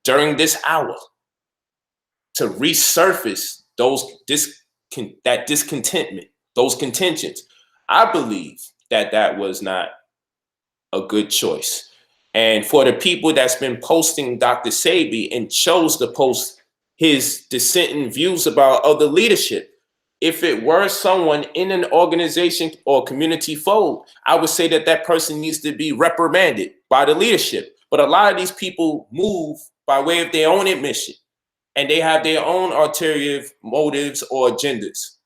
during this hour to resurface that discontentment, those contentions. I believe that was not a good choice. And for the people that's been posting Dr. Sebi and chose to post his dissenting views about other leadership, if it were someone in an organization or community fold, I would say that person needs to be reprimanded by the leadership. But a lot of these people move by way of their own admission, and they have their own ulterior motives or agendas.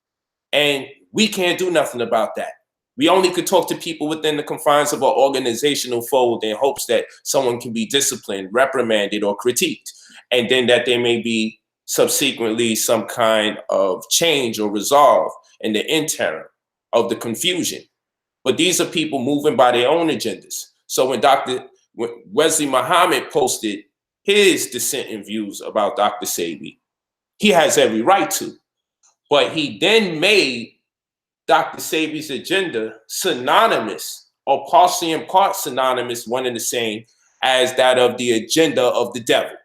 And we can't do nothing about that. We only could talk to people within the confines of our organizational fold in hopes that someone can be disciplined, reprimanded, or critiqued, and then that there may be subsequently some kind of change or resolve in the interim of the confusion. But these are people moving by their own agendas. So when Wesley Muhammad posted his dissenting views about Dr. Sebi, he has every right to. But he then made Dr. Sebi's agenda synonymous, or partially in part synonymous, one and the same, as that of the agenda of the devil.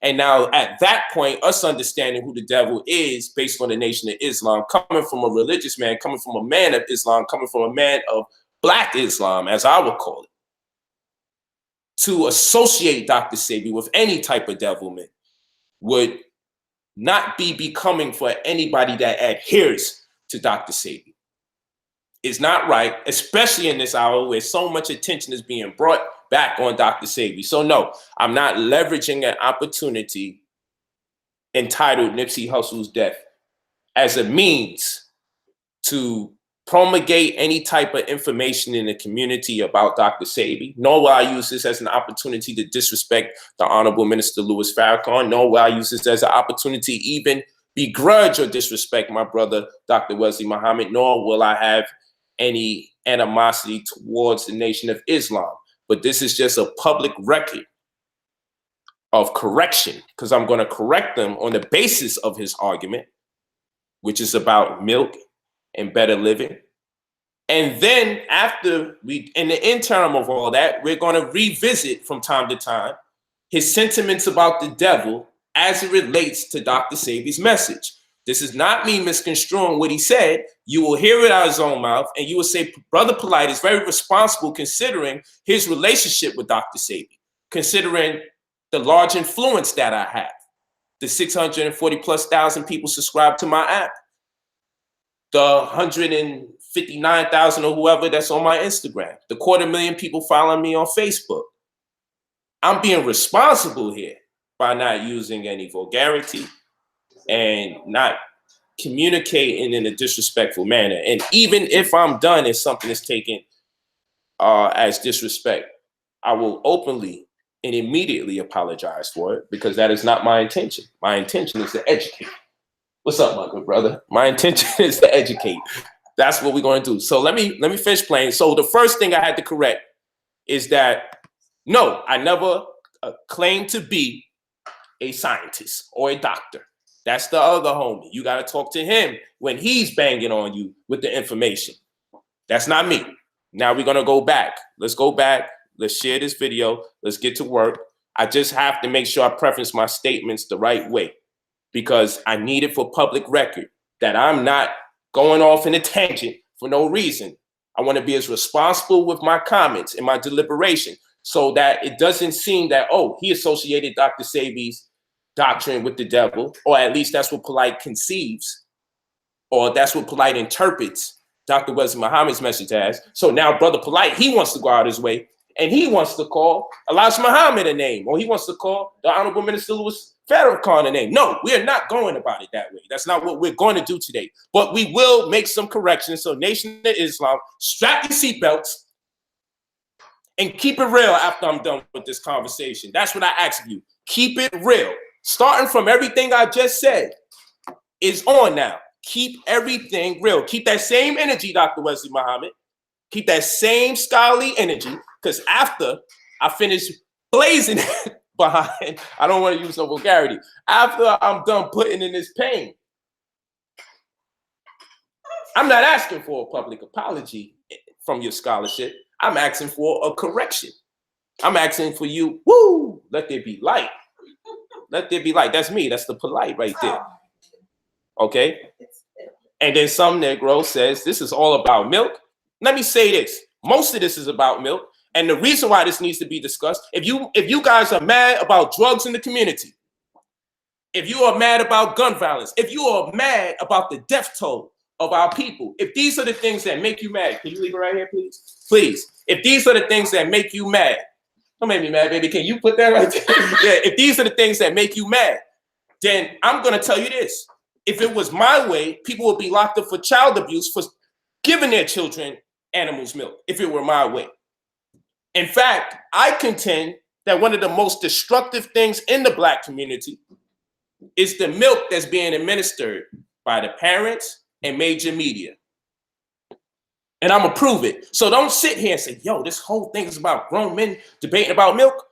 And now at that point, us understanding who the devil is based on the Nation of Islam, coming from a religious man, coming from a man of Islam, coming from a man of Black Islam, as I would call it, to associate Dr. Sebi with any type of devilment would not be becoming for anybody that adheres to Dr. Sebi. It's not right, especially in this hour where so much attention is being brought back on Dr. Sebi. So no, I'm not leveraging an opportunity entitled Nipsey Hussle's death as a means to promulgate any type of information in the community about Dr. Sebi, nor will I use this as an opportunity to disrespect the Honorable Minister Louis Farrakhan, nor will I use this as an opportunity to even begrudge or disrespect my brother, Dr. Wesley Muhammad, nor will I have any animosity towards the Nation of Islam. But this is just a public record of correction, because I'm going to correct them on the basis of his argument, which is about milk and better living. And then after in the interim of all that, we're going to revisit from time to time his sentiments about the devil as it relates to Dr. Sebi's message. This is not me misconstruing what he said. You will hear it out of his own mouth, and you will say, Brother Polite is very responsible considering his relationship with Dr. Sebi, considering the large influence that I have, the 640,000+ people subscribed to my app, the 159,000 or whoever that's on my Instagram, the 250,000 people following me on Facebook. I'm being responsible here by not using any vulgarity and not communicating in a disrespectful manner. And even if I'm done and something is taken as disrespect, I will openly and immediately apologize for it, because that is not my intention. My intention is to educate. What's up, my good brother? My intention is to educate. That's what we're going to do. So let me finish playing. So the first thing I had to correct is that, no, I never claimed to be a scientist or a doctor. That's the other homie. You got to talk to him when he's banging on you with the information. That's not me. Now we're going to go back. Let's go back. Let's share this video. Let's get to work. I just have to make sure I preface my statements the right way, because I need it for public record that I'm not going off in a tangent for no reason. I want to be as responsible with my comments and my deliberation so that it doesn't seem that, oh, he associated Dr. Sebi's doctrine with the devil, or at least that's what Polite conceives, or that's what Polite interprets Dr. Wesley Muhammad's message as. So now Brother Polite, he wants to go out his way and he wants to call Elijah Muhammad a name, or he wants to call the Honorable Minister Louis Farrakhan a name. No, we are not going about it that way. That's not what we're going to do today. But we will make some corrections. So Nation of Islam, strap your seatbelts and keep it real after I'm done with this conversation. That's what I ask of you. Keep it real. Starting from everything I just said is on now. Keep everything real. Keep that same energy, Dr. Wesley Muhammad. Keep that same scholarly energy, because after I finish blazing behind, I don't want to use no vulgarity. After I'm done putting in this pain, I'm not asking for a public apology from your scholarship. I'm asking for a correction. I'm asking for you, let there be light. Let there be light. That's me. That's the polite right there. Okay? And then some Negro says, this is all about milk. Let me say this. Most of this is about milk. And the reason why this needs to be discussed, if you guys are mad about drugs in the community, if you are mad about gun violence, if you are mad about the death toll of our people, if these are the things that make you mad, can you leave it right here, please? Please. If these are the things that make you mad, don't make me mad, baby. Can you put that right there? Yeah, if these are the things that make you mad, then I'm going to tell you this. If it was my way, people would be locked up for child abuse for giving their children animals milk, if it were my way. In fact, I contend that one of the most destructive things in the Black community is the milk that's being administered by the parents and major media. And I'm gonna prove it. So don't sit here and say, yo, this whole thing is about grown men debating about milk.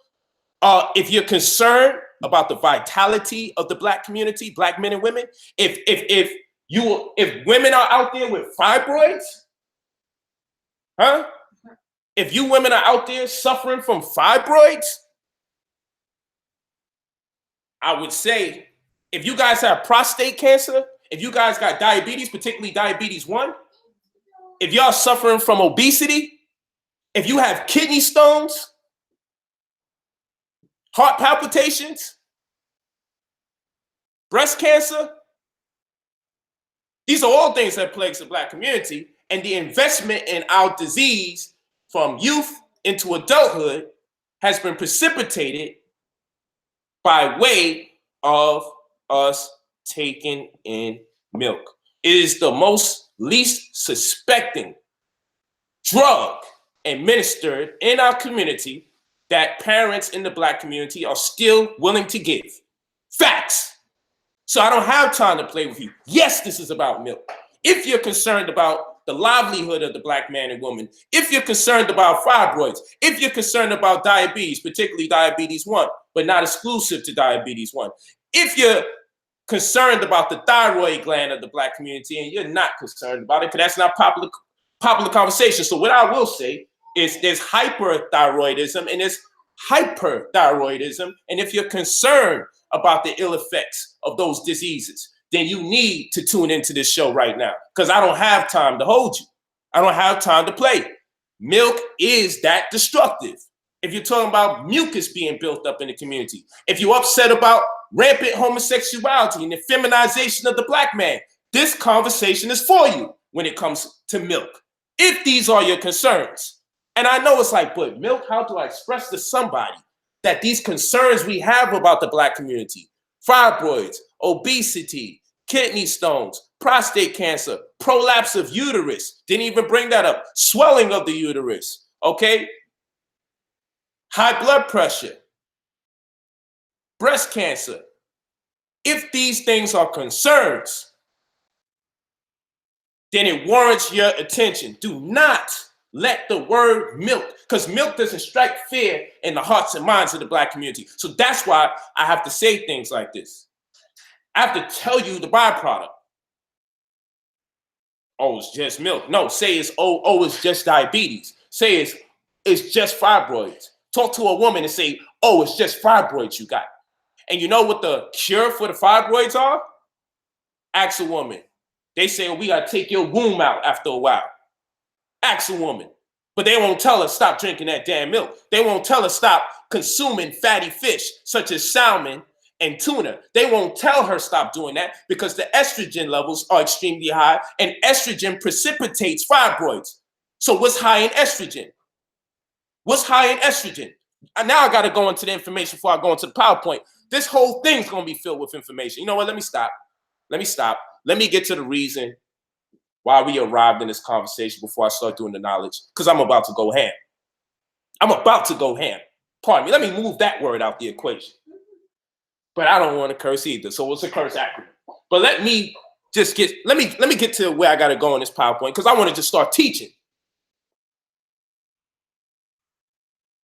If you're concerned about the vitality of the Black community, Black men and women, if women are out there with fibroids, huh? If you women are out there suffering from fibroids, I would say, if you guys have prostate cancer, if you guys got diabetes, particularly diabetes 1, if y'all suffering from obesity, if you have kidney stones, heart palpitations, breast cancer, these are all things that plagues the Black community, and the investment in our disease from youth into adulthood has been precipitated by way of us taking in milk. It is the most least suspecting drug administered in our community that parents in the Black community are still willing to give. Facts. So I don't have time to play with you. Yes, this is about milk. If you're concerned about the livelihood of the Black man and woman, if you're concerned about fibroids, if you're concerned about diabetes, particularly diabetes 1, but not exclusive to diabetes 1, if you're concerned about the thyroid gland of the Black community and you're not concerned about it, because that's not popular conversation. So what I will say is there's hyperthyroidism and there's hyperthyroidism. And if you're concerned about the ill effects of those diseases, then you need to tune into this show right now, because I don't have time to hold you. I don't have time to play. Milk is that destructive. If you're talking about mucus being built up in the community, if you're upset about rampant homosexuality and the feminization of the Black man, this conversation is for you when it comes to milk. If these are your concerns, and I know it's like, but milk, how do I express to somebody that these concerns we have about the Black community, fibroids, obesity, kidney stones, prostate cancer, prolapse of uterus, didn't even bring that up, swelling of the uterus, okay? High blood pressure, breast cancer. If these things are concerns, then it warrants your attention. Do not let the word milk, because milk doesn't strike fear in the hearts and minds of the Black community. So that's why I have to say things like this. I have to tell you the byproduct. Oh, it's just milk. No, say it's it's just diabetes. Say it's just fibroids. Talk to a woman and say, oh, it's just fibroids you got. And you know what the cure for the fibroids are? Ask a woman. They say, oh, we got to take your womb out after a while. Ask a woman. But they won't tell her stop drinking that damn milk. They won't tell her stop consuming fatty fish such as salmon and tuna. They won't tell her stop doing that because the estrogen levels are extremely high, and estrogen precipitates fibroids. So what's high in estrogen? What's high in estrogen? And now I got to go into the information before I go into the PowerPoint. This whole thing's going to be filled with information. You know what? Let me stop. Let me get to the reason why we arrived in this conversation before I start doing the knowledge, because I'm about to go ham. Pardon me. Let me move that word out the equation. But I don't want to curse either. So it's a curse acronym. But let me get to where I got to go in this PowerPoint, because I want to just start teaching.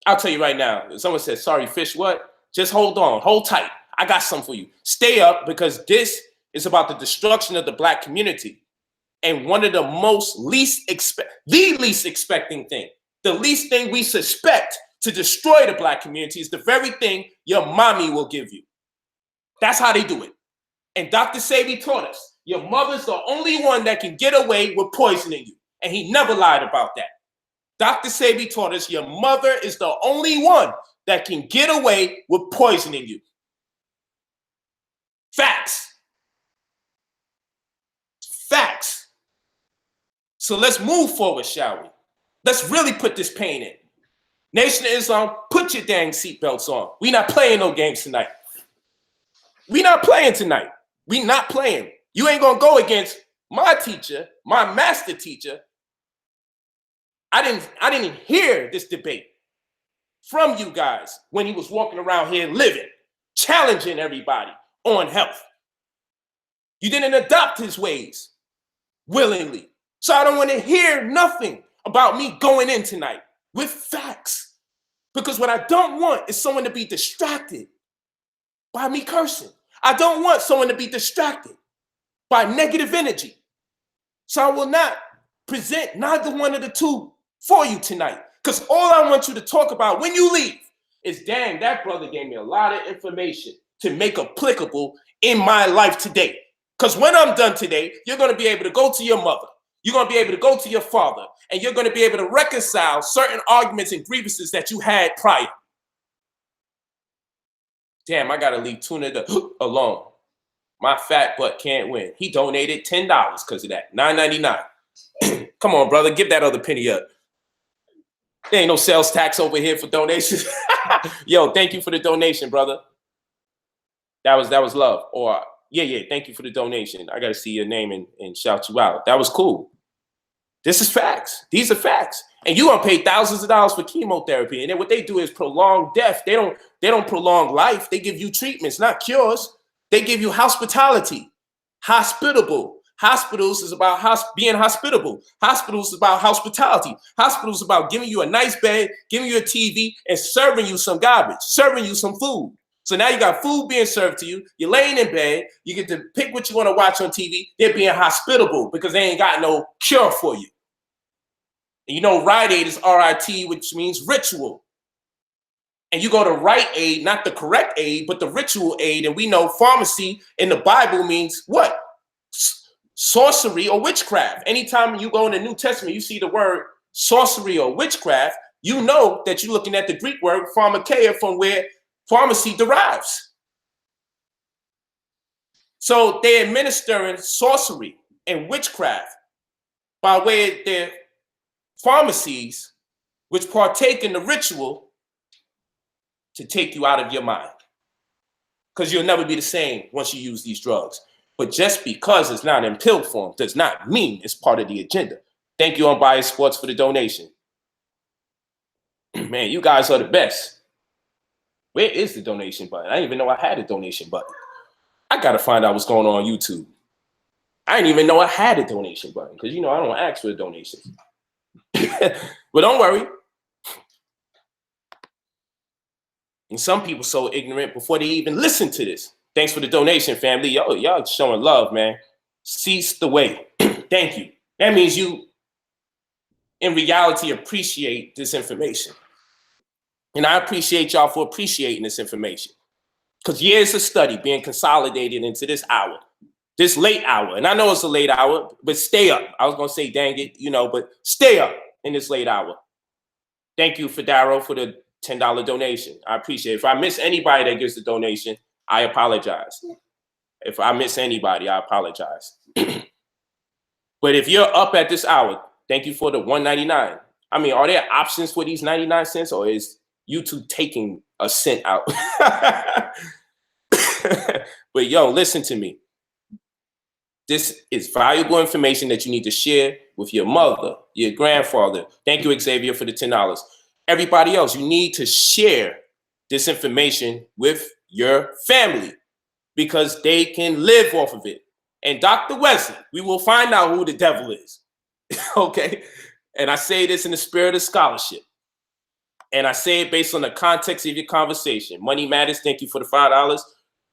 I'll tell you right now, if someone says, sorry, fish, what? Just hold on, hold tight. I got something for you. Stay up, because this is about the destruction of the Black community. And one of the least expecting thing, the least thing we suspect to destroy the Black community is the very thing your mommy will give you. That's how they do it. And Dr. Sebi taught us, your mother's the only one that can get away with poisoning you. And he never lied about that. Dr. Sebi taught us your mother is the only one that can get away with poisoning you. Facts. Facts. So let's move forward, shall we? Let's really put this pain in. Nation of Islam, put your dang seatbelts on. We not playing no games tonight. We not playing tonight. We not playing. You ain't gonna go against my teacher, my master teacher. I didn't hear this debate from you guys when he was walking around here living, challenging everybody on health. You didn't adopt his ways willingly. So I don't want to hear nothing about me going in tonight with facts. Because what I don't want is someone to be distracted by me cursing. I don't want someone to be distracted by negative energy. So I will not present neither one of the two for you tonight. Because all I want you to talk about when you leave is, dang, that brother gave me a lot of information to make applicable in my life today. Because when I'm done today, you're going to be able to go to your mother. You're going to be able to go to your father. And you're going to be able to reconcile certain arguments and grievances that you had prior. Damn, I got to leave Tuna alone. My fat butt can't win. He donated $10 because of that. $9.99. Come on, brother. Give that other penny up. There ain't no sales tax over here for donations. Yo, thank you for the donation, brother. That was love. Or, yeah, thank you for the donation. I got to see your name and shout you out. That was cool. This is facts. These are facts. And you're going to pay thousands of dollars for chemotherapy. And then what they do is prolong death. They don't prolong life. They give you treatments, not cures. They give you hospitality. Hospitable. Hospitals is about being hospitable. Hospitals is about hospitality. Hospitals is about giving you a nice bed, giving you a TV, and serving you some garbage, serving you some food. So now you got food being served to you. You're laying in bed. You get to pick what you want to watch on TV. They're being hospitable because they ain't got no cure for you. And you know, Rite Aid is RIT, which means ritual. And you go to Rite Aid, not the correct aid, but the ritual aid. And we know pharmacy in the Bible means what? Sorcery or witchcraft. Anytime you go in the New Testament, you see the word sorcery or witchcraft, you know that you're looking at the Greek word pharmakeia, from where pharmacy derives. So they're administering sorcery and witchcraft by way of their pharmacies, which partake in the ritual to take you out of your mind. Because you'll never be the same once you use these drugs. But just because it's not in pill form does not mean it's part of the agenda. Thank you, Unbiased Sports, for the donation. Man, you guys are the best. Where is the donation button? I didn't even know I had a donation button. I got to find out what's going on YouTube. I didn't even know I had a donation button because, you know, I don't ask for the donations. But don't worry. And some people so ignorant before they even listen to this. Thanks for the donation, family. Y'all showing love, man. Cease the way. Thank you. That means you, in reality, appreciate this information. And I appreciate y'all for appreciating this information. Because years of study being consolidated into this hour, this late hour. And I know it's a late hour, but stay up. I was going to say, dang it, you know, but stay up in this late hour. Thank you, Fedaro, for the $10 donation. I appreciate it. If I miss anybody that gives the donation, I apologize. If I miss anybody, I apologize. But if you're up at this hour, thank you for the $1.99. I mean, are there options for these 99 cents, or is YouTube taking a cent out? But yo, listen to me. This is valuable information that you need to share with your mother, your grandfather. Thank you, Xavier, for the $10. Everybody else, you need to share this information with your family because they can live off of it. And Dr. Wesley, we will find out who the devil is. Okay? And I say this in the spirit of scholarship. And I say it based on the context of your conversation. Money Matters, thank you for the $5.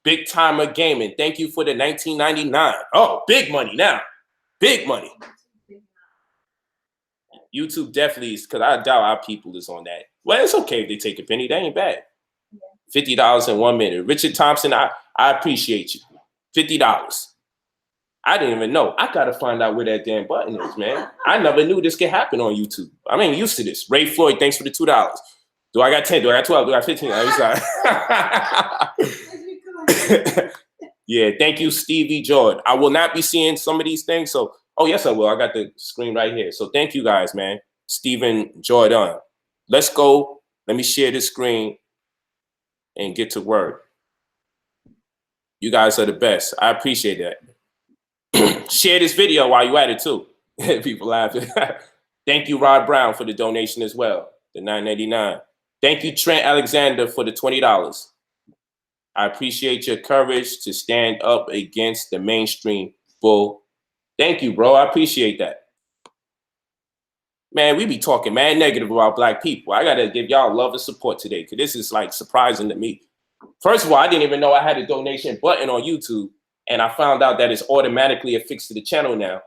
Big Timer Gaming, thank you for the $19.99. Oh, big money now. Big money. YouTube definitely is, because I doubt our people is on that. Well, it's okay if they take a penny. That ain't bad. $50 in 1 minute. Richard Thompson, I appreciate you. $50. I didn't even know. I gotta find out where that damn button is, man. I never knew this could happen on YouTube. I ain't used to this. Ray Floyd, thanks for the $2. Do I got 10? Do I got 12? Do I got 15? I'm sorry. Yeah, thank you, Stevie Jordan. I will not be seeing some of these things. So, oh yes, I will. I got the screen right here. So thank you guys, man. Stephen Jordan. Let's go. Let me share this screen and get to work. You guys are the best. I appreciate that. Share this video while you at it too. People laughing. Thank you, Rod Brown, for the donation as well, the $9.99. Thank you, Trent Alexander, for the $20. I appreciate your courage to stand up against the mainstream bull. Thank you, bro. I appreciate that. Man, we be talking mad negative about black people. I gotta give y'all love and support today, because this is like surprising to me. First of all, I didn't even know I had a donation button on YouTube. And I found out that it's automatically affixed to the channel now.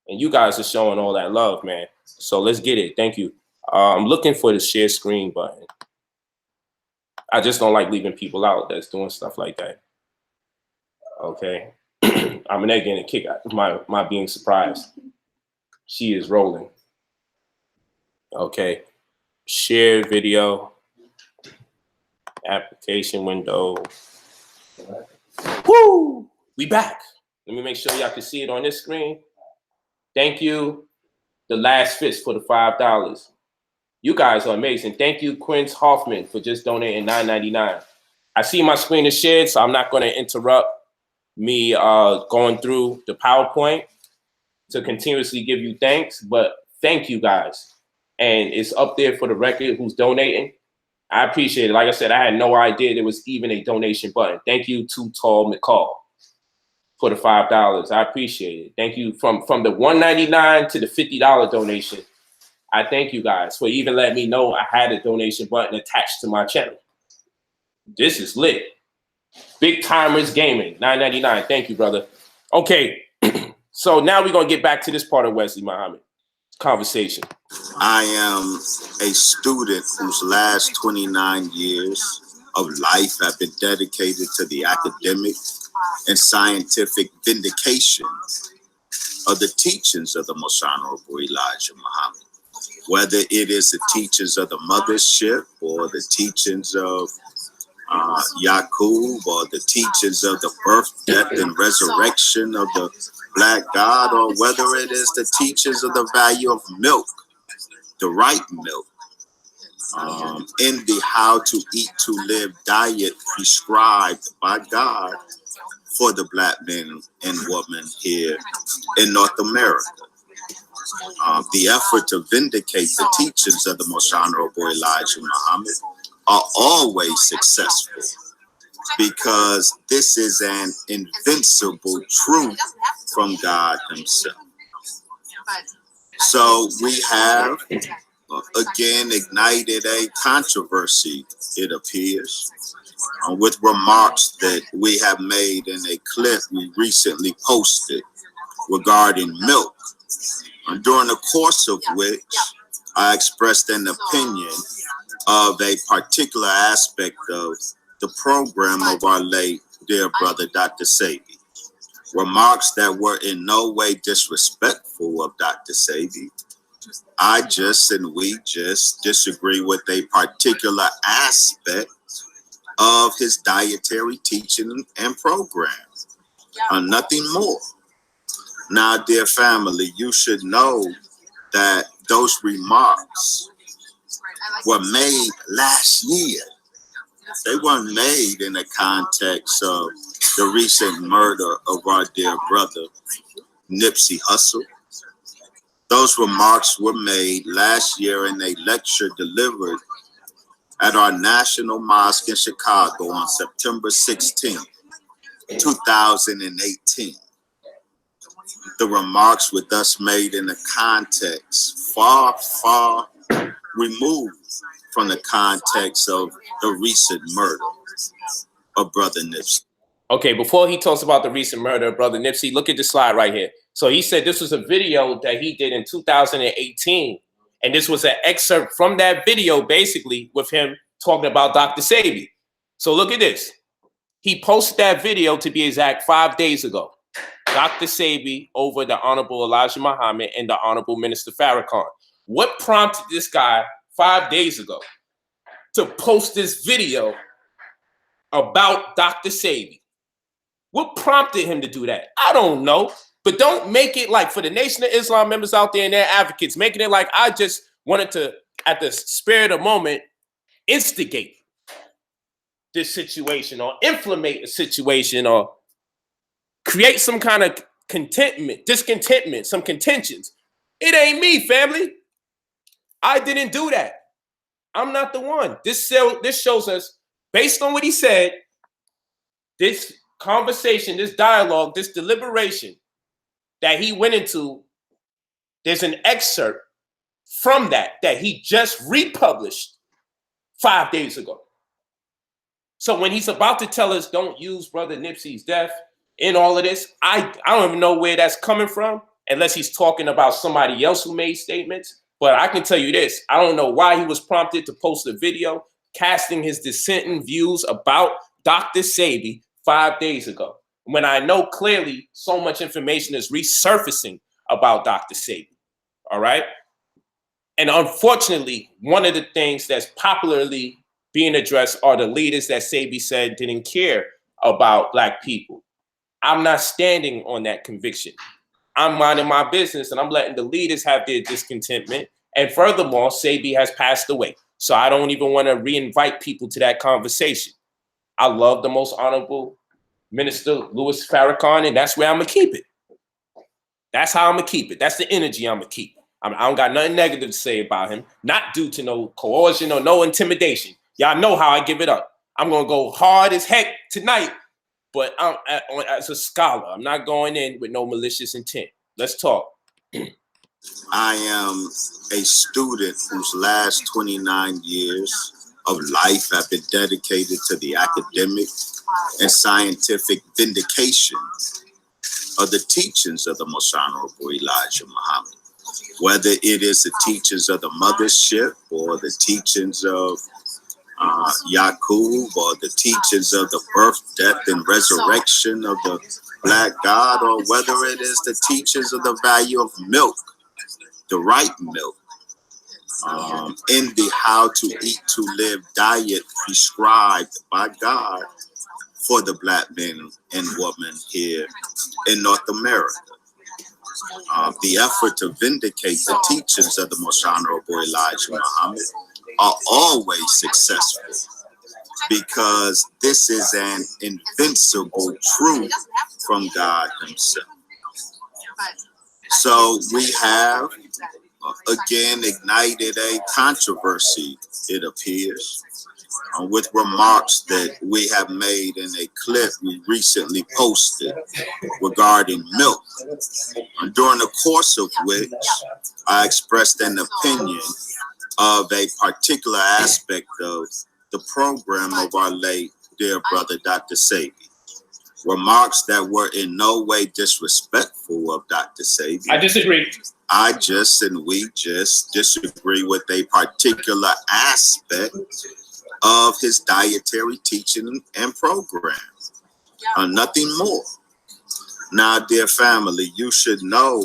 And you guys are showing all that love, man. So let's get it. Thank you. I'm looking for the share screen button. I just don't like leaving people out that's doing stuff like that. Okay. I'm getting a kick out of my being surprised. She is rolling. Okay. Share video. Application window. Woo! We back. Let me make sure y'all can see it on this screen. Thank you, The Last Fist, for the $5. You guys are amazing. Thank you, Quince Hoffman, for just donating $9.99. I see my screen is shared, so I'm not going to interrupt me going through the PowerPoint to continuously give you thanks, but thank you guys. And it's up there for the record who's donating. I appreciate it. Like I said, I had no idea there was even a donation button. Thank you, Too Tall McCall, for the $5. I appreciate it. Thank you from the $1.99 to the $50 donation. I thank you guys for even letting me know I had a donation button attached to my channel. This is lit. Big Timers Gaming, $9.99. Thank you, brother. Okay, so now we're gonna get back to this part of Wesley Muhammad conversation. I am a student whose last 29 years of life have been dedicated to the academic and scientific vindication of the teachings of the Most Honorable Elijah Muhammad. Whether it is the teachings of the mothership or the teachings of Yaqub or the teachings of the birth, death, and resurrection of the Black God, or whether it is the teachings of the value of milk, the right milk, in the how to eat to live diet prescribed by God for the Black men and women here in North America. The effort to vindicate the teachings of the Most Honorable Elijah Muhammad are always successful, because this is an invincible truth from God himself. So we have again ignited a controversy, it appears, with remarks that we have made in a clip we recently posted regarding milk, during the course of which I expressed an opinion of a particular aspect of the program of our late dear brother, Dr. Sebi. Remarks that were in no way disrespectful of Dr. Sebi. We just disagree with a particular aspect of his dietary teaching and program. Nothing more. Now, dear family, you should know that those remarks were made last year. They weren't made in the context of the recent murder of our dear brother, Nipsey Hussle. Those remarks were made last year in a lecture delivered at our National Mosque in Chicago on September 16, 2018. The remarks were thus made in a context far, far removed from the context of the recent murder of Brother Nipsey. Okay, before he talks about the recent murder of Brother Nipsey, look at the slide right here. So he said this was a video that he did in 2018. And this was an excerpt from that video, basically, with him talking about Dr. Sebi. So look at this. He posted that video, to be exact, 5 days ago. Dr. Sebi over the Honorable Elijah Muhammad and the Honorable Minister Farrakhan. What prompted this guy 5 days ago to post this video about Dr. Sebi? What prompted him to do that? I don't know. But don't make it like, for the Nation of Islam members out there and their advocates, making it like I just wanted to, at the spirit of the moment, instigate this situation or inflammate a situation or create some kind of discontentment, some contentions. It ain't me, family. I didn't do that. I'm not the one. This shows us, based on what he said, this conversation, this dialogue, this deliberation that he went into, there's an excerpt from that he just republished 5 days ago. So when he's about to tell us don't use Brother Nipsey's death in all of this, I don't even know where that's coming from, unless he's talking about somebody else who made statements. But I can tell you this, I don't know why he was prompted to post a video casting his dissenting views about Dr. Sebi 5 days ago, when I know clearly so much information is resurfacing about Dr. Sebi, all right? And unfortunately, one of the things that's popularly being addressed are the leaders that Sebi said didn't care about Black people. I'm not standing on that conviction. I'm minding my business and I'm letting the leaders have their discontentment. And furthermore, Sebi has passed away. So I don't even want to re-invite people to that conversation. I love the Most Honorable Minister Louis Farrakhan, and that's where I'm going to keep it. That's how I'm going to keep it. That's the energy I'm going to keep. I don't got nothing negative to say about him, not due to no coercion or no intimidation. Y'all know how I give it up. I'm going to go hard as heck tonight, but as a scholar, I'm not going in with no malicious intent. Let's talk. I am a student whose last 29 years of life have been dedicated to the academic and scientific vindication of the teachings of the Most Honorable Elijah Muhammad. Whether it is the teachings of the mothership or the teachings of Yaqub or the teachings of the birth, death, and resurrection of the Black God, or whether it is the teachings of the value of milk, the right milk, in the how to eat to live diet prescribed by God for the Black men and women here in North America. The effort to vindicate the teachings of the Most Honorable Elijah Muhammad are always successful, because this is an invincible truth from God himself. So we have again ignited a controversy, it appears, with remarks that we have made in a clip we recently posted regarding milk, during the course of which I expressed an opinion of a particular aspect of the program of our late dear brother Dr. Sebi. Remarks that were in no way disrespectful of Dr. Sebi. I disagree. We just disagree with a particular aspect of his dietary teaching and program. Nothing more. Now, dear family, you should know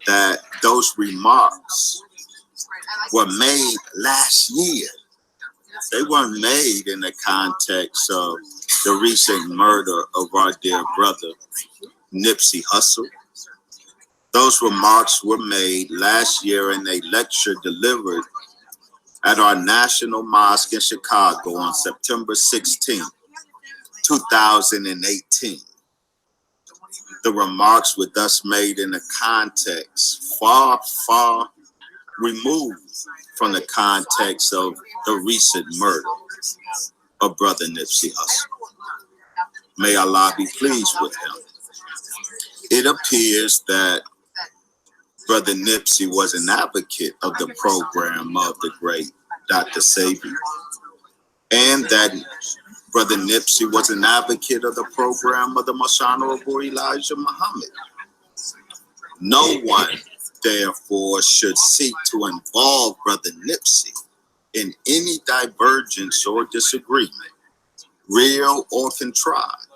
that those remarks were made last year. They weren't made in the context of the recent murder of our dear brother, Nipsey Hussle. Those remarks were made last year in a lecture delivered at our National Mosque in Chicago on September 16, 2018. The remarks were thus made in a context far, far removed from the context of the recent murder of Brother Nipsey Hussle. May Allah be pleased with him. It appears that Brother Nipsey was an advocate of the program of the great Dr. Sebi, and that Brother Nipsey was an advocate of the program of the Most Honorable Elijah Muhammad. No one, therefore, should seek to involve Brother Nipsey in any divergence or disagreement, real or contrived,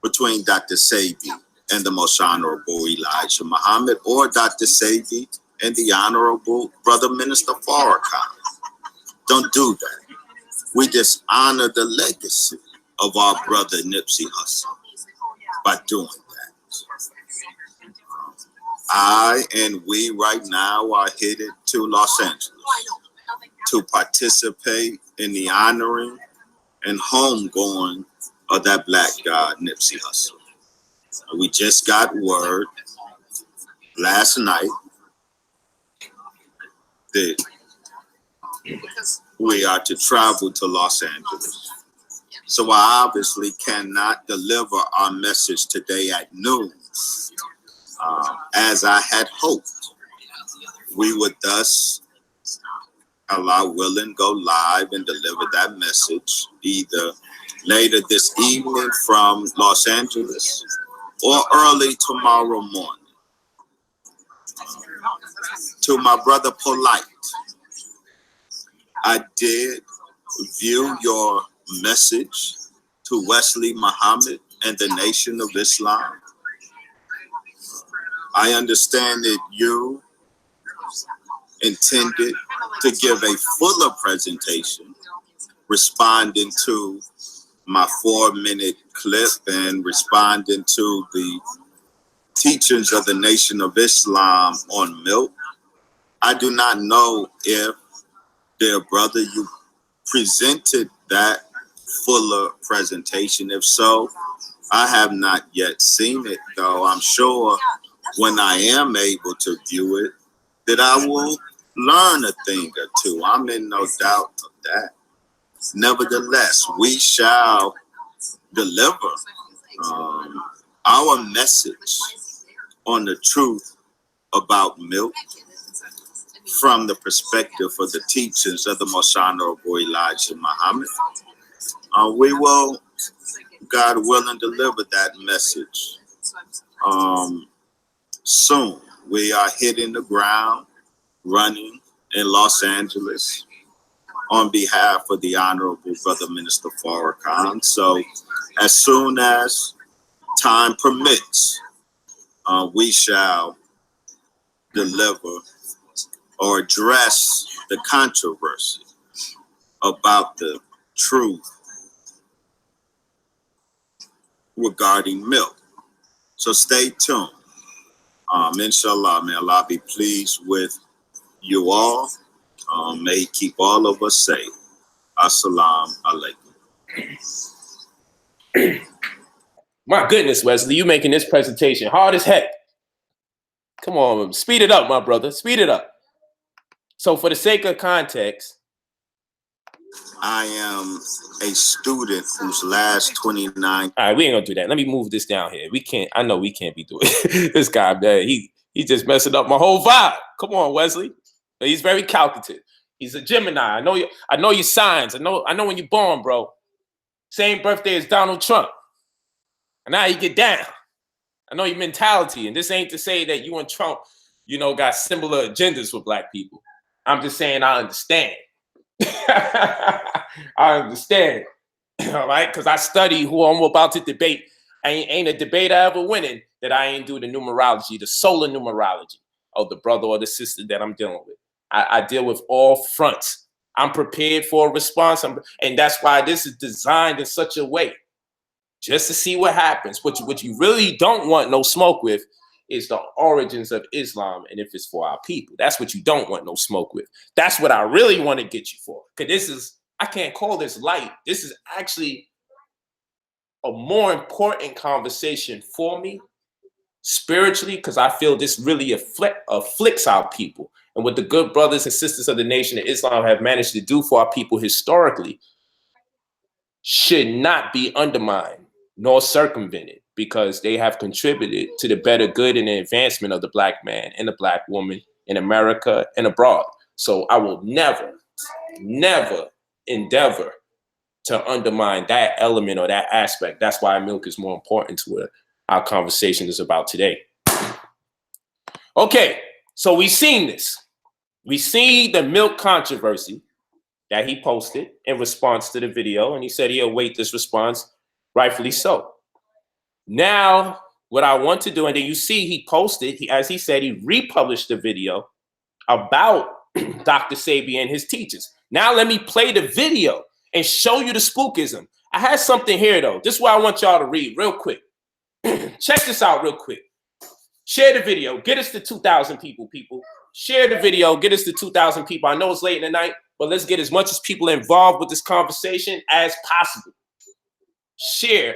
between Dr. Sebi and the Most Honorable Elijah Muhammad, or Dr. Sebi and the Honorable Brother Minister Farrakhan. Don't do that. We dishonor the legacy of our brother Nipsey Hussle by doing that. I and we right now are headed to Los Angeles to participate in the honoring and homegoing of that black god Nipsey Hussle. We just got word last night that we are to travel to Los Angeles. So I obviously cannot deliver our message today at noon, as I had hoped. We would thus, Allah willing, go live and deliver that message either later this evening from Los Angeles or early tomorrow morning. To my brother POLIGHT, I did view your message to Wesley Muhammad and the Nation of Islam. I understand that you intended to give a fuller presentation responding to my 4-minute clip and responding to the teachings of the Nation of Islam on milk. I do not know if, dear brother, you presented that fuller presentation. If so, I have not yet seen it, though I'm sure when I am able to view it, that I will learn a thing or two. I'm in no doubt of that. Nevertheless, we shall deliver our message on the truth about milk from the perspective of the teachings of the Most Honorable Elijah Muhammad. We will, God willing, deliver that message soon. We are hitting the ground running in Los Angeles on behalf of the Honorable Brother Minister Farrakhan. So as soon as time permits, we shall deliver or address the controversy about the truth regarding milk. So stay tuned. Inshallah, may Allah be pleased with you all. May He keep all of us safe. Assalamu alaikum. My goodness, Wesley, you making this presentation hard as heck. Come on, speed it up, my brother. Speed it up. So for the sake of context, I am a student whose last 29. All right, we ain't gonna do that. Let me move this down here. We can't. I know we can't be doing this guy, man. He just messing up my whole vibe. Come on, Wesley. He's very calculative. He's a Gemini. I know you. I know your signs. I know when you're born, bro. Same birthday as Donald Trump. And now you get down. I know your mentality. And this ain't to say that you and Trump, got similar agendas for black people. I'm just saying I understand. I understand. All right? Because I study who I'm about to debate. Ain't a debate I ever winning that I ain't do the numerology, the solar numerology of the brother or the sister that I'm dealing with. I deal with all fronts. I'm prepared for a response. And that's why this is designed in such a way, just to see what happens. What you really don't want no smoke with is the origins of Islam and if it's for our people. That's what you don't want no smoke with. That's what I really want to get you for. Because I can't call this light. This is actually a more important conversation for me spiritually, because I feel this really afflicts our people. And what the good brothers and sisters of the Nation of Islam have managed to do for our people historically should not be undermined nor circumvented, because they have contributed to the better good and the advancement of the black man and the black woman in America and abroad. So I will never, never endeavor to undermine that element or that aspect. That's why milk is more important to what our conversation is about today. Okay, so we've seen this. We see the milk controversy that he posted in response to the video, and he said he'll await this response, rightfully so. Now, what I want to do, and then you see he posted, as he said, he republished the video about Dr. Sebi and his teachers. Now let me play the video and show you the spookism. I had something here though. This is what I want y'all to read real quick. Check this out real quick. Share the video. Get us to 2,000 people. Share the video. Get us to 2,000 people. I know it's late in the night, but let's get as much as people involved with this conversation as possible. Share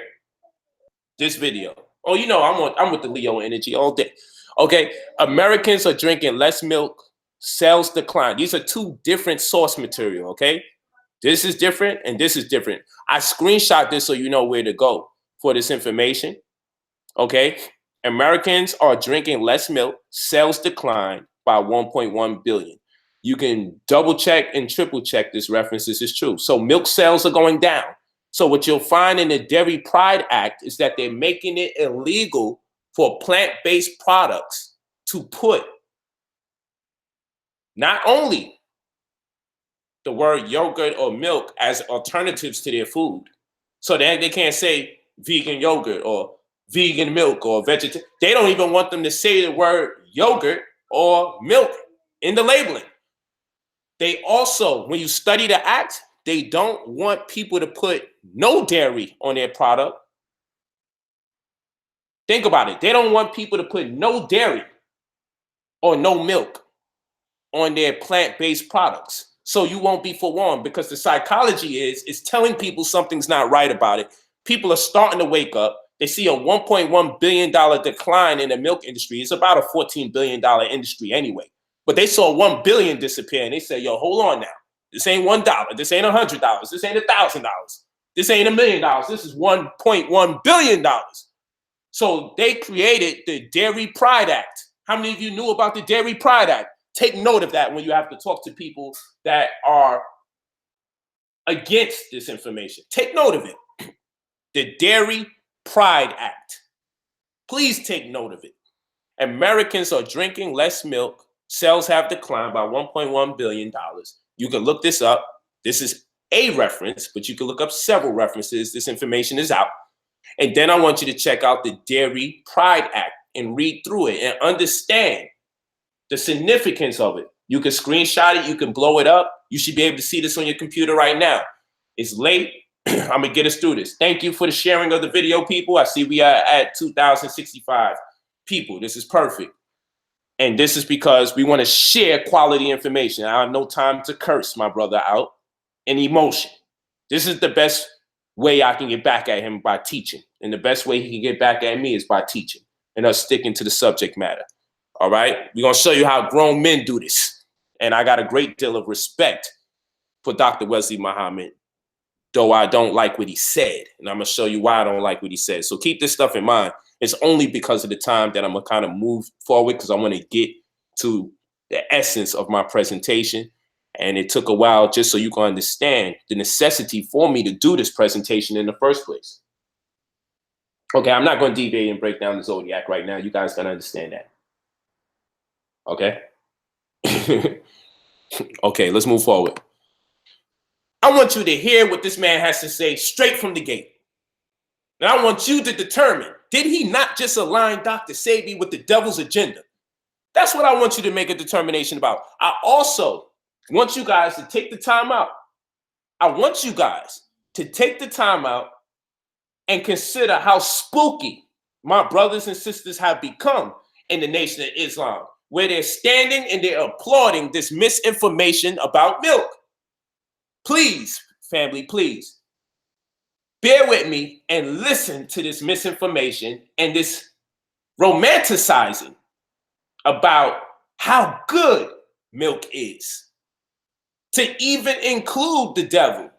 this video. Oh, you know, I'm with the Leo energy all day. Okay, Americans are drinking less milk. Sales decline. These are two different source material. Okay, this is different and this is different. I screenshot this so you know where to go for this information. Okay, Americans are drinking less milk. Sales decline by 1.1 billion. You can double check and triple check this reference. This is true. So milk sales are going down. So what you'll find in the Dairy Pride Act is that they're making it illegal for plant-based products to put not only the word yogurt or milk as alternatives to their food. So they can't say vegan yogurt or vegan milk or vegetarian. They don't even want them to say the word yogurt or milk in the labeling. They also, when you study the act, they don't want people to put no dairy on their product. Think about it. They don't want people to put no dairy or no milk on their plant-based products. So you won't be forewarned, because the psychology is telling people something's not right about it. People are starting to wake up. They see a $1.1 billion decline in the milk industry. It's about a $14 billion industry anyway. But they saw $1 billion disappear, and they said, yo, hold on now. This ain't $1. This ain't $100. This ain't $1,000. This ain't $1 million. This is $1.1 billion. So they created the Dairy Pride Act. How many of you knew about the Dairy Pride Act? Take note of that when you have to talk to people that are against this information. Take note of it. The Dairy Pride Act. Please take note of it. Americans are drinking less milk. Sales have declined by $1.1 billion. You can look this up. This is a reference, but you can look up several references. This information is out. And then I want you to check out the Dairy Pride Act and read through it and understand the significance of it. You can screenshot it. You can blow it up. You should be able to see this on your computer right now. It's late. I'm going to get us through this. Thank you for the sharing of the video, people. I see we are at 2,065 people. This is perfect. And this is because we want to share quality information. I have no time to curse my brother out in emotion. This is the best way I can get back at him, by teaching. And the best way he can get back at me is by teaching and us sticking to the subject matter. All right? We're going to show you how grown men do this. And I got a great deal of respect for Dr. Wesley Muhammad, though I don't like what he said. And I'm going to show you why I don't like what he said. So keep this stuff in mind. It's only because of the time that I'm going to kind of move forward, because I want to get to the essence of my presentation. And it took a while just so you can understand the necessity for me to do this presentation in the first place. Okay, I'm not going to deviate and break down the zodiac right now. You guys got to understand that. Okay? Okay, let's move forward. I want you to hear what this man has to say straight from the gate. And I want you to determine, did he not just align Dr. Sebi with the devil's agenda? That's what I want you to make a determination about. I also want you guys to take the time out. I want you guys to take the time out and consider how spooky my brothers and sisters have become in the Nation of Islam, where they're standing and they're applauding this misinformation about milk. Please, family, please, bear with me and listen to this misinformation and this romanticizing about how good milk is, to even include the devil,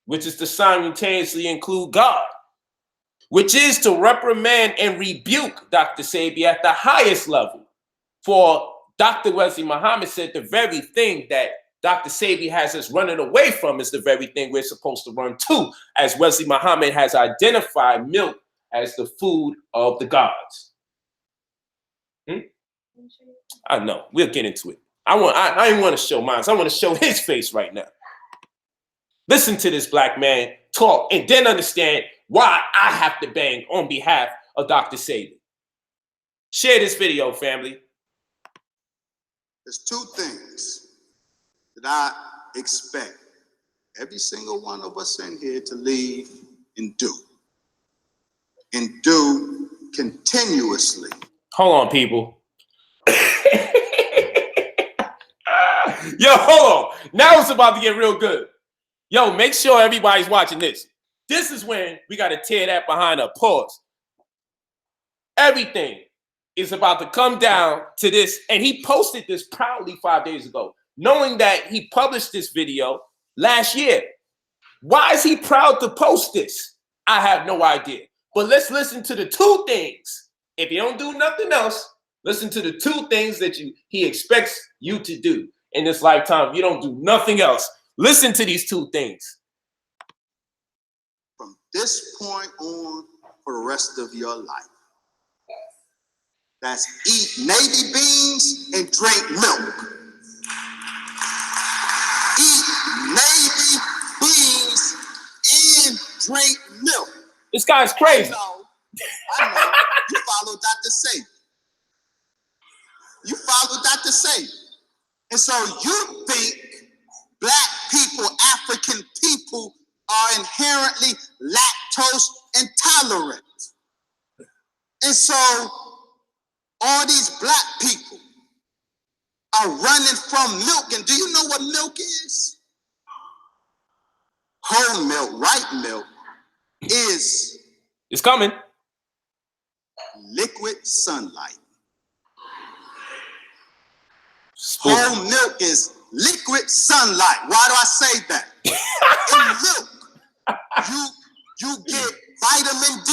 which is to simultaneously include God, which is to reprimand and rebuke Dr. Sebi at the highest level. For Dr. Wesley Muhammad said the very thing that Dr. Sebi has us running away from is the very thing we're supposed to run to, as Wesley Muhammad has identified milk as the food of the gods. I know. We'll get into it. I didn't want to show mine. So I want to show his face right now. Listen to this black man talk and then understand why I have to bang on behalf of Dr. Sebi. Share this video, family. There's two things that I expect every single one of us in here to leave and do continuously. Hold on, people. Yo, hold on. Now it's about to get real good. Yo, make sure everybody's watching this. This is when we got to tear that behind a pause. Everything is about to come down to this. And he posted this proudly 5 days ago, knowing that he published this video last year. Why is he proud to post this? I have no idea. But let's listen to the two things. If you don't do nothing else, listen to the two things that he expects you to do in this lifetime. If you don't do nothing else, listen to these two things. From this point on for the rest of your life, that's eat navy beans and drink milk. Eat navy beans and drink milk. This guy's crazy. I know. You follow Dr. Sebi. You follow Dr. Sebi. And so you think black people, African people are inherently lactose intolerant. And so all these black people are running from milk. And do you know what milk is? Whole milk, white milk, is it's coming. Liquid sunlight. Spoon. Whole milk is liquid sunlight. Why do I say that? In milk, you get vitamin D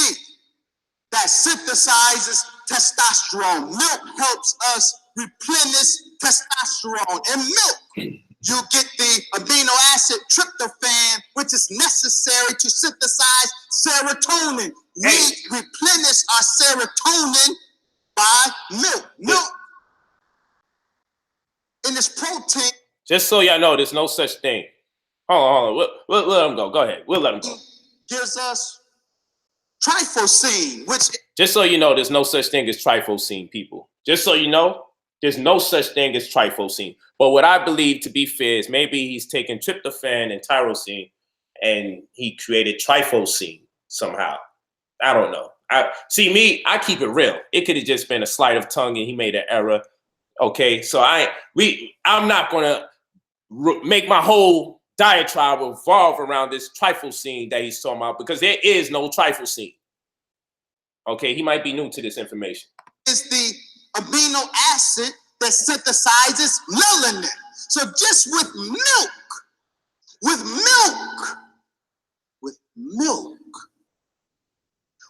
that synthesizes testosterone. Milk helps us replenish testosterone. In milk, you get the amino acid tryptophan, which is necessary to synthesize serotonin. We replenish our serotonin by milk. Milk in this protein. Just so y'all know, there's no such thing. Hold on. We'll let him go. Go ahead. We'll let him go. Gives us trifosine, which... Just so you know, there's no such thing as trifosine, people. Just so you know, there's no such thing as trifosine. But what I believe to be fair is maybe he's taken tryptophan and tyrosine and he created trifosine somehow. I don't know. I keep it real. It could have just been a sleight of tongue and he made an error. Okay, so I'm not gonna make my whole diatribe revolve around this trifosine that he's talking about, because there is no trifosine. Okay, he might be new to this information. It's the amino acid that synthesizes melanin. So just with milk,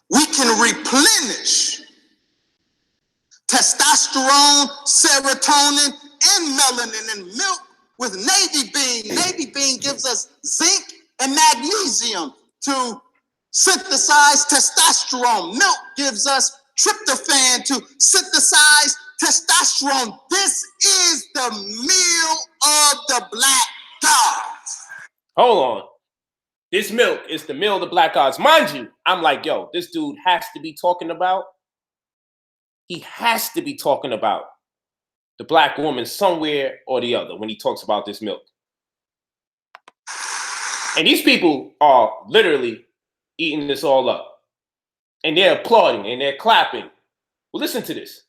we can replenish testosterone, serotonin, and melanin in milk with navy bean. Navy bean gives us zinc and magnesium to synthesize testosterone. Milk gives us tryptophan to synthesize testosterone. This is the meal of the black gods. Hold on. This milk is the meal of the black gods. Mind you, I'm like, yo, this dude has to be talking about the black woman somewhere or the other when he talks about this milk. And these people are literally eating this all up. And they're applauding and they're clapping. Well, listen to this.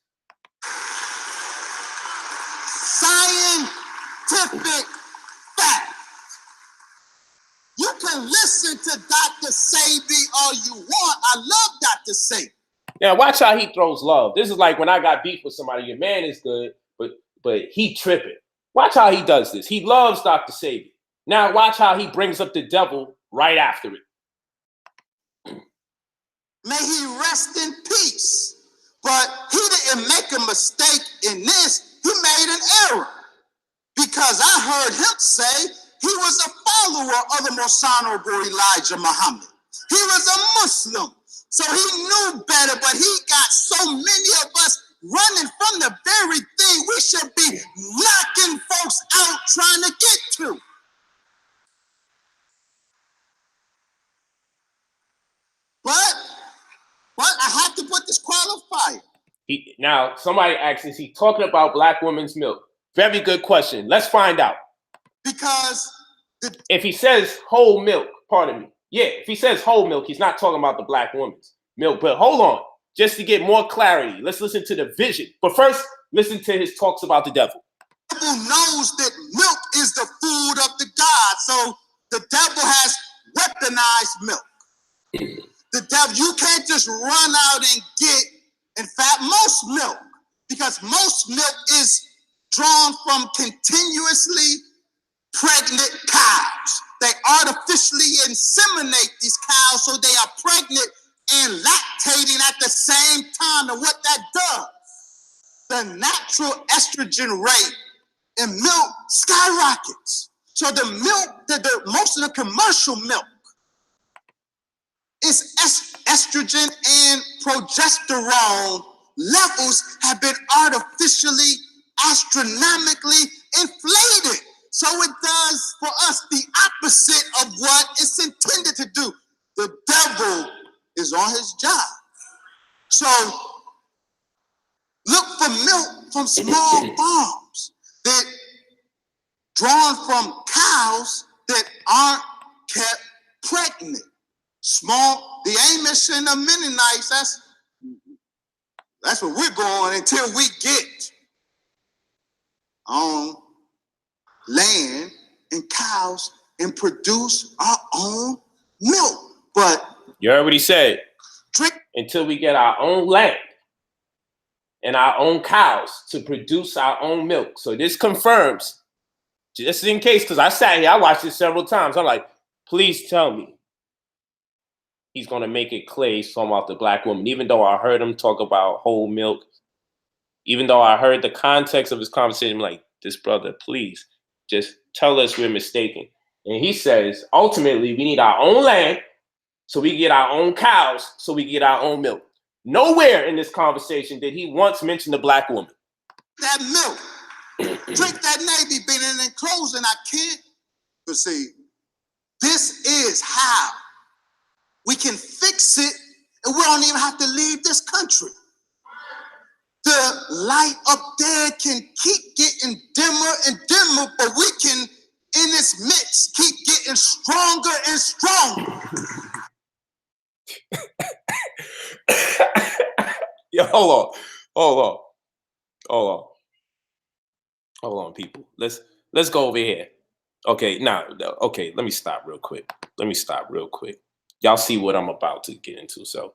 Scientific fact. You can listen to Dr. Sebi all you want. I love Dr. Sebi. Now, watch how he throws love. This is like when I got beef with somebody. Your man is good, but he tripping. Watch how he does this. He loves Dr. Sebi. Now, watch how he brings up the devil right after it. May he rest in peace. But he didn't make a mistake in this. He made an error. Because I heard him say he was a follower of the most honorable Elijah Muhammad. He was a Muslim. So he knew better, but he got so many of us running from the very thing we should be knocking folks out trying to get to. But I have to put this qualifier. Now, somebody asks, is he talking about black women's milk? Very good question. Let's find out. Because if he says whole milk, pardon me. Yeah, if he says whole milk, he's not talking about the black woman's milk. But hold on, just to get more clarity, let's listen to the vision. But first, listen to his talks about the devil. The devil knows that milk is the food of the God. So the devil has weaponized milk. The devil, you can't just run out and get, in fact, most milk, because most milk is drawn from continuously pregnant cows. They artificially inseminate these cows so they are pregnant and lactating at the same time. And what that does, the natural estrogen rate in milk skyrockets. So the milk, most of the commercial milk is estrogen and progesterone levels have been artificially, astronomically inflated. So it does for us the opposite of what it's intended to do. The devil is on his job. So look for milk from small farms that drawn from cows that aren't kept pregnant. Small, the Amish and the Mennonites, that's where we're going until we get on land and cows and produce our own milk. But you heard what he said. Until we get our own land and our own cows to produce our own milk. So this confirms, just in case, because I sat here, I watched this several times. I'm like, please tell me he's going to make it clear he's talking about the black woman, even though I heard him talk about whole milk, even though I heard the context of his conversation. I'm like, this brother, please just tell us we're mistaken. And he says, ultimately, we need our own land so we get our own cows, so we get our own milk. Nowhere in this conversation did he once mention the black woman. That milk, drink that Navy bean, and in closing, I can't. But see, this is how we can fix it, and we don't even have to leave this country. The light up there can keep getting dimmer and dimmer, but we can, in this mix, keep getting stronger and stronger. Yo, hold on, people. Let's go over here. Okay, let me stop real quick. Y'all see what I'm about to get into. So,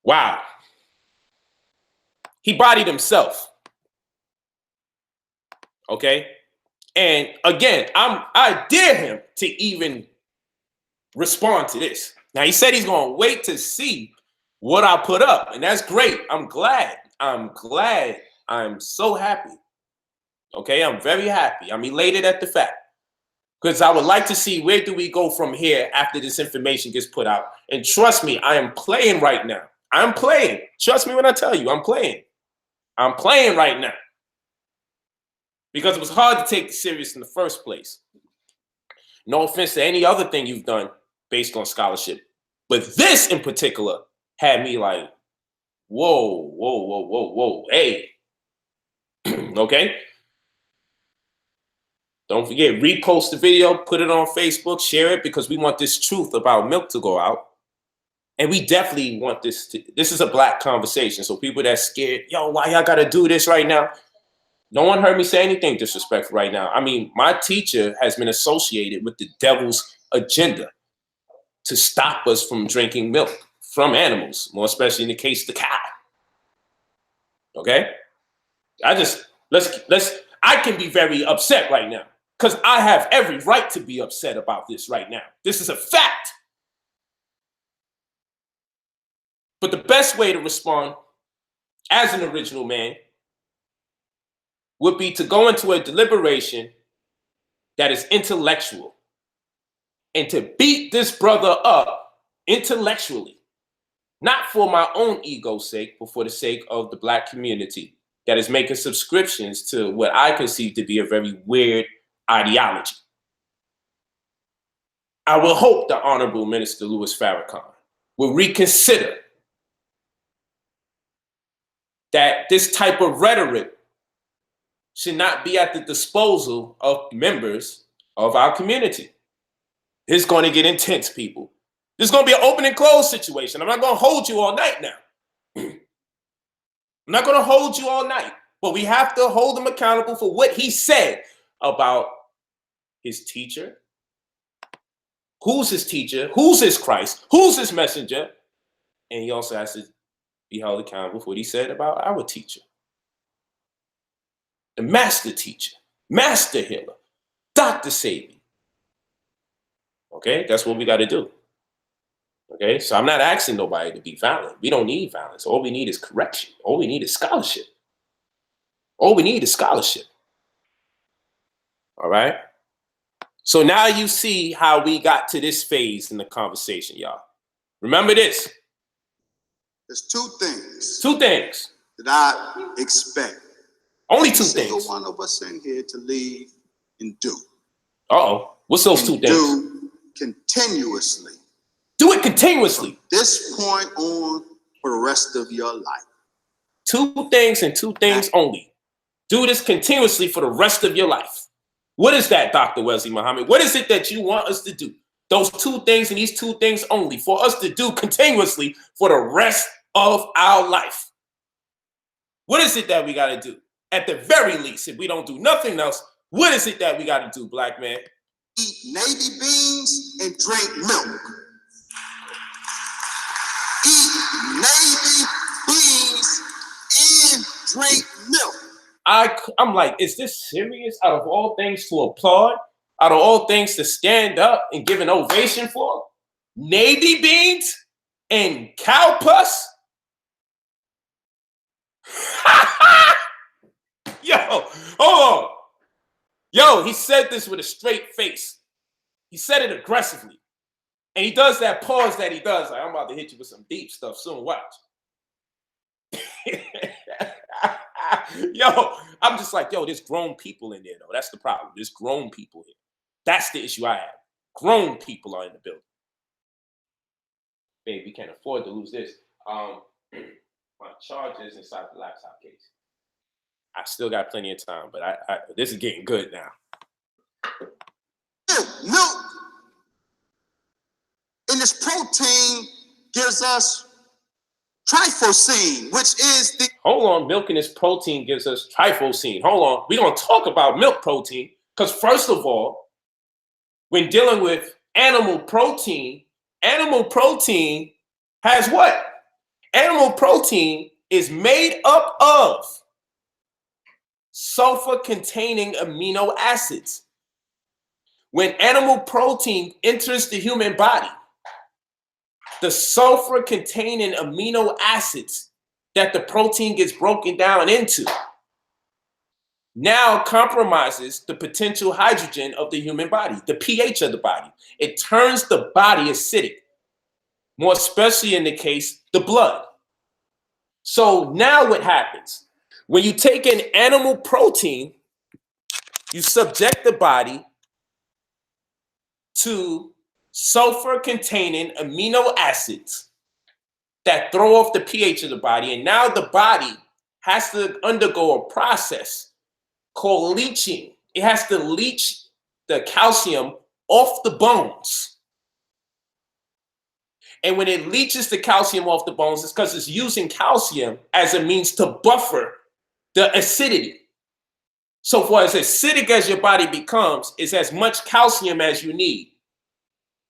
wow. He bodied himself. Okay? And again, I dare him to even respond to this. Now, he said he's going to wait to see what I put up, and that's great. I'm glad. I'm so happy. Okay, I'm very happy. I'm elated at the fact, because I would like to see where do we go from here after this information gets put out. And trust me, I am playing right now. I'm playing. Trust me when I tell you, I'm playing. I'm playing right now. Because it was hard to take this serious in the first place. No offense to any other thing you've done based on scholarship. But this in particular had me like, whoa, hey. Okay? Don't forget, repost the video, put it on Facebook, share it, because we want this truth about milk to go out. And we definitely want this is a black conversation. So people that's scared, yo, why y'all gotta do this right now? No one heard me say anything disrespectful right now. I mean, my teacher has been associated with the devil's agenda to stop us from drinking milk from animals, more especially in the case of the cow. Okay? I can be very upset right now because I have every right to be upset about this right now. This is a fact. But the best way to respond as an original man would be to go into a deliberation that is intellectual and to beat this brother up intellectually, not for my own ego's sake, but for the sake of the black community that is making subscriptions to what I conceive to be a very weird ideology. I will hope the Honorable Minister Louis Farrakhan will reconsider that this type of rhetoric should not be at the disposal of members of our community. It's going to get intense, people. This is going to be an open and close situation. I'm not going to hold you all night now. I'm not going to hold you all night, but we have to hold him accountable for what he said about his teacher. Who's his teacher? Who's his Christ? Who's his messenger? And he also has to be held accountable for what he said about our teacher. The master teacher, master healer, Dr. Sebi. Okay, that's what we got to do. Okay, so I'm not asking nobody to be violent. We don't need violence. All we need is correction. All we need is scholarship. All we need is scholarship. All right? So now you see how we got to this phase in the conversation, y'all. Remember this. There's two things. Two things. That I expect. Only two single things. One of us in here to leave and do. Uh-oh. What's those two things? Do continuously. Do it continuously. From this point on for the rest of your life. Two things and two things only. Do this continuously for the rest of your life. What is that, Dr. Wesley Muhammad? What is it that you want us to do? Those two things and these two things only for us to do continuously for the rest of our life. What is it that we got to do? At the very least, if we don't do nothing else, what is it that we got to do, black man? Eat navy beans and drink milk. Eat navy beans and drink milk. I'm like, is this serious? Out of all things to applaud, out of all things to stand up and give an ovation for, navy beans and cow pus? Yo, hold on. Yo, he said this with a straight face. He said it aggressively. And he does that pause that he does. Like, I'm about to hit you with some deep stuff soon. Watch. Yo, I'm just like, yo, there's grown people in there, though. That's the problem. There's grown people here. That's the issue I have. Grown people are in the building. Babe, we can't afford to lose this. My charger is inside the laptop case. I still got plenty of time, but this is getting good now. Milk. And this protein gives us tryptophan, which is the... Hold on, milk and this protein gives us tryptophan. Hold on, we're going to talk about milk protein because first of all, when dealing with animal protein has what? Animal protein is made up of sulfur-containing amino acids. When animal protein enters the human body, the sulfur-containing amino acids that the protein gets broken down into now compromises the potential hydrogen of the human body, the pH of the body. It turns the body acidic, more especially in the case, the blood. So now what happens? When you take an animal protein, you subject the body to sulfur-containing amino acids that throw off the pH of the body. And now the body has to undergo a process called leaching. It has to leach the calcium off the bones. And when it leaches the calcium off the bones, it's because it's using calcium as a means to buffer the acidity. So for as acidic as your body becomes, it's as much calcium as you need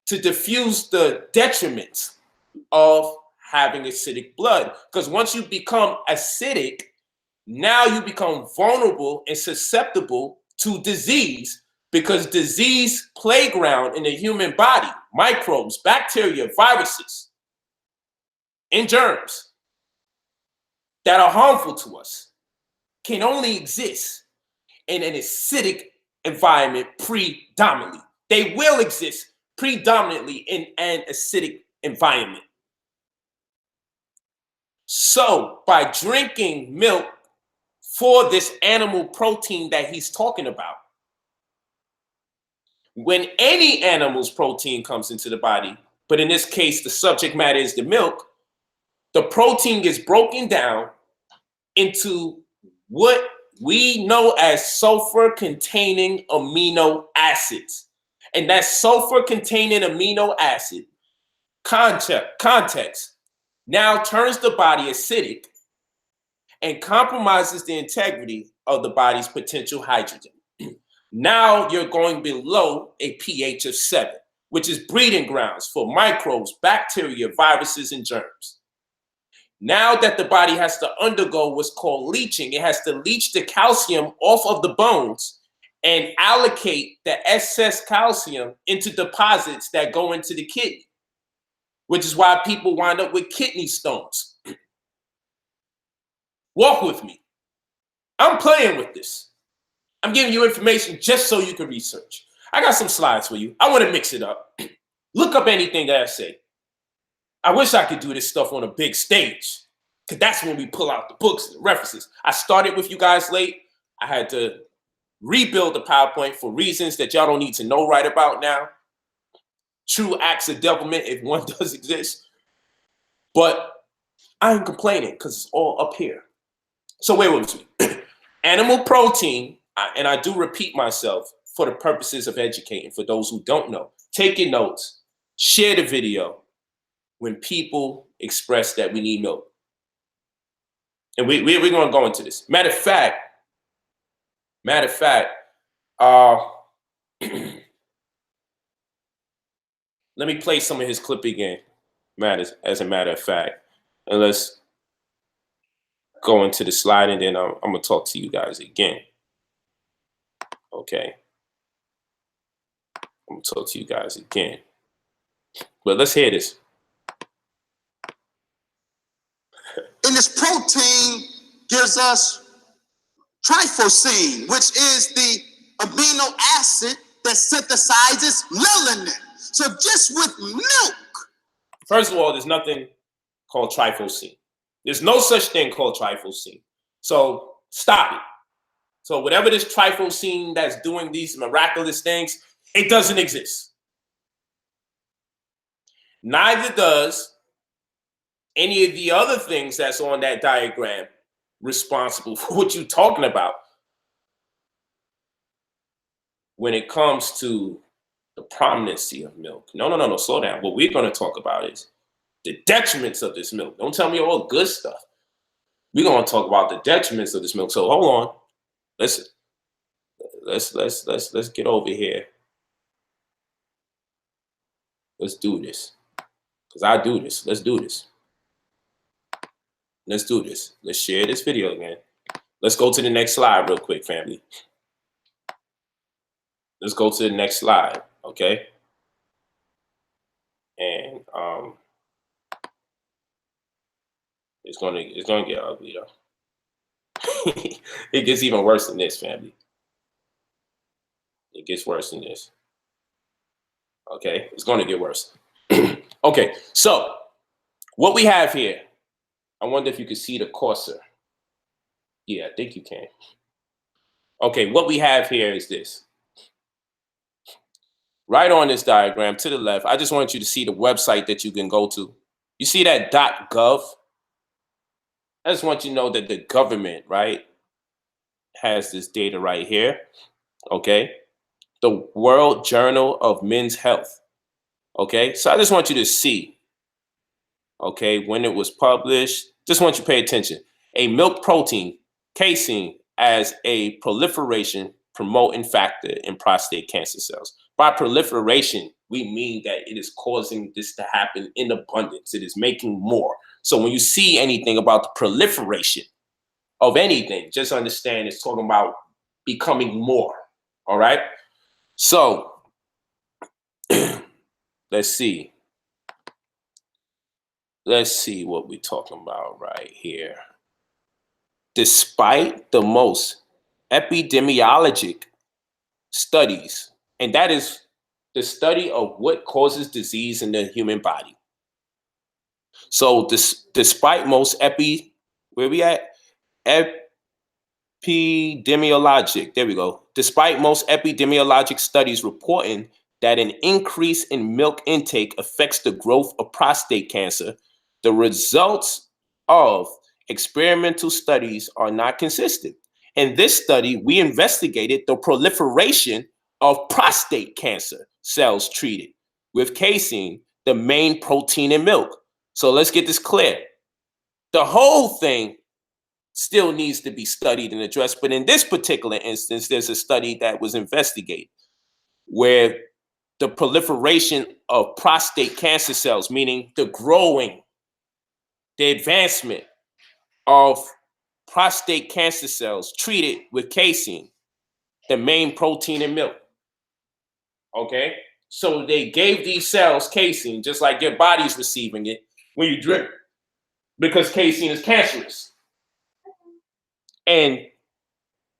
to diffuse the detriments of having acidic blood. Because once you become acidic, now you become vulnerable and susceptible to disease, because disease playground in the human body, microbes, bacteria, viruses, and germs that are harmful to us can only exist in an acidic environment predominantly. They will exist predominantly in an acidic environment. So by drinking milk for this animal protein that he's talking about, When any animal's protein comes into the body, but in this case, the subject matter is the milk, the protein gets broken down into what we know as sulfur-containing amino acids. And that sulfur-containing amino acid context now turns the body acidic and compromises the integrity of the body's potential hydrogen. Now you're going below a pH of 7, which is breeding grounds for microbes, bacteria, viruses, and germs. Now that the body has to undergo what's called leaching, it has to leach the calcium off of the bones and allocate the excess calcium into deposits that go into the kidney, which is why people wind up with kidney stones. Walk with me. I'm playing with this. I'm giving you information just so you can research. I got some slides for you. I want to mix it up. Look up anything that I say. I wish I could do this stuff on a big stage, because that's when we pull out the books and the references. I started with you guys late. I had to rebuild the PowerPoint for reasons that y'all don't need to know right about now. True acts of devilment, if one does exist. But I ain't complaining because it's all up here. So wait with me. Animal protein, and I do repeat myself for the purposes of educating, for those who don't know. Take your notes. Share the video when people express that we need milk. And we're going to go into this. Matter of fact, let me play some of his clip again, as a matter of fact. And let's go into the slide, and then I'm going to talk to you guys again. Okay. I'm going to talk to you guys again. But let's hear this. And this protein gives us tryptophan, which is the amino acid that synthesizes melanin. So just with milk. First of all, there's nothing called tryptophan. There's no such thing called tryptophan. So stop it. So whatever this tryptophan that's doing these miraculous things, it doesn't exist. Neither does any of the other things that's on that diagram responsible for what you're talking about when it comes to the prominency of milk. No, slow down. What we're going to talk about is the detriments of this milk. Don't tell me all good stuff. We're going to talk about the detriments of this milk. So hold on. Let's get over here. Let's do this. Because I do this. Let's do this. Let's do this. Let's share this video again. Let's go to the next slide real quick, family. Let's go to the next slide, okay? And it's gonna get ugly though. It gets even worse than this, family. It gets worse than this. Okay, it's gonna get worse. Okay, so what we have here, I wonder if you can see the cursor. Yeah, I think you can. Okay, what we have here is this. Right on this diagram to the left, I just want you to see the website that you can go to. You see that .gov? I just want you to know that the government, right, has this data right here, okay? The World Journal of Men's Health, okay? So I just want you to see, okay, when it was published. Just want you to pay attention. A milk protein casein as a proliferation promoting factor in prostate cancer cells. By proliferation, we mean that it is causing this to happen in abundance. It is making more. So when you see anything about the proliferation of anything, just understand it's talking about becoming more. All right. So let's see. Let's see what we're talking about right here. Despite the most epidemiologic studies, and that is the study of what causes disease in the human body. So despite most where we at? Epidemiologic, there we go. Despite most epidemiologic studies reporting that an increase in milk intake affects the growth of prostate cancer, the results of experimental studies are not consistent. In this study, we investigated the proliferation of prostate cancer cells treated with casein, the main protein in milk. So let's get this clear. The whole thing still needs to be studied and addressed. But in this particular instance, there's a study that was investigated where the proliferation of prostate cancer cells, meaning the growing, the advancement of prostate cancer cells treated with casein, the main protein in milk. Okay? So they gave these cells casein, just like your body's receiving it when you drink, because casein is cancerous. And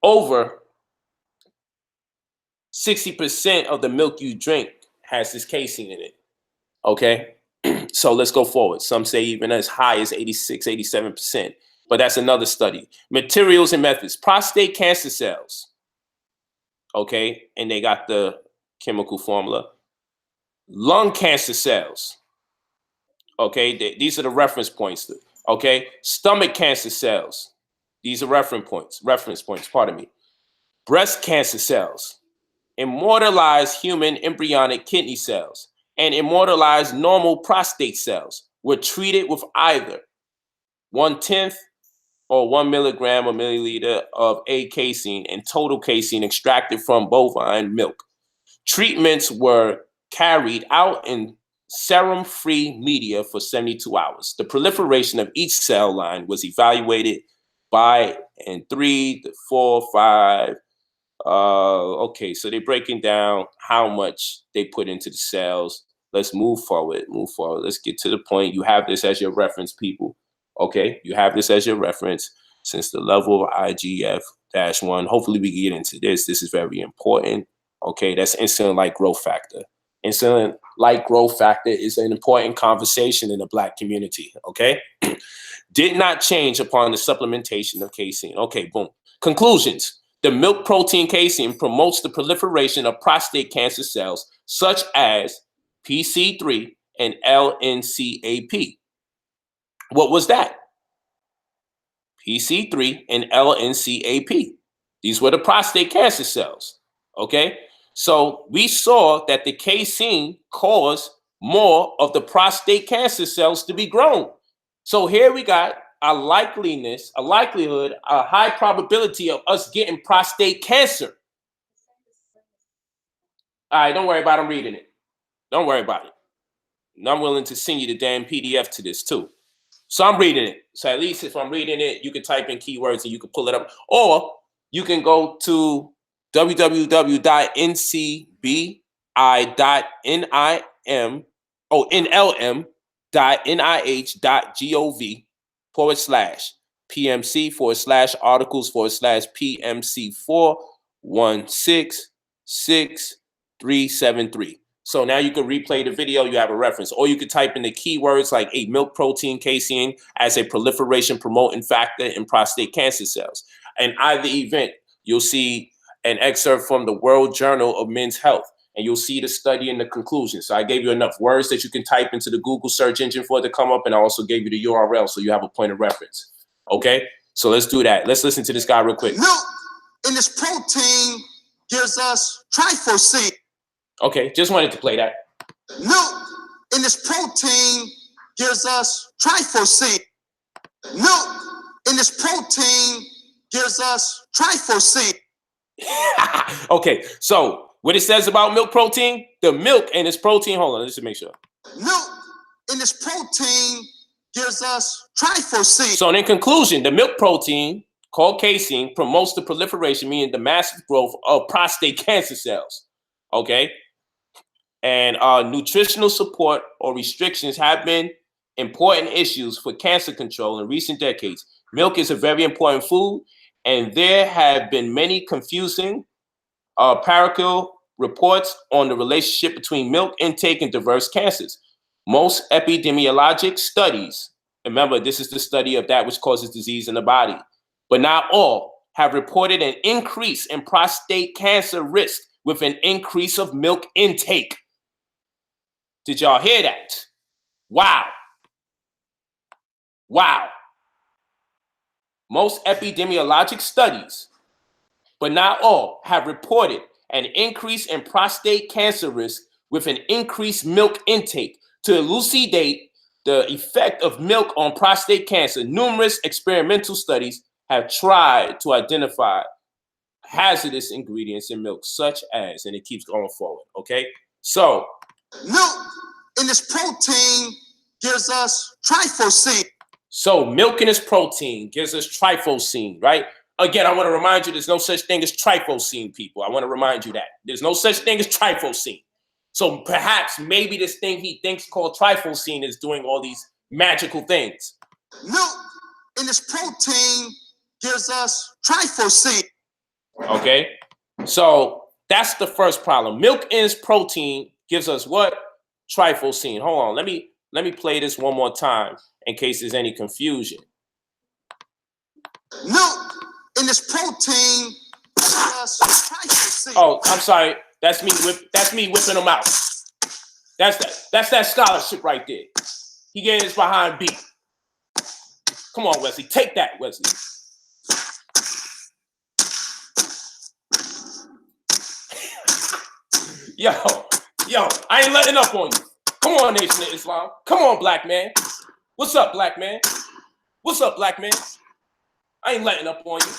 over 60% of the milk you drink has this casein in it. Okay? So let's go forward. Some say even as high as 86, 87%. But that's another study. Materials and methods. Prostate cancer cells. Okay? And they got the chemical formula. Lung cancer cells. Okay? These are the reference points. Okay? Stomach cancer cells. These are reference points, pardon me. Breast cancer cells. Immortalized human embryonic kidney cells and immortalized normal prostate cells were treated with either 1/10 or 1 milligram or milliliter of a casein and total casein extracted from bovine milk. Treatments were carried out in serum-free media for 72 hours. The proliferation of each cell line was evaluated by in 3 to 4, 5. Okay, so they're breaking down how much they put into the cells. Let's move forward. Let's get to the point. You have this as your reference, people. Okay, you have this as your reference. Since the level of IGF-1, hopefully we can get into this. This is very important. Okay, that's insulin-like growth factor. Insulin-like growth factor is an important conversation in the Black community. Okay, did not change upon the supplementation of casein. Okay, boom. Conclusions. The milk protein casein promotes the proliferation of prostate cancer cells, such as PC3 and LNCAP. What was that? PC3 and LNCAP. These were the prostate cancer cells. Okay? So we saw that the casein caused more of the prostate cancer cells to be grown. So here we got a likelihood, a high probability of us getting prostate cancer. All right, don't worry about it. I'm reading it. Don't worry about it. And I'm willing to send you the damn PDF to this too. So I'm reading it. So at least if I'm reading it, you can type in keywords and you can pull it up. Or you can go to www.ncbi.nih.gov/PMC/articles/PMC 41663373. So now you can replay the video, you have a reference. Or you can type in the keywords like a milk protein casein as a proliferation promoting factor in prostate cancer cells. In either event, you'll see an excerpt from the World Journal of Men's Health, and you'll see the study and the conclusion. So I gave you enough words that you can type into the Google search engine for it to come up, and I also gave you the URL so you have a point of reference. Okay? So let's do that. Let's listen to this guy real quick. Milk in this protein gives us tryphosin. Okay, just wanted to play that. Milk in this protein gives us tryphosin. Milk in this protein gives us tryphosin. Okay, so what it says about milk protein, the milk and its protein, hold on, let's just make sure. Milk in this protein gives us tryphosin. So in conclusion, the milk protein called casein promotes the proliferation, meaning the massive growth of prostate cancer cells. Okay? And nutritional support or restrictions have been important issues for cancer control in recent decades. Milk is a very important food, and there have been many confusing empirical reports on the relationship between milk intake and diverse cancers. Most epidemiologic studies, remember, this is the study of that which causes disease in the body, but not all, have reported an increase in prostate cancer risk with an increase of milk intake. Did y'all hear that? Wow. Wow. Most epidemiologic studies, but not all, have reported an increase in prostate cancer risk with an increased milk intake. To elucidate the effect of milk on prostate cancer, numerous experimental studies have tried to identify hazardous ingredients in milk, such as, and it keeps going forward, okay? So, milk in its protein gives us tryptophan. So milk in its protein gives us tryptophan, right? Again, I want to remind you there's no such thing as tryptophan, people. I want to remind you that. There's no such thing as tryptophan. So perhaps maybe this thing he thinks called tryptophan is doing all these magical things. Milk in its protein gives us tryptophan. Okay? So that's the first problem. Milk in its protein gives us what? Tryptophan. Hold on. Let me play this one more time in case there's any confusion. Milk in its protein gives us tryptophan. Oh, I'm sorry. That's me whipping them out. That's that scholarship right there. He getting his behind beat. Come on, Wesley. Take that, Wesley. Yo, I ain't letting up on you. Come on, Nation of Islam. Come on, black man. What's up, black man? What's up, black man? I ain't letting up on you.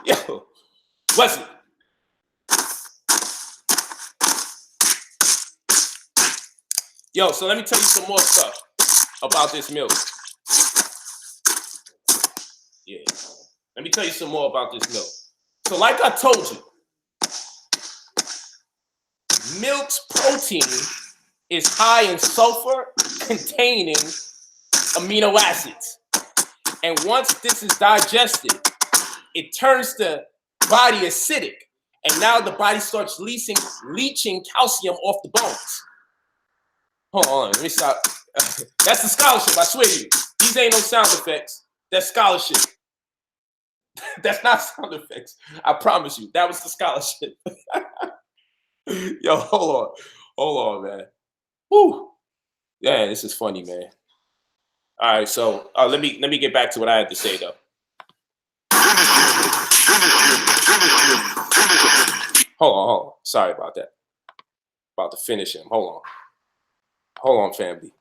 Yo, Wesley. Yo, so let me tell you some more stuff about this milk. Yeah, let me tell you some more about this milk. So like I told you, milk's protein is high in sulfur containing amino acids. And once this is digested, it turns the body acidic. And now the body starts leaching calcium off the bones. Hold on, let me stop. That's the scholarship, I swear to you. These ain't no sound effects. That's scholarship. That's not sound effects. I promise you. That was the scholarship. Yo, hold on, man. Woo. Yeah, this is funny, man. All right, so let me get back to what I had to say though. Hold on. Sorry about that. About to finish him. Hold on, family.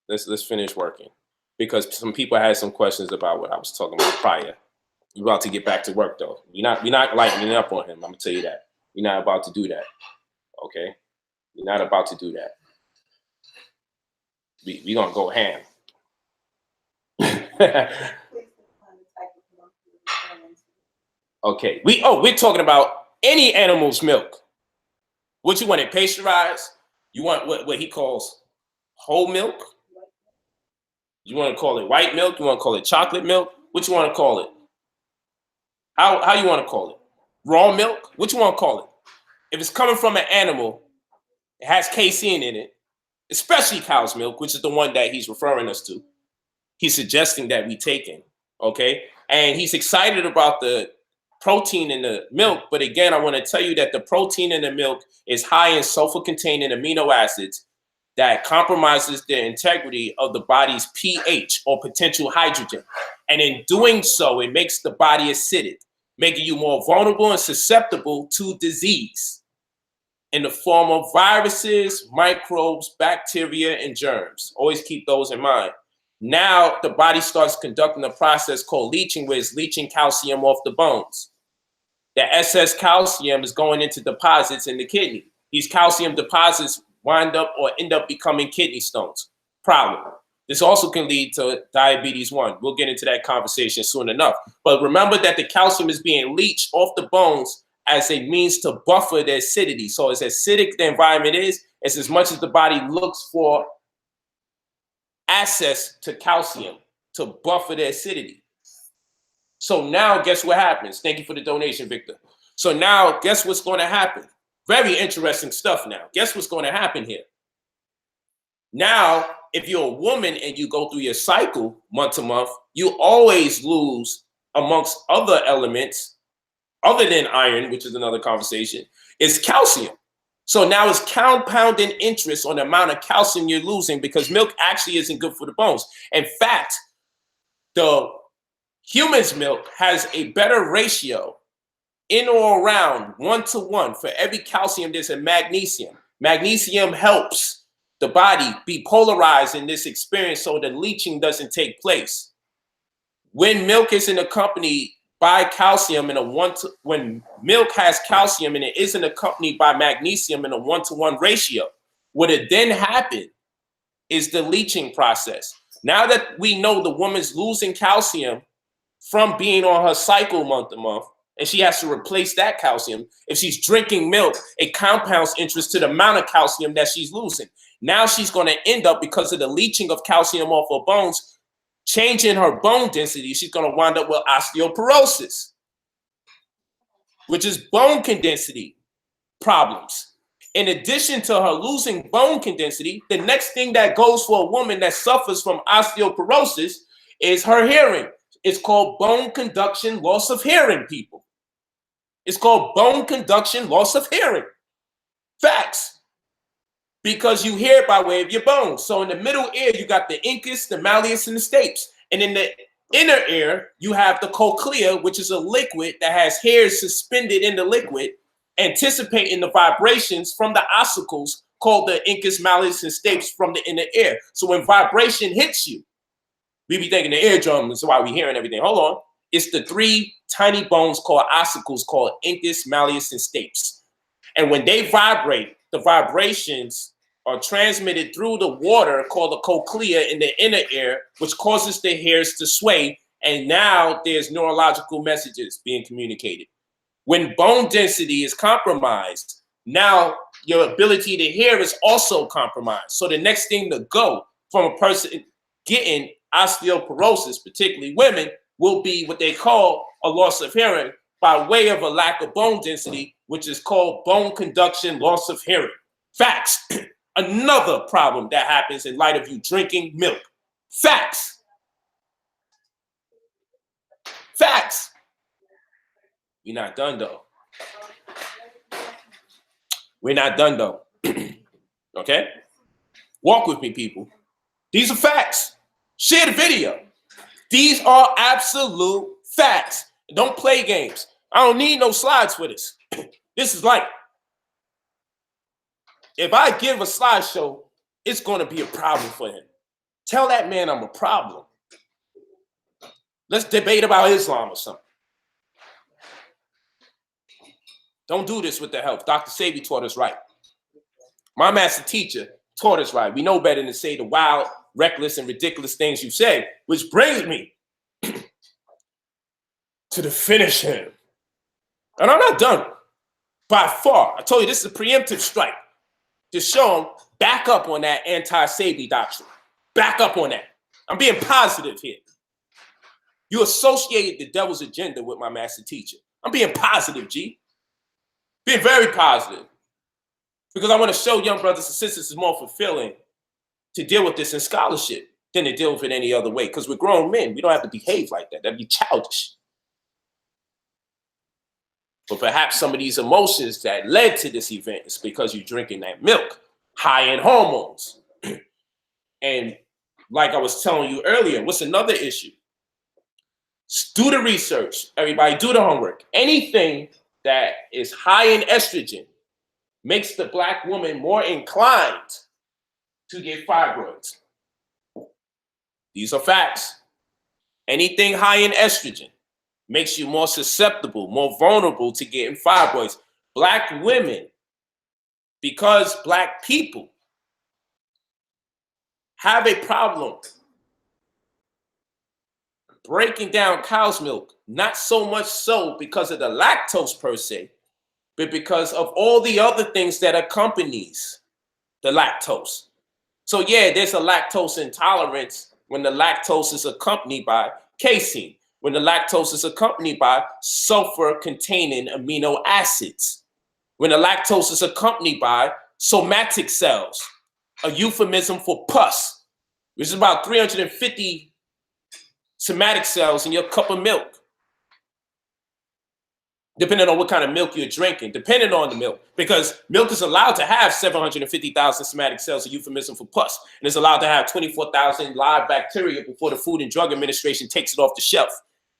Let's finish working. Because some people had some questions about what I was talking about prior. We're about to get back to work though. We're not lightening up on him. I'm gonna tell you that. We're not about to do that. Okay? We're not about to do that. We're gonna go ham. Okay. We're talking about any animal's milk. What you want it pasteurized? You want what he calls whole milk? You want to call it white milk? You want to call it chocolate milk? What you want to call it? How you want to call it? Raw milk? What you want to call it? If it's coming from an animal, it has casein in it, especially cow's milk, which is the one that he's referring us to. He's suggesting that we take in, okay? And he's excited about the protein in the milk, but again, I want to tell you that the protein in the milk is high in sulfur-containing amino acids that compromises the integrity of the body's pH or potential hydrogen. And in doing so, it makes the body acidic, making you more vulnerable and susceptible to disease in the form of viruses, microbes, bacteria, and germs. Always keep those in mind. Now the body starts conducting a process called leaching, where it's leaching calcium off the bones. The excess calcium is going into deposits in the kidney. These calcium deposits end up becoming kidney stones. Problem. This also can lead to diabetes 1. We'll get into that conversation soon enough. But remember that the calcium is being leached off the bones as a means to buffer the acidity. So as acidic the environment is, it's as much as the body looks for access to calcium to buffer the acidity. So now guess what happens? Thank you for the donation, Victor. So now guess what's going to happen? Very interesting stuff now. Guess what's going to happen here? Now, if you're a woman and you go through your cycle month to month, you always lose, amongst other elements, other than iron, which is another conversation, is calcium. So now it's compounding interest on the amount of calcium you're losing because milk actually isn't good for the bones. In fact, the human's milk has a better ratio in or around 1-to-1 for every calcium there's a magnesium. Magnesium helps the body be polarized in this experience so the leaching doesn't take place. When milk isn't accompanied by calcium in a when milk has calcium and it isn't accompanied by magnesium in a 1-to-1 ratio, what it then happen is the leaching process. Now that we know the woman's losing calcium from being on her cycle month to month, and she has to replace that calcium, if she's drinking milk, it compounds interest to the amount of calcium that she's losing. Now she's going to end up, because of the leaching of calcium off her bones, changing her bone density. She's going to wind up with osteoporosis, which is bone condensity problems. In addition to her losing bone condensity, the next thing that goes for a woman that suffers from osteoporosis is her hearing. It's called bone conduction loss of hearing, people. It's called bone conduction loss of hearing. Facts. Because you hear by way of your bones. So in the middle ear, you got the incus, the malleus, and the stapes. And in the inner ear, you have the cochlea, which is a liquid that has hairs suspended in the liquid, anticipating the vibrations from the ossicles called the incus, malleus, and stapes from the inner ear. So when vibration hits you, we be thinking the eardrum is why we hearing everything. Hold on. It's the 3 tiny bones called ossicles called incus, malleus, and stapes. And when they vibrate, the vibrations are transmitted through the water called the cochlea in the inner ear, which causes the hairs to sway. And now there's neurological messages being communicated. When bone density is compromised, now your ability to hear is also compromised. So the next thing to go from a person getting osteoporosis, particularly women, will be what they call a loss of hearing by way of a lack of bone density, which is called bone conduction loss of hearing. Facts. Another problem that happens in light of you drinking milk. Facts. Facts. We're not done though. We're not done though. Okay? Walk with me, people. These are facts. Share the video. These are absolute facts. Don't play games. I don't need no slides for this. This is like, if I give a slideshow, it's going to be a problem for him. Tell that man I'm a problem. Let's debate about Islam or something. Don't do this with the health. Dr. Sebi taught us right. My master teacher taught us right. We know better than to say the wild, reckless, and ridiculous things you say, which brings me to the finish him. And I'm not done. By far. I told you this is a preemptive strike. To show him, back up on that anti-Sebi doctrine. Back up on that. I'm being positive here. You associated the devil's agenda with my master teacher. I'm being positive, G. Being very positive. Because I want to show young brothers and sisters it's more fulfilling to deal with this in scholarship than to deal with it any other way. Because we're grown men. We don't have to behave like that. That'd be childish. But perhaps some of these emotions that led to this event is because you're drinking that milk, high in hormones. And like I was telling you earlier, what's another issue? Do the research. Everybody do the homework. Anything that is high in estrogen makes the Black woman more inclined to get fibroids. These are facts. Anything high in estrogen makes you more susceptible, more vulnerable to getting fibroids. Black women, because Black people have a problem breaking down cow's milk, not so much so because of the lactose per se, but because of all the other things that accompanies the lactose. So yeah, there's a lactose intolerance when the lactose is accompanied by casein, when the lactose is accompanied by sulfur-containing amino acids. when the lactose is accompanied by somatic cells, a euphemism for pus, which is about 350 somatic cells in your cup of milk, depending on what kind of milk you're drinking, depending on the milk, because milk is allowed to have 750,000 somatic cells, a euphemism for pus, and it's allowed to have 24,000 live bacteria before the Food and Drug Administration takes it off the shelf.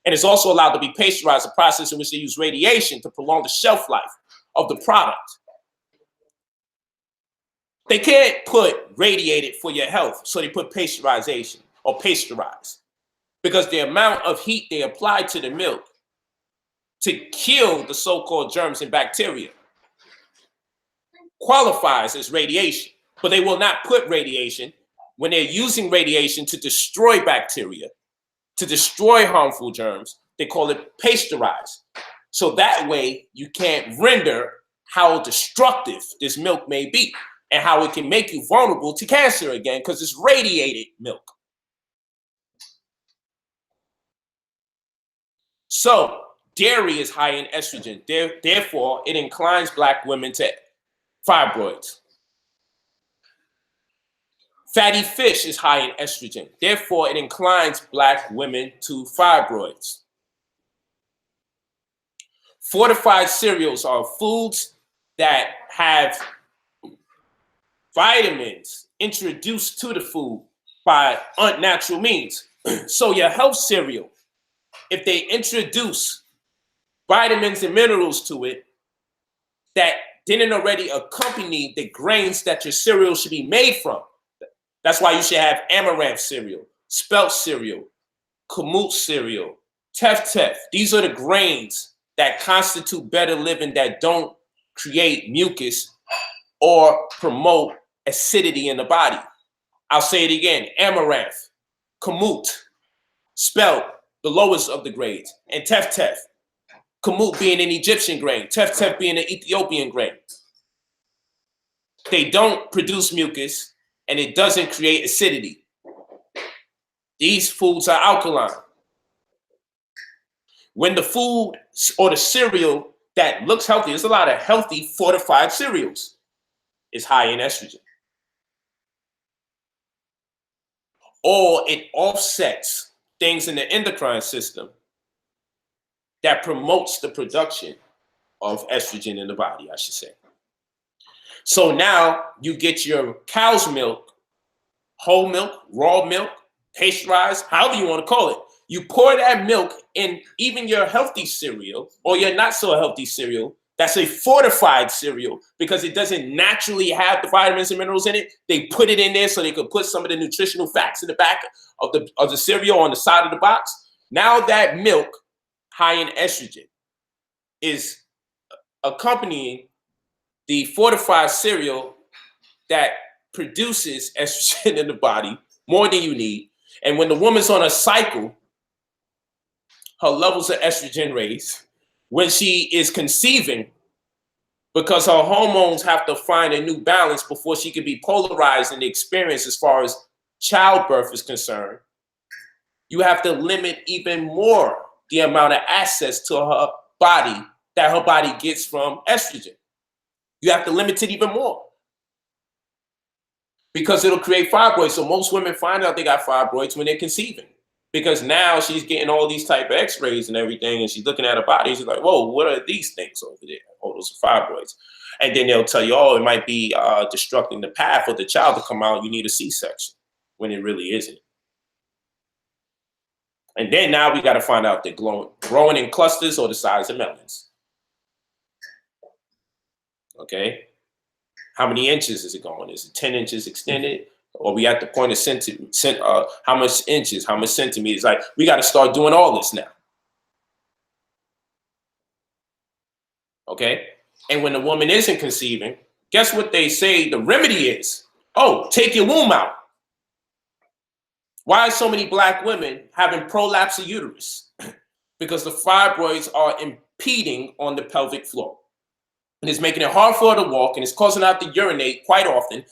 And it's also allowed to be pasteurized, a process in which they use radiation to prolong the shelf life of the product. They can't put radiated for your health, so they put pasteurization or pasteurized, because the amount of heat they apply to the milk to kill the so-called germs and bacteria qualifies as radiation. But they will not put radiation when they're using radiation to destroy bacteria, to destroy harmful germs. They call it pasteurized. So that way you can't render how destructive this milk may be and how it can make you vulnerable to cancer again, because it's radiated milk. So dairy is high in estrogen. Therefore, it inclines Black women to fibroids. Fatty fish is high in estrogen. Therefore, it inclines Black women to fibroids. Fortified cereals are foods that have vitamins introduced to the food by unnatural means. So your health cereal, if they introduce vitamins and minerals to it that didn't already accompany the grains that your cereal should be made from. That's why you should have amaranth cereal, spelt cereal, kamut cereal, tef. These are the grains that constitute better living, that don't create mucus or promote acidity in the body. I'll say it again: amaranth, kamut, spelt, the lowest of the grades, and tef. Kamut being an Egyptian grain, tef being an Ethiopian grain. They don't produce mucus, and it doesn't create acidity. These foods are alkaline. When the food or the cereal that looks healthy, there's a lot of healthy fortified cereals, is high in estrogen. Or it offsets things in the endocrine system that promotes the production of estrogen in the body, I should say. So now you get your cow's milk, whole milk, raw milk, pasteurized, however you want to call it. You pour that milk in even your healthy cereal or your not so healthy cereal. That's a fortified cereal because it doesn't naturally have the vitamins and minerals in it. They put it in there so they could put some of the nutritional facts in the back of the cereal on the side of the box. Now that milk, high in estrogen, is accompanying the fortified cereal that produces estrogen in the body more than you need. And when the woman's on a cycle, her levels of estrogen raise. When she is conceiving, because her hormones have to find a new balance before she can be polarized in the experience as far as childbirth is concerned, you have to limit even more the amount of access to her body that her body gets from estrogen. You have to limit it even more because it'll create fibroids. So most women find out they got fibroids when they're conceiving, because now she's getting all these type of x-rays and everything, and she's looking at her body. She's like, whoa, what are these things over there? Oh, those are fibroids. And then they'll tell you, oh, it might be disrupting the path for the child to come out. You need a C-section, when it really isn't. And then now we got to find out they're growing in clusters or the size of melons. Okay. How many inches is it going? Is it 10 inches extended? Or we at the point of how much inches, how much centimeters? Like, we got to start doing all this now. Okay. And when the woman isn't conceiving, guess what they say the remedy is? Oh, take your womb out. Why are so many Black women having prolapse of uterus? Because the fibroids are impeding on the pelvic floor. And it's making it hard for her to walk, and it's causing her to urinate quite often.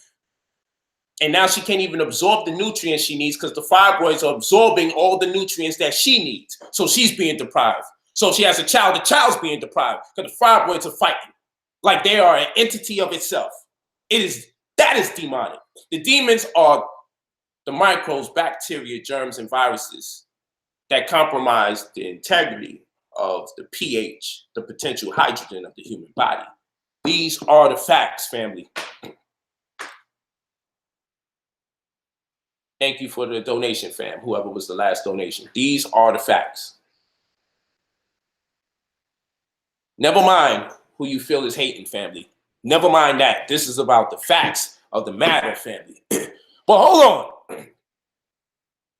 And now she can't even absorb the nutrients she needs because the fibroids are absorbing all the nutrients that she needs. So she's being deprived. So if she has a child, the child's being deprived because the fibroids are fighting like they are an entity of itself. That is demonic. The demons are the microbes, bacteria, germs, and viruses that compromise the integrity of the pH, the potential hydrogen of the human body. These are the facts, family. Thank you for the donation, fam, whoever was the last donation. These are the facts. Never mind who you feel is hating, family. Never mind that. This is about the facts of the matter, family. But hold on.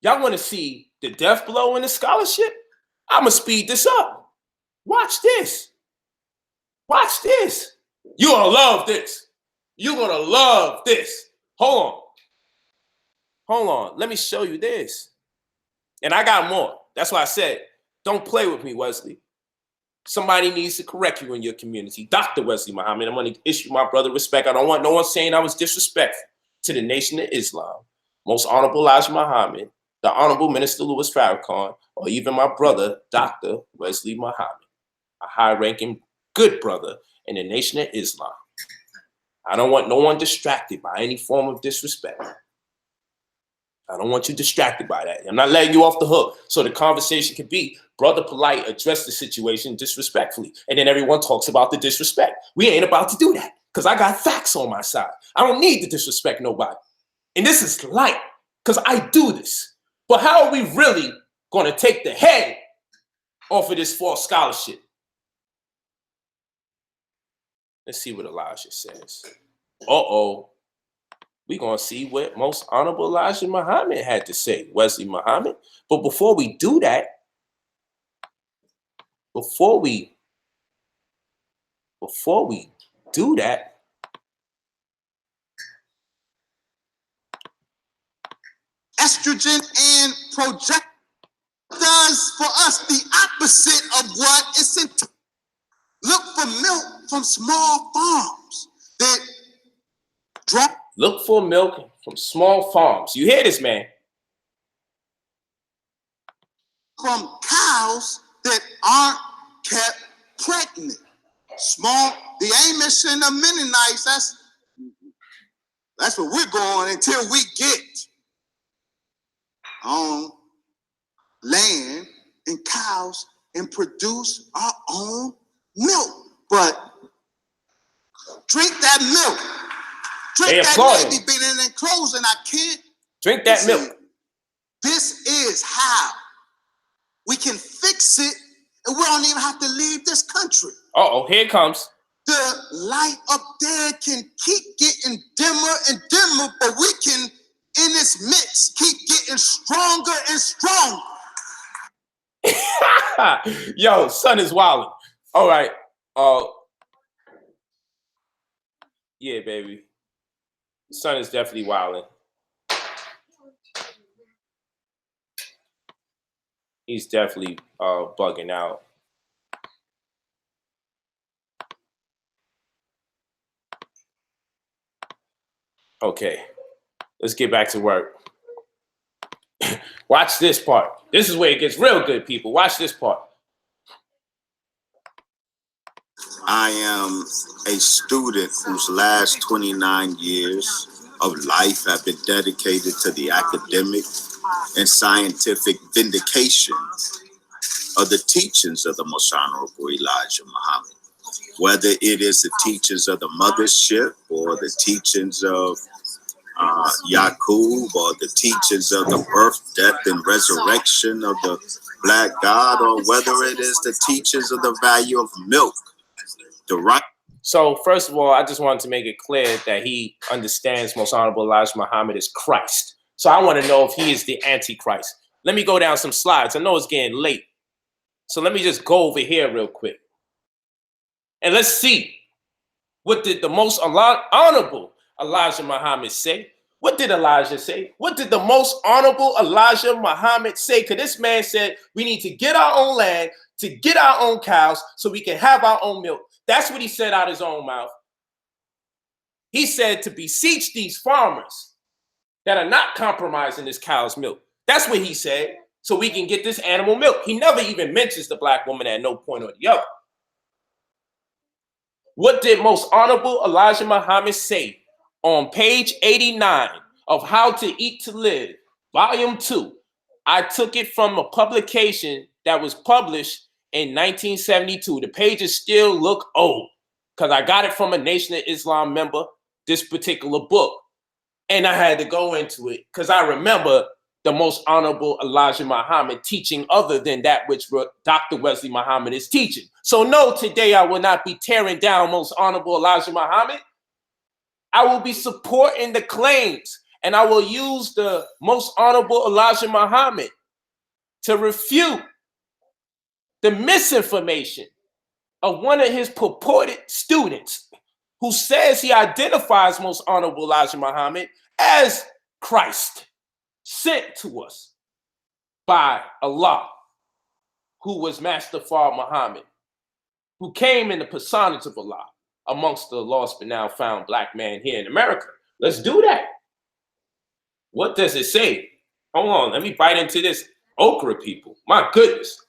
Y'all want to see the death blow in the scholarship? I'm going to speed this up. Watch this. Watch this. You're going to love this. You're going to love this. Hold on. Hold on. Let me show you this. And I got more. That's why I said, don't play with me, Wesley. Somebody needs to correct you in your community. Dr. Wesley Muhammad, I'm going to issue my brother respect. I don't want no one saying I was disrespectful to the Nation of Islam, Most Honorable Elijah Muhammad, the Honorable Minister Louis Farrakhan, or even my brother, Dr. Wesley Muhammad, a high-ranking good brother in the Nation of Islam. I don't want no one distracted by any form of disrespect. I don't want you distracted by that. I'm not letting you off the hook. So the conversation can be, Brother Polite addressed the situation disrespectfully. And then everyone talks about the disrespect. We ain't about to do that because I got facts on my side. I don't need to disrespect nobody. And this is light because I do this. But how are we really going to take the head off of this false scholarship? Let's see what Elijah says. Uh-oh. We're going to see what Most Honorable Elijah Muhammad had to say, Wesley Muhammad. But before we do that, estrogen and project does for us the opposite of what it's intended. Look for milk from small farms that drop. Look for milk from small farms. You hear this, man? From cows that aren't kept pregnant. The Amish and the Mennonites, that's where we're going until we get on land and cows and produce our own milk. But drink that milk. Drink that baby bean, and then closing. I can't drink that milk. This is how we can fix it, and we don't even have to leave this country. Uh-oh, here it comes. The light up there can keep getting dimmer and dimmer, but we can, in this mix, keep getting stronger and stronger. Yo, son is wilding. All right. Yeah, baby. Son is definitely wilding. He's definitely bugging out. Okay, let's get back to work. Watch this part. This is where it gets real good, people. Watch this part. I am a student whose last 29 years of life have been dedicated to the academic and scientific vindication of the teachings of the Most Honorable Elijah Muhammad. Whether it is the teachings of the mothership or the teachings of Yaqub or the teachings of the birth, death, and resurrection of the Black God, or whether it is the teachings of the value of milk. So first of all, I just wanted to make it clear that he understands Most Honorable Elijah Muhammad is Christ. So I want to know if he is the Antichrist. Let me go down some slides. I know it's getting late. So let me just go over here real quick. And let's see, what did the Most Honorable Elijah Muhammad say? What did Elijah say? What did the Most Honorable Elijah Muhammad say? Because this man said we need to get our own land, to get our own cows, so we can have our own milk. That's what he said out of his own mouth. He said to beseech these farmers that are not compromising this cow's milk. That's what he said, so we can get this animal milk. He never even mentions the black woman at no point or the other. What did Most Honorable Elijah Muhammad say on page 89 of How to Eat to Live, Volume 2? I took it from a publication that was published in 1972. The pages still look old because I got it from a Nation of Islam member, this particular book. And I had to go into it because I remember the Most Honorable Elijah Muhammad teaching other than that which Dr. Wesley Muhammad is teaching. So no, today I will not be tearing down Most Honorable Elijah Muhammad. I will be supporting the claims, and I will use the Most Honorable Elijah Muhammad to refute the misinformation of one of his purported students who says he identifies Most Honorable Elijah Muhammad as Christ, sent to us by Allah, who was Master Fard Muhammad, who came in the personage of Allah amongst the lost but now found black man here in America. Let's do that. What does it say? Hold on, let me bite into this okra, people. My goodness.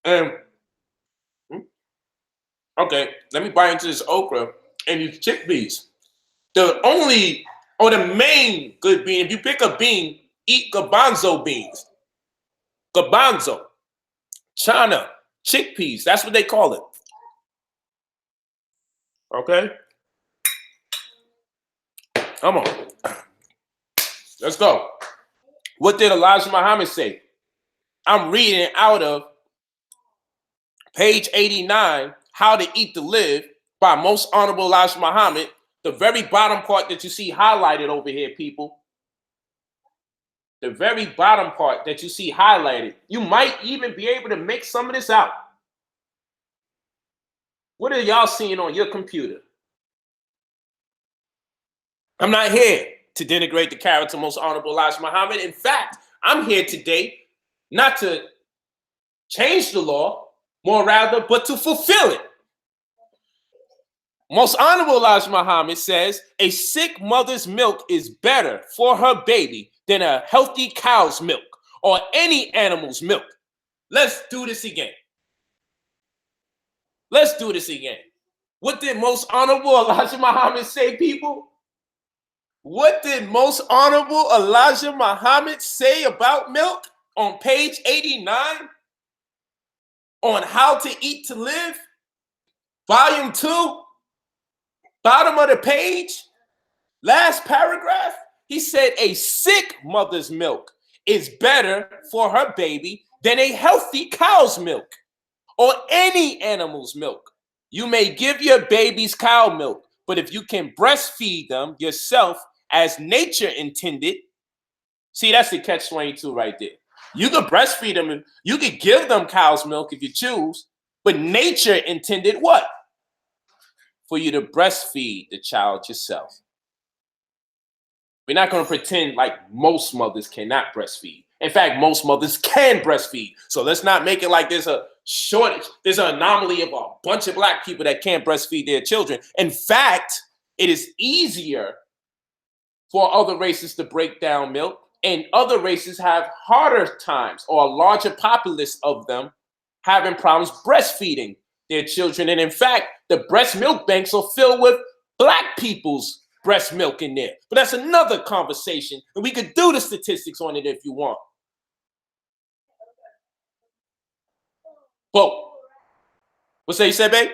Okay, let me bite into this okra and these chickpeas. The only, or the main good bean, if you pick a bean, eat garbanzo beans. Garbanzo, chana, chickpeas, that's what they call it. Okay? Come on. Let's go. What did Elijah Muhammad say? I'm reading out of page 89, How to Eat to Live, by Most Honorable Elijah Muhammad. The very bottom part that you see highlighted over here, people. The very bottom part that you see highlighted. You might even be able to make some of this out. What are y'all seeing on your computer? I'm not here to denigrate the character of Most Honorable Elijah Muhammad. In fact, I'm here today not to change the law, more rather, but to fulfill it. Most Honorable Elijah Muhammad says a sick mother's milk is better for her baby than a healthy cow's milk or any animal's milk. Let's do this again. Let's do this again. What did Most Honorable Elijah Muhammad say, people? What did Most Honorable Elijah Muhammad say about milk on page 89 on How to Eat to Live, Volume 2? Bottom of the page, last paragraph, he said a sick mother's milk is better for her baby than a healthy cow's milk or any animal's milk. You may give your babies cow milk, but if you can breastfeed them yourself as nature intended, see, that's the catch-22 right there. You could breastfeed them, you could give them cow's milk if you choose, but nature intended what? For you to breastfeed the child yourself. We're not going to pretend like most mothers cannot breastfeed. In fact, most mothers can breastfeed. So let's not make it like there's a shortage. There's an anomaly of a bunch of black people that can't breastfeed their children. In fact, it is easier for other races to break down milk, and other races have harder times, or a larger populace of them having problems breastfeeding their children. And in fact, the breast milk banks are filled with black people's breast milk in there. But that's another conversation, and we could do the statistics on it if you want. But what's that you said, babe?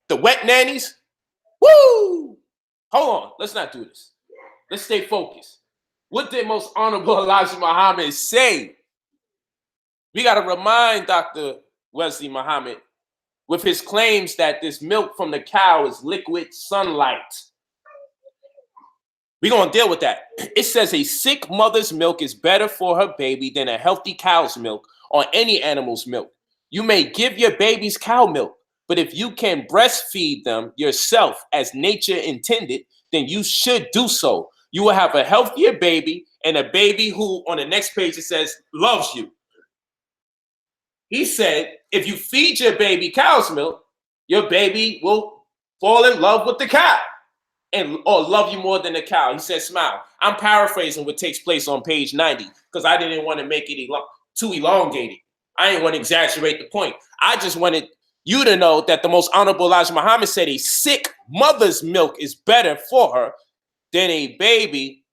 The wet nannies? Woo! Hold on, let's not do this. Let's stay focused. What did Most Honorable Elijah Muhammad say? We got to remind Dr. Wesley Muhammad with his claims that this milk from the cow is liquid sunlight. We're going to deal with that. It says a sick mother's milk is better for her baby than a healthy cow's milk or any animal's milk. You may give your babies cow milk, but if you can breastfeed them yourself as nature intended, then you should do so. You will have a healthier baby and a baby who, on the next page, it says, loves you. He said, if you feed your baby cow's milk, your baby will fall in love with the cow or love you more than the cow. He said, smile. I'm paraphrasing what takes place on page 90 because I didn't want to make it too elongated. I ain't want to exaggerate the point. I just wanted you to know that the most honorable Elijah Muhammad said a sick mother's milk is better for her than a baby,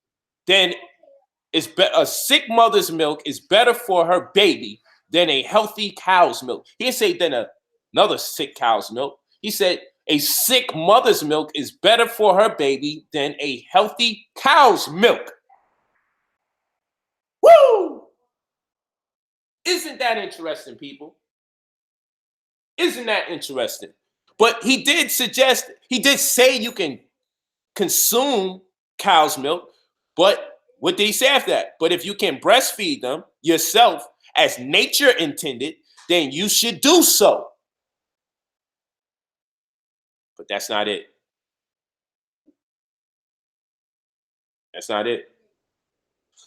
a sick mother's milk is better for her baby than a healthy cow's milk. He didn't say than another sick cow's milk. He said a sick mother's milk is better for her baby than a healthy cow's milk. Woo! Isn't that interesting, people? Isn't that interesting? But he did say you can consume cow's milk, but what did he say after that? But if you can breastfeed them yourself as nature intended, then you should do so. But that's not it. That's not it.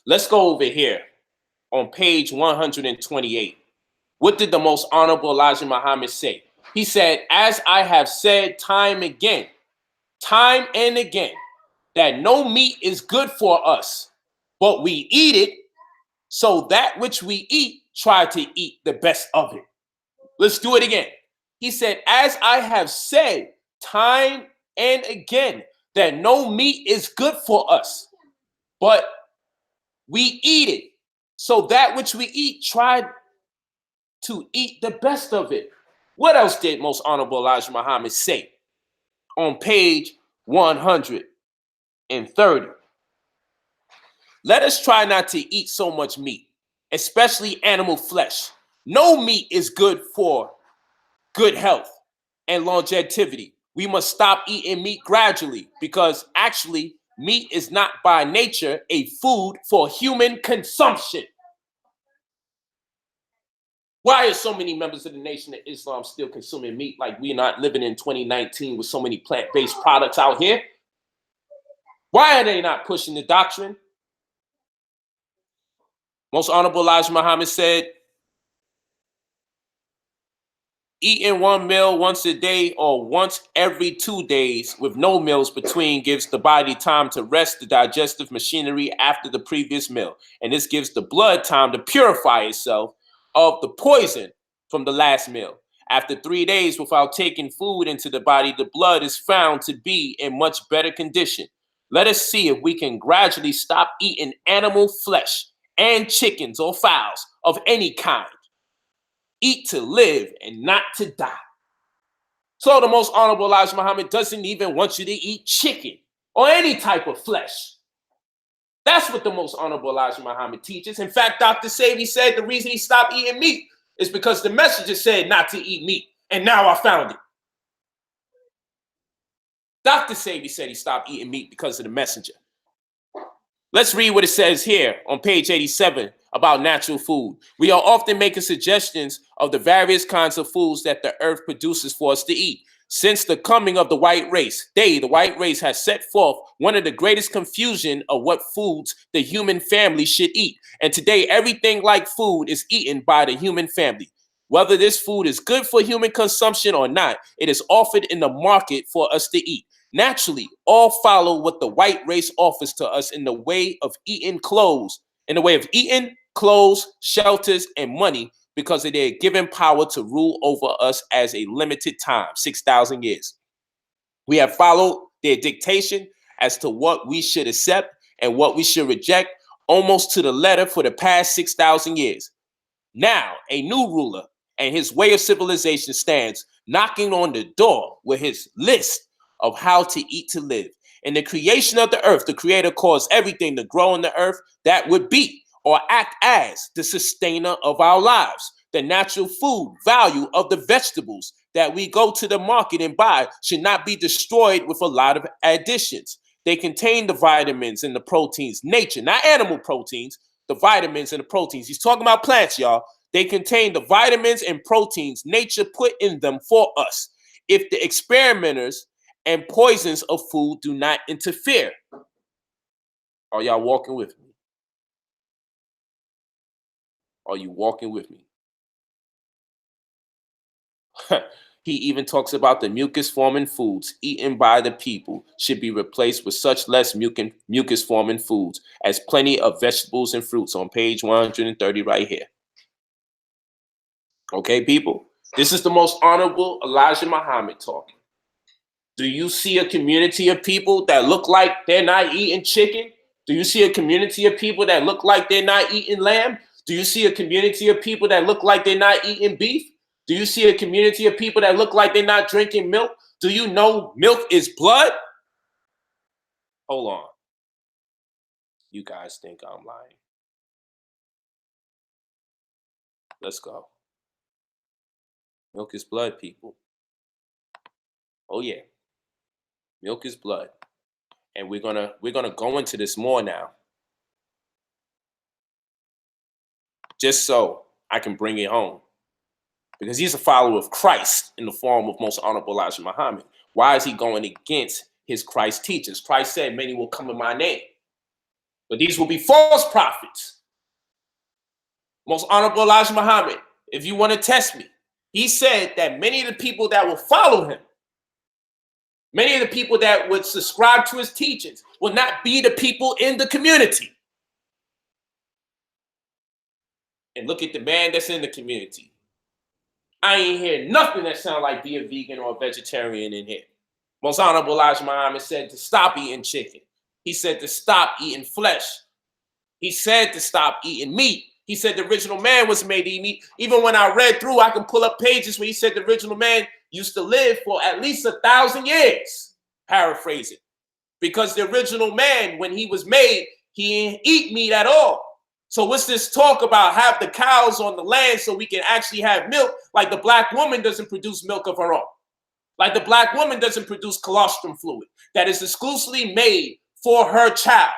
Let's go over here on page 128. What did the most honorable Elijah Muhammad say? He said, as I have said time and again, that no meat is good for us, but we eat it, so that which we eat, try to eat the best of it. Let's do it again. He said, as I have said time and again, that no meat is good for us, but we eat it, so that which we eat, try to eat the best of it. What else did most honorable Elijah Muhammad say on page 130? Let us try not to eat so much meat, especially animal flesh. No meat is good for good health and longevity. We must stop eating meat gradually because actually meat is not by nature a food for human consumption. Why are so many members of the Nation of Islam still consuming meat like we're not living in 2019 with so many plant-based products out here? Why are they not pushing the doctrine? Most honorable Elijah Muhammad said, eating one meal once a day or once every 2 days with no meals between gives the body time to rest the digestive machinery after the previous meal. And this gives the blood time to purify itself of the poison from the last meal. After 3 days without taking food into the body, the blood is found to be in much better condition. Let us see if we can gradually stop eating animal flesh and chickens or fowls of any kind. Eat to live and not to die. So the most honorable Elijah Muhammad doesn't even want you to eat chicken or any type of flesh. That's what the most honorable Elijah Muhammad teaches. In fact, Dr. Sebi said the reason he stopped eating meat is because the messenger said not to eat meat. And now I found it. Dr. Sebi said he stopped eating meat because of the messenger. Let's read what it says here on page 87 about natural food. We are often making suggestions of the various kinds of foods that the earth produces for us to eat. Since the coming of the white race, the white race, has set forth one of the greatest confusion of what foods the human family should eat. And today, everything like food is eaten by the human family. Whether this food is good for human consumption or not, it is offered in the market for us to eat. Naturally, all follow what the white race offers to us in the way of eating clothes, shelters, and money, because of their given power to rule over us as a limited time, 6,000 years. We have followed their dictation as to what we should accept and what we should reject almost to the letter for the past 6,000 years. Now, a new ruler and his way of civilization stands knocking on the door with his list of how to eat to live. In the creation of the earth, the creator caused everything to grow on the earth that would be or act as the sustainer of our lives. The natural food value of the vegetables that we go to the market and buy should not be destroyed with a lot of additions. They contain the vitamins and the proteins, nature, not animal proteins, the vitamins and the proteins. He's talking about plants, y'all. They contain the vitamins and proteins nature put in them for us. If the experimenters and poisons of food do not interfere. Are y'all walking with me? Are you walking with me? He even talks about the mucus-forming foods eaten by the people should be replaced with such less mucus-forming foods as plenty of vegetables and fruits on page 130 right here. Okay, people? This is the most honorable Elijah Muhammad talking. Do you see a community of people that look like they're not eating chicken? Do you see a community of people that look like they're not eating lamb? Do you see a community of people that look like they're not eating beef? Do you see a community of people that look like they're not drinking milk? Do you know milk is blood? Hold on. You guys think I'm lying. Let's go. Milk is blood, people. Oh yeah. Milk is blood. And we're gonna go into this more now. Just so I can bring it home. Because he's a follower of Christ in the form of most honorable Elijah Muhammad. Why is he going against his Christ teachers? Christ said, many will come in my name, but these will be false prophets. Most honorable Elijah Muhammad, if you want to test me, he said that many of the people that will follow him, many of the people that would subscribe to his teachings will not be the people in the community. And look at the man that's in the community. I ain't hear nothing that sound like be a vegan or a vegetarian in here. Most honorable Elijah Muhammad said to stop eating chicken. He said to stop eating flesh. He said to stop eating meat. He said the original man was made to eat meat. Even when I read through, I can pull up pages where he said the original man used to live for at least 1,000 years. Paraphrase it. Because the original man, when he was made, he didn't eat meat at all. So what's this talk about have the cows on the land so we can actually have milk, like the black woman doesn't produce milk of her own. Like the black woman doesn't produce colostrum fluid that is exclusively made for her child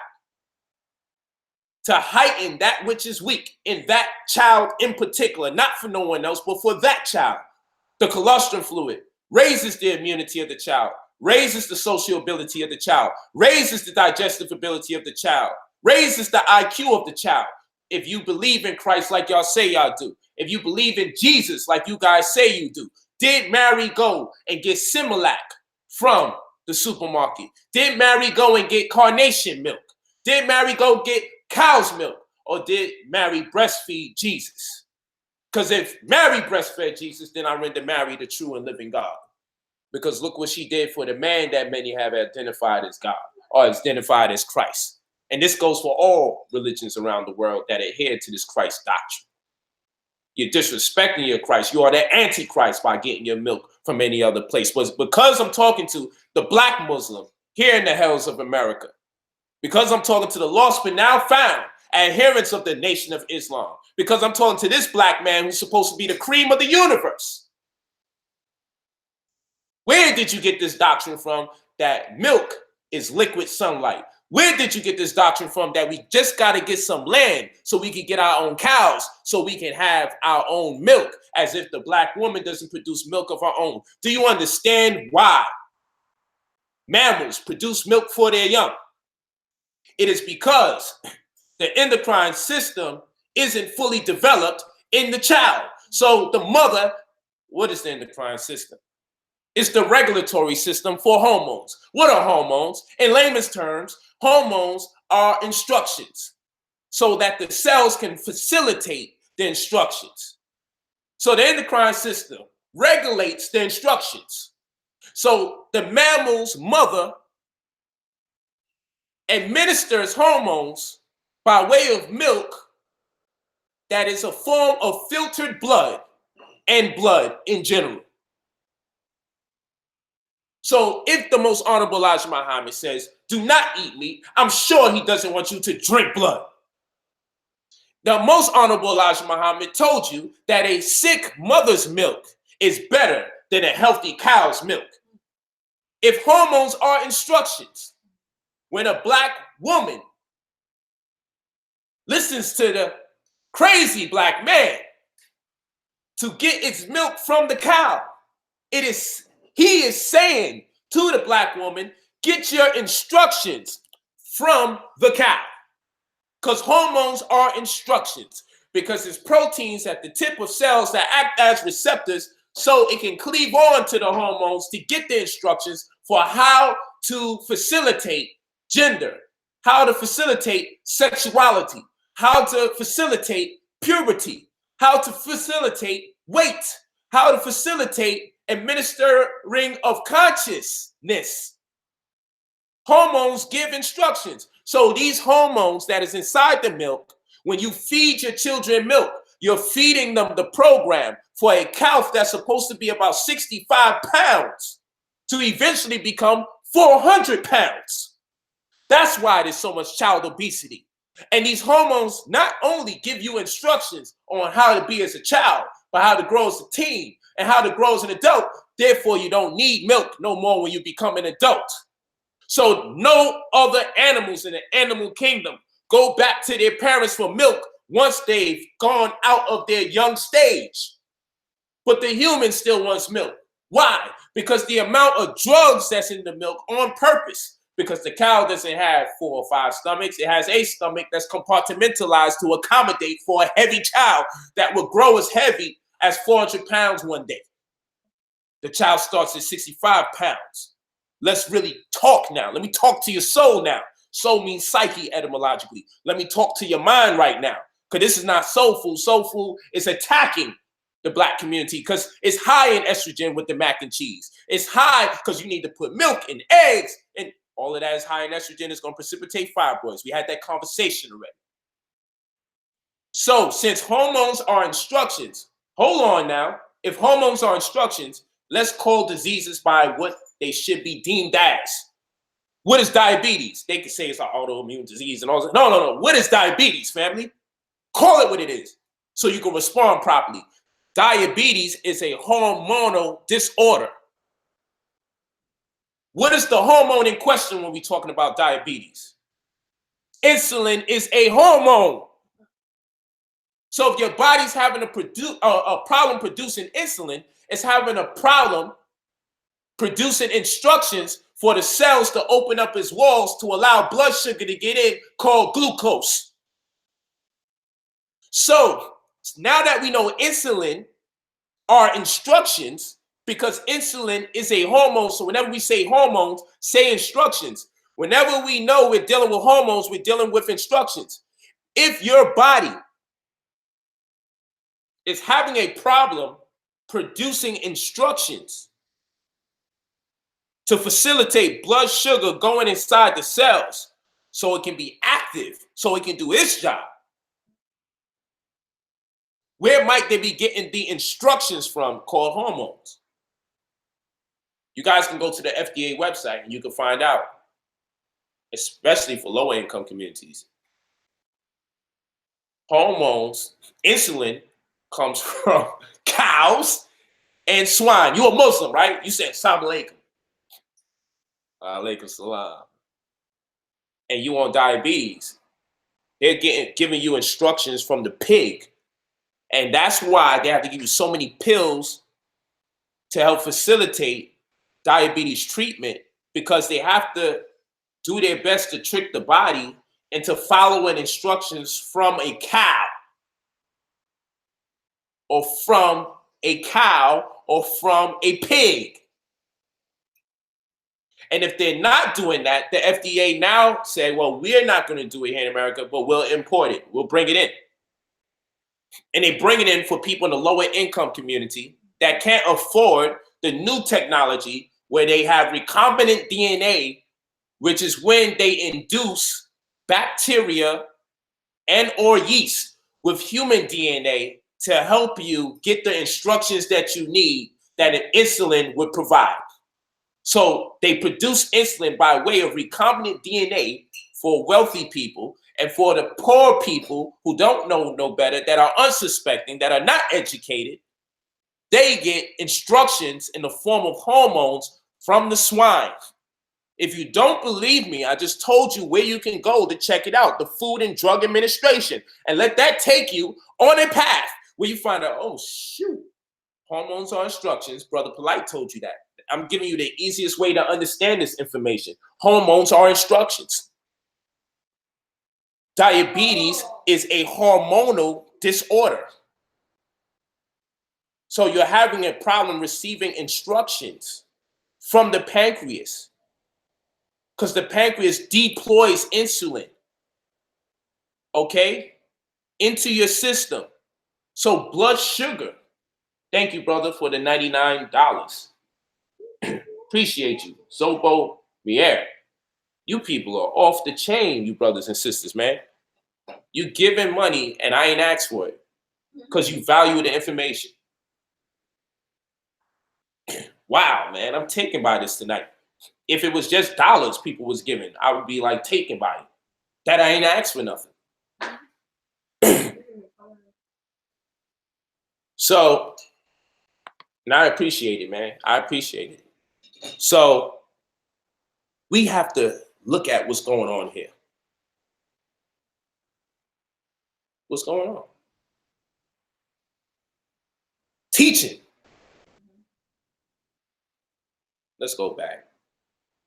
to heighten that which is weak in that child in particular, not for no one else, but for that child. The colostrum fluid raises the immunity of the child, raises the social ability of the child, raises the digestive ability of the child, raises the IQ of the child. If you believe in Christ like y'all say y'all do, if you believe in Jesus like you guys say you do, did Mary go and get Similac from the supermarket? Did Mary go and get carnation milk? Did Mary go get cow's milk? Or did Mary breastfeed Jesus? Because if Mary breastfed Jesus, then I render Mary the true and living God. Because look what she did for the man that many have identified as God or identified as Christ. And this goes for all religions around the world that adhere to this Christ doctrine. You're disrespecting your Christ. You are the antichrist by getting your milk from any other place. But because I'm talking to the black Muslim here in the hells of America, because I'm talking to the lost but now found adherents of the Nation of Islam, because I'm talking to this black man who's supposed to be the cream of the universe, where did you get this doctrine from that milk is liquid sunlight? Where did you get this doctrine from that we just got to get some land so we can get our own cows, so we can have our own milk, as if the black woman doesn't produce milk of her own? Do you understand why mammals produce milk for their young? It is because the endocrine system isn't fully developed in the child. So the mother, what is the endocrine system? It's the regulatory system for hormones. What are hormones? In layman's terms, hormones are instructions so that the cells can facilitate the instructions. So the endocrine system regulates the instructions. So the mammal's mother administers hormones by way of milk that is a form of filtered blood and blood in general. So if the most honorable Elijah Muhammad says, do not eat meat, I'm sure he doesn't want you to drink blood. The most honorable Elijah Muhammad told you that a sick mother's milk is better than a healthy cow's milk. If hormones are instructions, when a black woman listens to the crazy black man to get its milk from the cow, he is saying to the black woman, get your instructions from the cow. Because hormones are instructions. Because it's proteins at the tip of cells that act as receptors so it can cleave on to the hormones to get the instructions for how to facilitate gender, how to facilitate sexuality, how to facilitate puberty, how to facilitate Wait, how to facilitate administering of consciousness. Hormones give instructions. So these hormones that is inside the milk, when you feed your children milk, you're feeding them the program for a calf that's supposed to be about 65 pounds to eventually become 400 pounds. That's why there's so much child obesity. And these hormones not only give you instructions on how to be as a child, but how to grow as a teen and how to grow as an adult. Therefore, you don't need milk no more when you become an adult. So no other animals in the animal kingdom go back to their parents for milk once they've gone out of their young stage. But the human still wants milk. Why? Because the amount of drugs that's in the milk on purpose. Because the cow doesn't have 4 or 5 stomachs. It has a stomach that's compartmentalized to accommodate for a heavy child that will grow as heavy as 400 pounds one day. The child starts at 65 pounds. Let's really talk now. Let me talk to your soul now. Soul means psyche etymologically. Let me talk to your mind right now. Because this is not soul food. Soul food is attacking the black community because it's high in estrogen with the mac and cheese. It's high because you need to put milk and eggs and all of that is high in estrogen. Is going to precipitate fibroids. We had that conversation already. So since hormones are instructions, hold on now. If hormones are instructions, let's call diseases by what they should be deemed as. What is diabetes? They could say it's an autoimmune disease and all that. No. What is diabetes, family? Call it what it is so you can respond properly. Diabetes is a hormonal disorder. What is the hormone in question when we're talking about diabetes? Insulin is a hormone. So if your body's having a problem producing insulin, it's having a problem producing instructions for the cells to open up its walls to allow blood sugar to get in, called glucose. So now that we know insulin are instructions, because insulin is a hormone, so whenever we say hormones, say instructions. Whenever we know we're dealing with hormones, we're dealing with instructions. If your body is having a problem producing instructions to facilitate blood sugar going inside the cells so it can be active, so it can do its job, where might they be getting the instructions from called hormones? You guys can go to the FDA website and you can find out, especially for lower income communities. Hormones, insulin comes from cows and swine. You're a Muslim, right? You said Assalamu alaikum. Alaikum salam. And you on diabetes. They're giving you instructions from the pig. And that's why they have to give you so many pills to help facilitate diabetes treatment, because they have to do their best to trick the body into following instructions from a cow or from a pig. And if they're not doing that, the FDA now say, well, we're not going to do it here in America, but we'll import it. We'll bring it in. And they bring it in for people in the lower income community that can't afford the new technology where they have recombinant DNA, which is when they induce bacteria and or yeast with human DNA to help you get the instructions that you need that an insulin would provide. So they produce insulin by way of recombinant DNA for wealthy people, and for the poor people who don't know no better, that are unsuspecting, that are not educated, they get instructions in the form of hormones from the swine. If you don't believe me, I just told you where you can go to check it out, the Food and Drug Administration, and let that take you on a path where you find out, oh, shoot, hormones are instructions. Brother Polite told you that. I'm giving you the easiest way to understand this information. Hormones are instructions. Diabetes is a hormonal disorder. So you're having a problem receiving instructions from the pancreas because the pancreas deploys insulin, okay, into your system. So blood sugar Thank you, brother, for the $99. Appreciate you. Zobo Mier. You people are off the chain, you brothers and sisters, man. You giving money and I ain't asked for it because you value the information. Wow, man, I'm taken by this tonight. If it was just dollars people was giving, I would be like taken by it. That I ain't asked for nothing. So, and I appreciate it, man. I appreciate it. So, we have to look at what's going on here. What's going on? Teaching. Let's go back.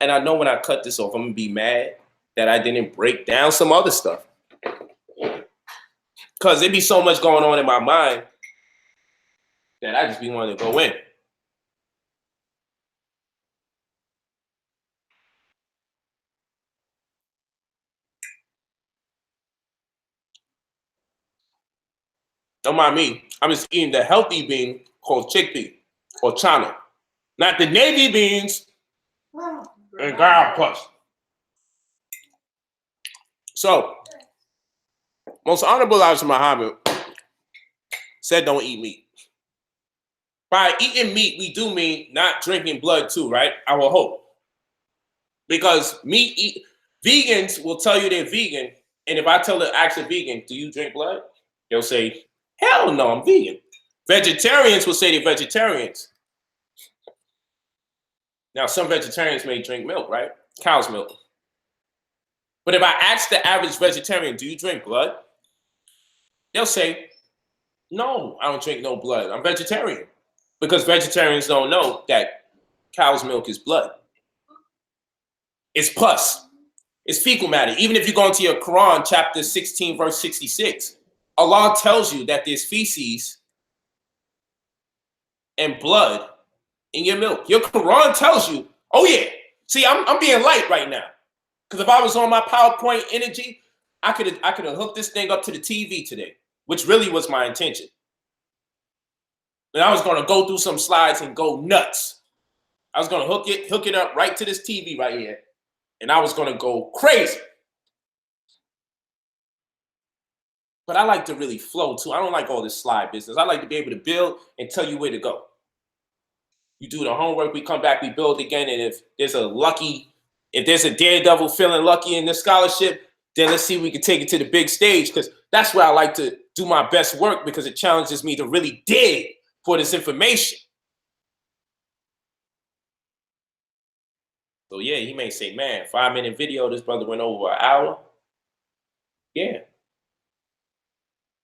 And I know when I cut this off, I'm going to be mad that I didn't break down some other stuff. Because there be so much going on in my mind that I just be wanting to go in. Don't mind me. I'm just eating the healthy bean called chickpea or chana. Not the navy beans and God plus. So, Most Honorable Elijah Muhammad said don't eat meat. By eating meat, we do mean not drinking blood too, right? I will hope. Because vegans will tell you they're vegan, and if I ask a vegan, do you drink blood? They'll say, hell no, I'm vegan. Vegetarians will say they're vegetarians. Now, some vegetarians may drink milk, right? Cow's milk. But if I ask the average vegetarian, do you drink blood? They'll say, no, I don't drink no blood. I'm vegetarian. Because vegetarians don't know that cow's milk is blood. It's pus. It's fecal matter. Even if you go into your Quran, chapter 16, verse 66, Allah tells you that there's feces and blood in your milk. Your Quran tells you, oh yeah. See, I'm being light right now. Because if I was on my PowerPoint energy, I could have hooked this thing up to the TV today, which really was my intention. And I was going to go through some slides and go nuts. I was going to hook it up right to this TV right here. And I was going to go crazy. But I like to really flow too. I don't like all this slide business. I like to be able to build and tell you where to go. You do the homework, we come back, we build again. And if there's a daredevil feeling lucky in this scholarship, then let's see if we can take it to the big stage. Because that's where I like to do my best work, because it challenges me to really dig for this information. So yeah, he may say, man, 5-minute video, this brother went over an hour. Yeah.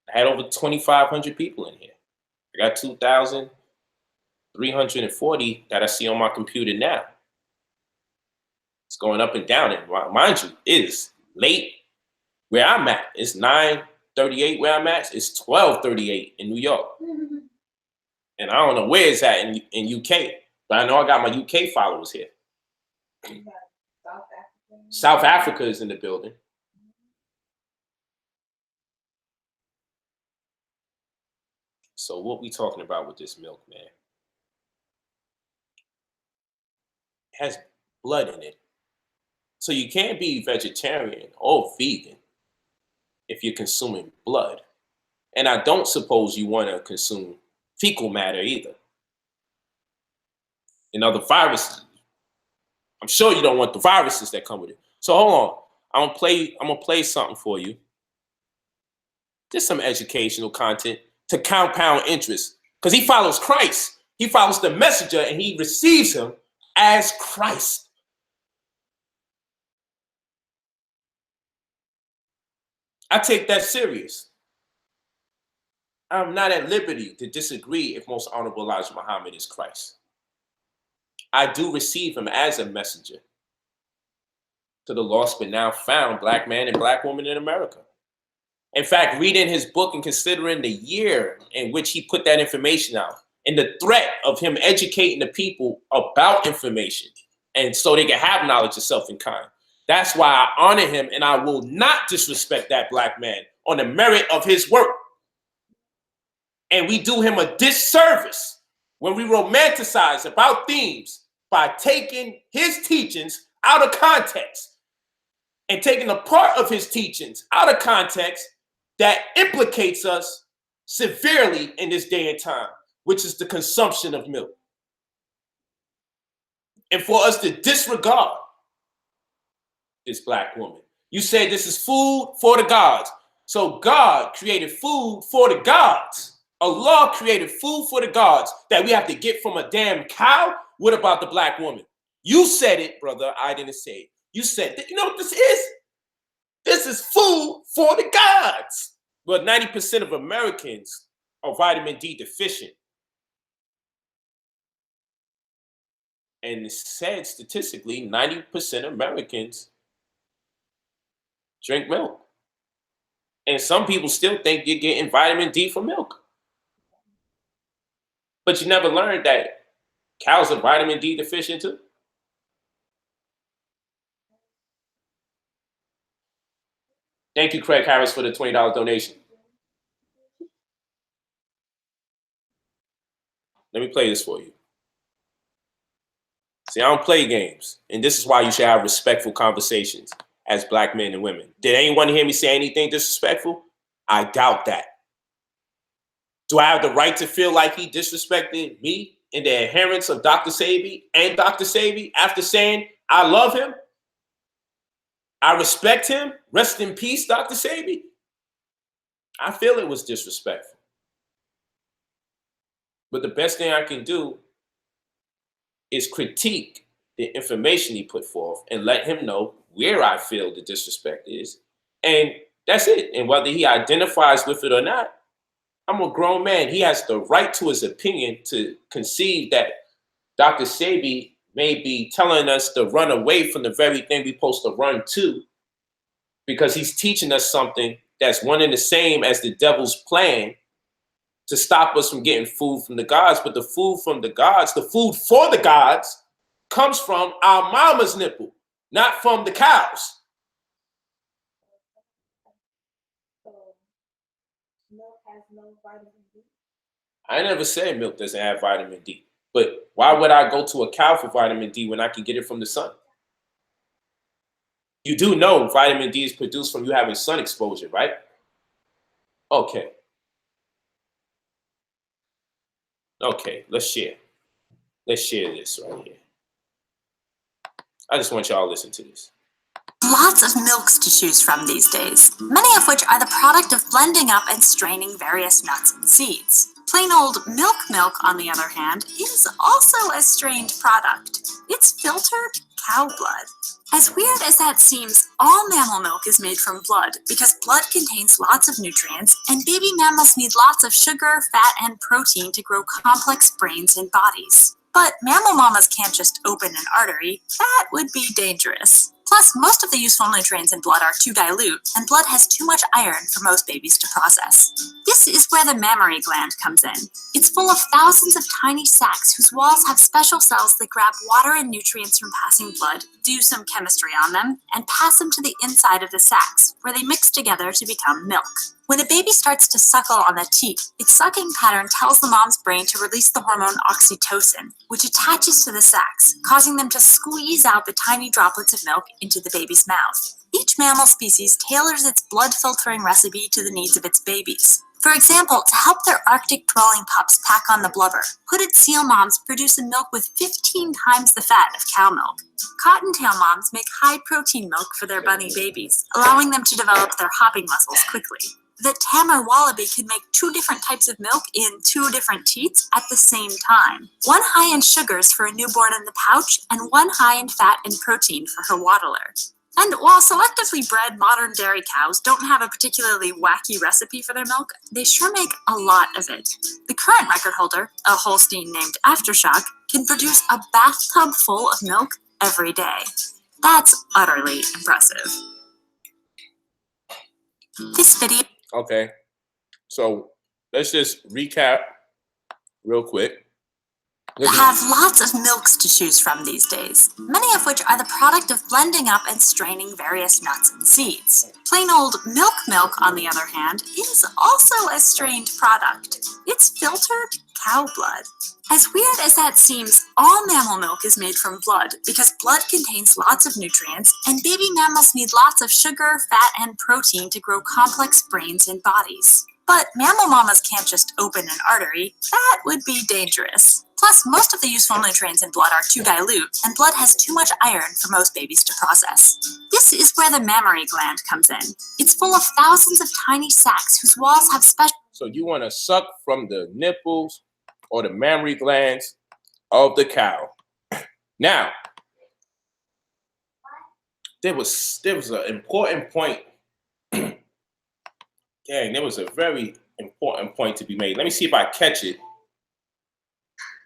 I had over 2,500 people in here. I got 2,340 that I see on my computer now. It's going up and down. And mind you, it is late where I'm at. It's 9:38 where I'm at. It's 12:38 in New York. And I don't know where it's at in UK, but I know I got my UK followers here. South Africa is in the building. So what we talking about with this milk, man? It has blood in it. So you can't be vegetarian or vegan if you're consuming blood. And I don't suppose you want to consume fecal matter either. And other viruses. I'm sure you don't want the viruses that come with it. So hold on. I'm gonna play something for you. Just some educational content to compound interest. Because he follows Christ. He follows the messenger and he receives him as Christ. I take that serious. I'm not at liberty to disagree if Most Honorable Elijah Muhammad is Christ. I do receive him as a messenger to the lost but now found black man and black woman in America. In fact, reading his book and considering the year in which he put that information out and the threat of him educating the people about information and so they can have knowledge of self and kind. That's why I honor him, and I will not disrespect that black man on the merit of his work. And we do him a disservice when we romanticize about themes by taking his teachings out of context and taking a part of his teachings out of context that implicates us severely in this day and time, which is the consumption of milk. And for us to disregard this black woman. You say this is food for the gods. So God created food for the gods. Allah created food for the gods that we have to get from a damn cow. What about the black woman? You said it, brother. I didn't say it. You said that. You know what this is? This is food for the gods. But 90% of Americans are vitamin D deficient. And it's said statistically, 90% of Americans drink milk. And some people still think you're getting vitamin D from milk. But you never learned that cows are vitamin D deficient too. Thank you, Craig Harris, for the $20 donation. Let me play this for you. See, I don't play games. And this is why you should have respectful conversations as black men and women. Did anyone hear me say anything disrespectful? I doubt that. Do I have the right to feel like he disrespected me and the adherents of Dr. Sebi and Dr. Sebi after saying I love him? I respect him. Rest in peace, Dr. Sebi. I feel it was disrespectful. But the best thing I can do is critique the information he put forth and let him know where I feel the disrespect is. And that's it. And whether he identifies with it or not, I'm a grown man. He has the right to his opinion to conceive that Dr. Sebi may be telling us to run away from the very thing we're supposed to run to, because he's teaching us something that's one and the same as the devil's plan to stop us from getting food from the gods. But the food from the gods, the food for the gods, comes from our mama's nipple, not from the cows. Milk has no vitamin D? I never said milk doesn't have vitamin D. But why would I go to a cow for vitamin D when I can get it from the sun? You do know vitamin D is produced from you having sun exposure, right? Okay. Okay, let's share. Let's share this right here. I just want y'all to listen to this. Lots of milks to choose from these days, many of which are the product of blending up and straining various nuts and seeds. Plain old milk, on the other hand, is also a strained product. It's filtered cow blood. As weird as that seems, all mammal milk is made from blood because blood contains lots of nutrients and baby mammals need lots of sugar, fat, and protein to grow complex brains and bodies. But mammal mamas can't just open an artery. That would be dangerous. Plus, most of the useful nutrients in blood are too dilute, and blood has too much iron for most babies to process. This is where the mammary gland comes in. It's full of thousands of tiny sacs whose walls have special cells that grab water and nutrients from passing blood, do some chemistry on them, and pass them to the inside of the sacs, where they mix together to become milk. When a baby starts to suckle on the teat, its sucking pattern tells the mom's brain to release the hormone oxytocin, which attaches to the sacs, causing them to squeeze out the tiny droplets of milk into the baby's mouth. Each mammal species tailors its blood filtering recipe to the needs of its babies. For example, to help their Arctic dwelling pups pack on the blubber, hooded seal moms produce a milk with 15 times the fat of cow milk. Cottontail moms make high-protein milk for their bunny babies, allowing them to develop their hopping muscles quickly. The tamer wallaby can make 2 different types of milk in 2 different teats at the same time. One high in sugars for a newborn in the pouch, and one high in fat and protein for her waddler. And while selectively bred modern dairy cows don't have a particularly wacky recipe for their milk, they sure make a lot of it. The current record holder, a Holstein named Aftershock, can produce a bathtub full of milk every day. That's utterly impressive. This video... Okay, so let's just recap real quick. have lots of milks to choose from these days, many of which are the product of blending up and straining various nuts and seeds. Plain old milk, on the other hand, is also a strained product. It's filtered cow blood. As weird as that seems, all mammal milk is made from blood because blood contains lots of nutrients and baby mammals need lots of sugar, fat, and protein to grow complex brains and bodies. But mammal mamas can't just open an artery. That would be dangerous. Plus, most of the useful nutrients in blood are too dilute, and blood has too much iron for most babies to process. This is where the mammary gland comes in. It's full of thousands of tiny sacs whose walls have special... So you want to suck from the nipples or the mammary glands of the cow. Now, there was an important point. Dang, there was a very important point to be made. Let me see if I catch it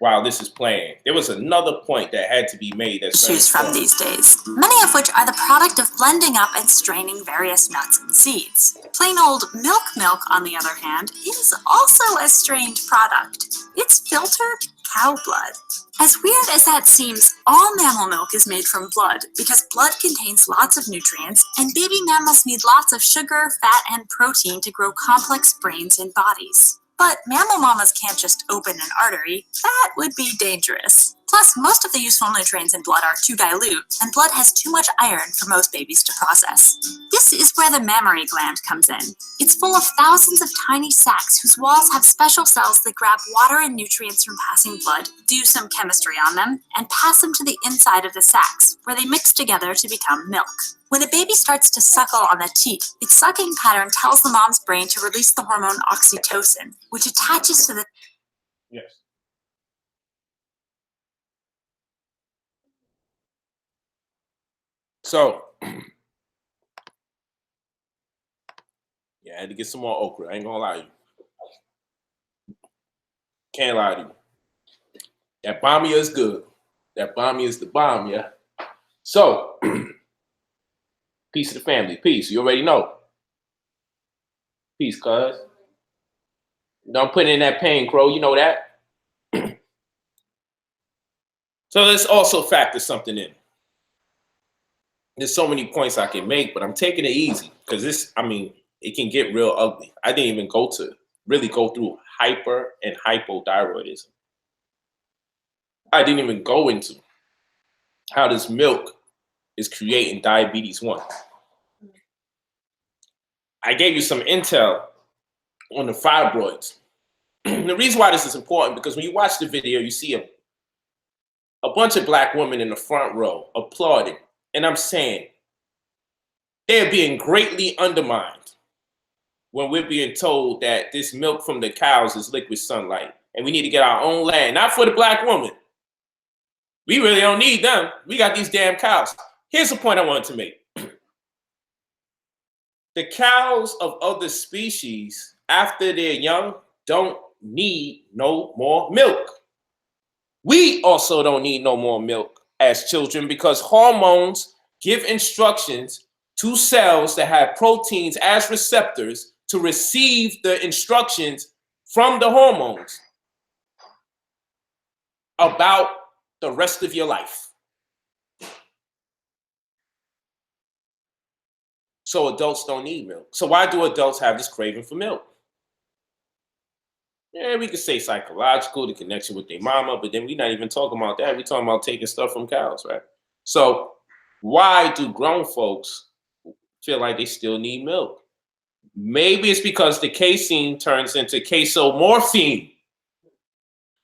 while this is playing. There was another point that had to be made. That's choose from these days, many of which are the product of blending up and straining various nuts and seeds. Plain old milk, on the other hand, is also a strained product. It's filtered cow blood. As weird as that seems, all mammal milk is made from blood because blood contains lots of nutrients and baby mammals need lots of sugar, fat, and protein to grow complex brains and bodies. But mammal mamas can't just open an artery. That would be dangerous. Plus, most of the useful nutrients in blood are too dilute, and blood has too much iron for most babies to process. This is where the mammary gland comes in. It's full of thousands of tiny sacs whose walls have special cells that grab water and nutrients from passing blood, do some chemistry on them, and pass them to the inside of the sacs, where they mix together to become milk. When a baby starts to suckle on the teat, its sucking pattern tells the mom's brain to release the hormone oxytocin, which attaches to the... Yes. So, yeah, I had to get some more okra. I ain't gonna lie to you. Can't lie to you. That bamia is good. That bamia is the bomb, yeah. So, peace to the family. Peace. You already know. Peace, cuz. Don't put in that pain, Crow. You know that. So let's also factor something in. There's so many points I can make, but I'm taking it easy because it can get real ugly. I didn't even really go through hyper and hypothyroidism. I didn't even go into how this milk is creating diabetes 1. I gave you some intel on the fibroids. The reason why this is important because when you watch the video, you see a bunch of black women in the front row applauding. And I'm saying they're being greatly undermined when we're being told that this milk from the cows is liquid sunlight and we need to get our own land, not for the black woman. We really don't need them. We got these damn cows. Here's the point I wanted to make. The cows of other species, after they're young, don't need no more milk. We also don't need no more milk as children because hormones give instructions to cells that have proteins as receptors to receive the instructions from the hormones about the rest of your life. So adults don't need milk. So why do adults have this craving for milk? Yeah, we could say psychological, the connection with their mama, but then we're not even talking about that. We're talking about taking stuff from cows, right? So why do grown folks feel like they still need milk? Maybe it's because the casein turns into casomorphine.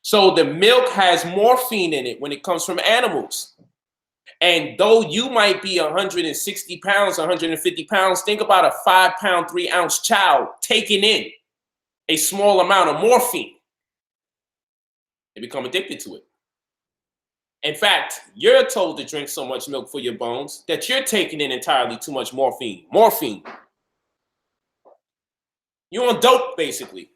So the milk has morphine in it when it comes from animals. And though you might be 160 pounds, 150 pounds, think about a 5-pound, 3-ounce child taking in a small amount of morphine. They become addicted to it. In fact, you're told to drink so much milk for your bones that you're taking in entirely too much morphine. Morphine. You're on dope, basically.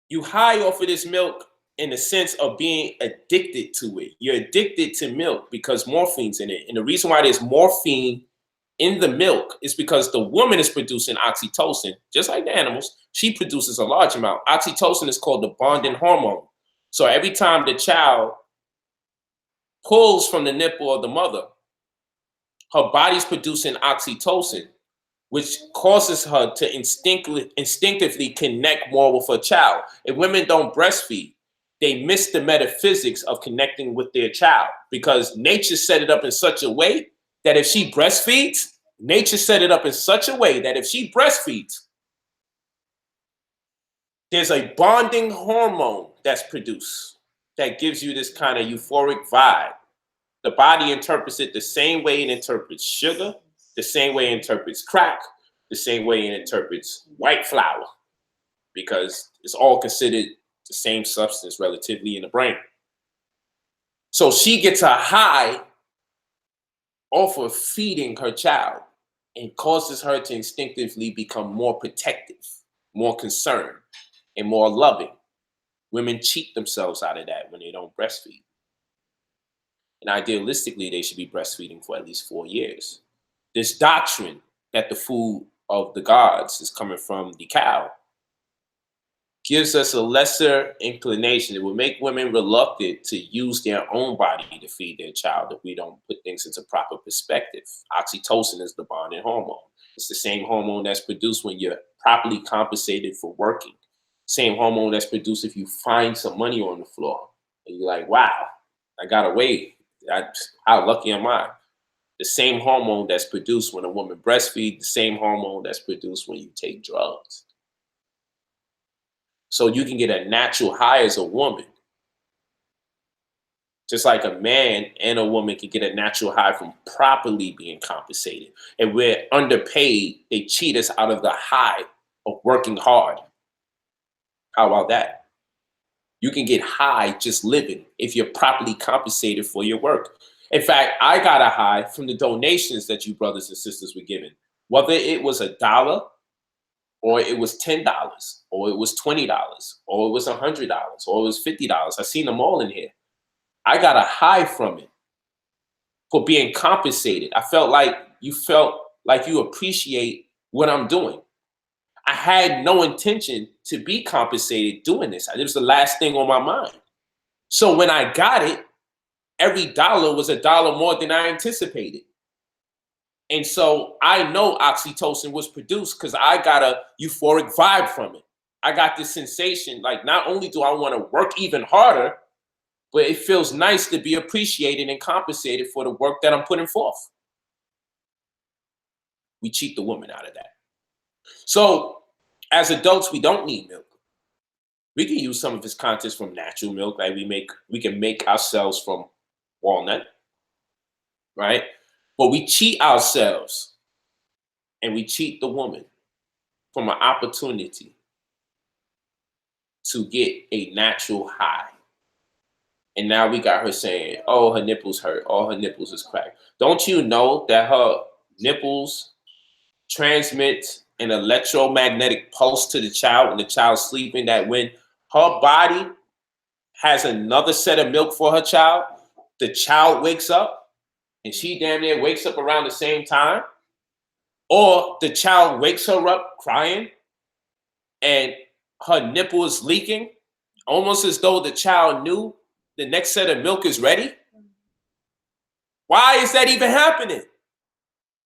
You high off of this milk in the sense of being addicted to it. You're addicted to milk because morphine's in it. And the reason why there's morphine in the milk is because the woman is producing oxytocin, just like the animals. She produces a large amount. Oxytocin is called the bonding hormone. So every time the child pulls from the nipple of the mother, her body's producing oxytocin, which causes her to instinctively connect more with her child. If women don't breastfeed, they miss the metaphysics of connecting with their child, because nature set it up in such a way that if she breastfeeds, there's a bonding hormone that's produced that gives you this kind of euphoric vibe. The body interprets it the same way it interprets sugar, the same way it interprets crack, the same way it interprets white flour, because it's all considered the same substance relatively in the brain. So she gets a high off of feeding her child and causes her to instinctively become more protective, more concerned, and more loving. Women cheat themselves out of that when they don't breastfeed. And idealistically, they should be breastfeeding for at least 4 years. This doctrine that the food of the gods is coming from the cow gives us a lesser inclination. It will make women reluctant to use their own body to feed their child if we don't put things into proper perspective. Oxytocin is the bonding hormone. It's the same hormone that's produced when you're properly compensated for working. Same hormone that's produced if you find some money on the floor. And you're like, wow, I got away. How lucky am I? The same hormone that's produced when a woman breastfeeds, the same hormone that's produced when you take drugs. So you can get a natural high as a woman. Just like a man and a woman can get a natural high from properly being compensated. And we're underpaid, they cheat us out of the high of working hard. How about that? You can get high just living if you're properly compensated for your work. In fact, I got a high from the donations that you brothers and sisters were giving. Whether it was $1, or it was $10, or it was $20, or it was $100, or it was $50. I seen them all in here. I got a high from it for being compensated. I felt like you appreciate what I'm doing. I had no intention to be compensated doing this. It was the last thing on my mind. So when I got it, every dollar was $1 more than I anticipated. And so I know oxytocin was produced because I got a euphoric vibe from it. I got this sensation, like not only do I want to work even harder, but it feels nice to be appreciated and compensated for the work that I'm putting forth. We cheat the woman out of that. So as adults, we don't need milk. We can use some of its contents from natural milk. Like we can make ourselves from walnut, right? But we cheat ourselves and we cheat the woman from an opportunity to get a natural high. And now we got her saying, oh, her nipples hurt. Oh, her nipples is cracked. Don't you know that her nipples transmit an electromagnetic pulse to the child when the child's sleeping, that when her body has another set of milk for her child, the child wakes up and she damn near wakes up around the same time? Or the child wakes her up crying and her nipple is leaking, almost as though the child knew the next set of milk is ready? Why is that even happening?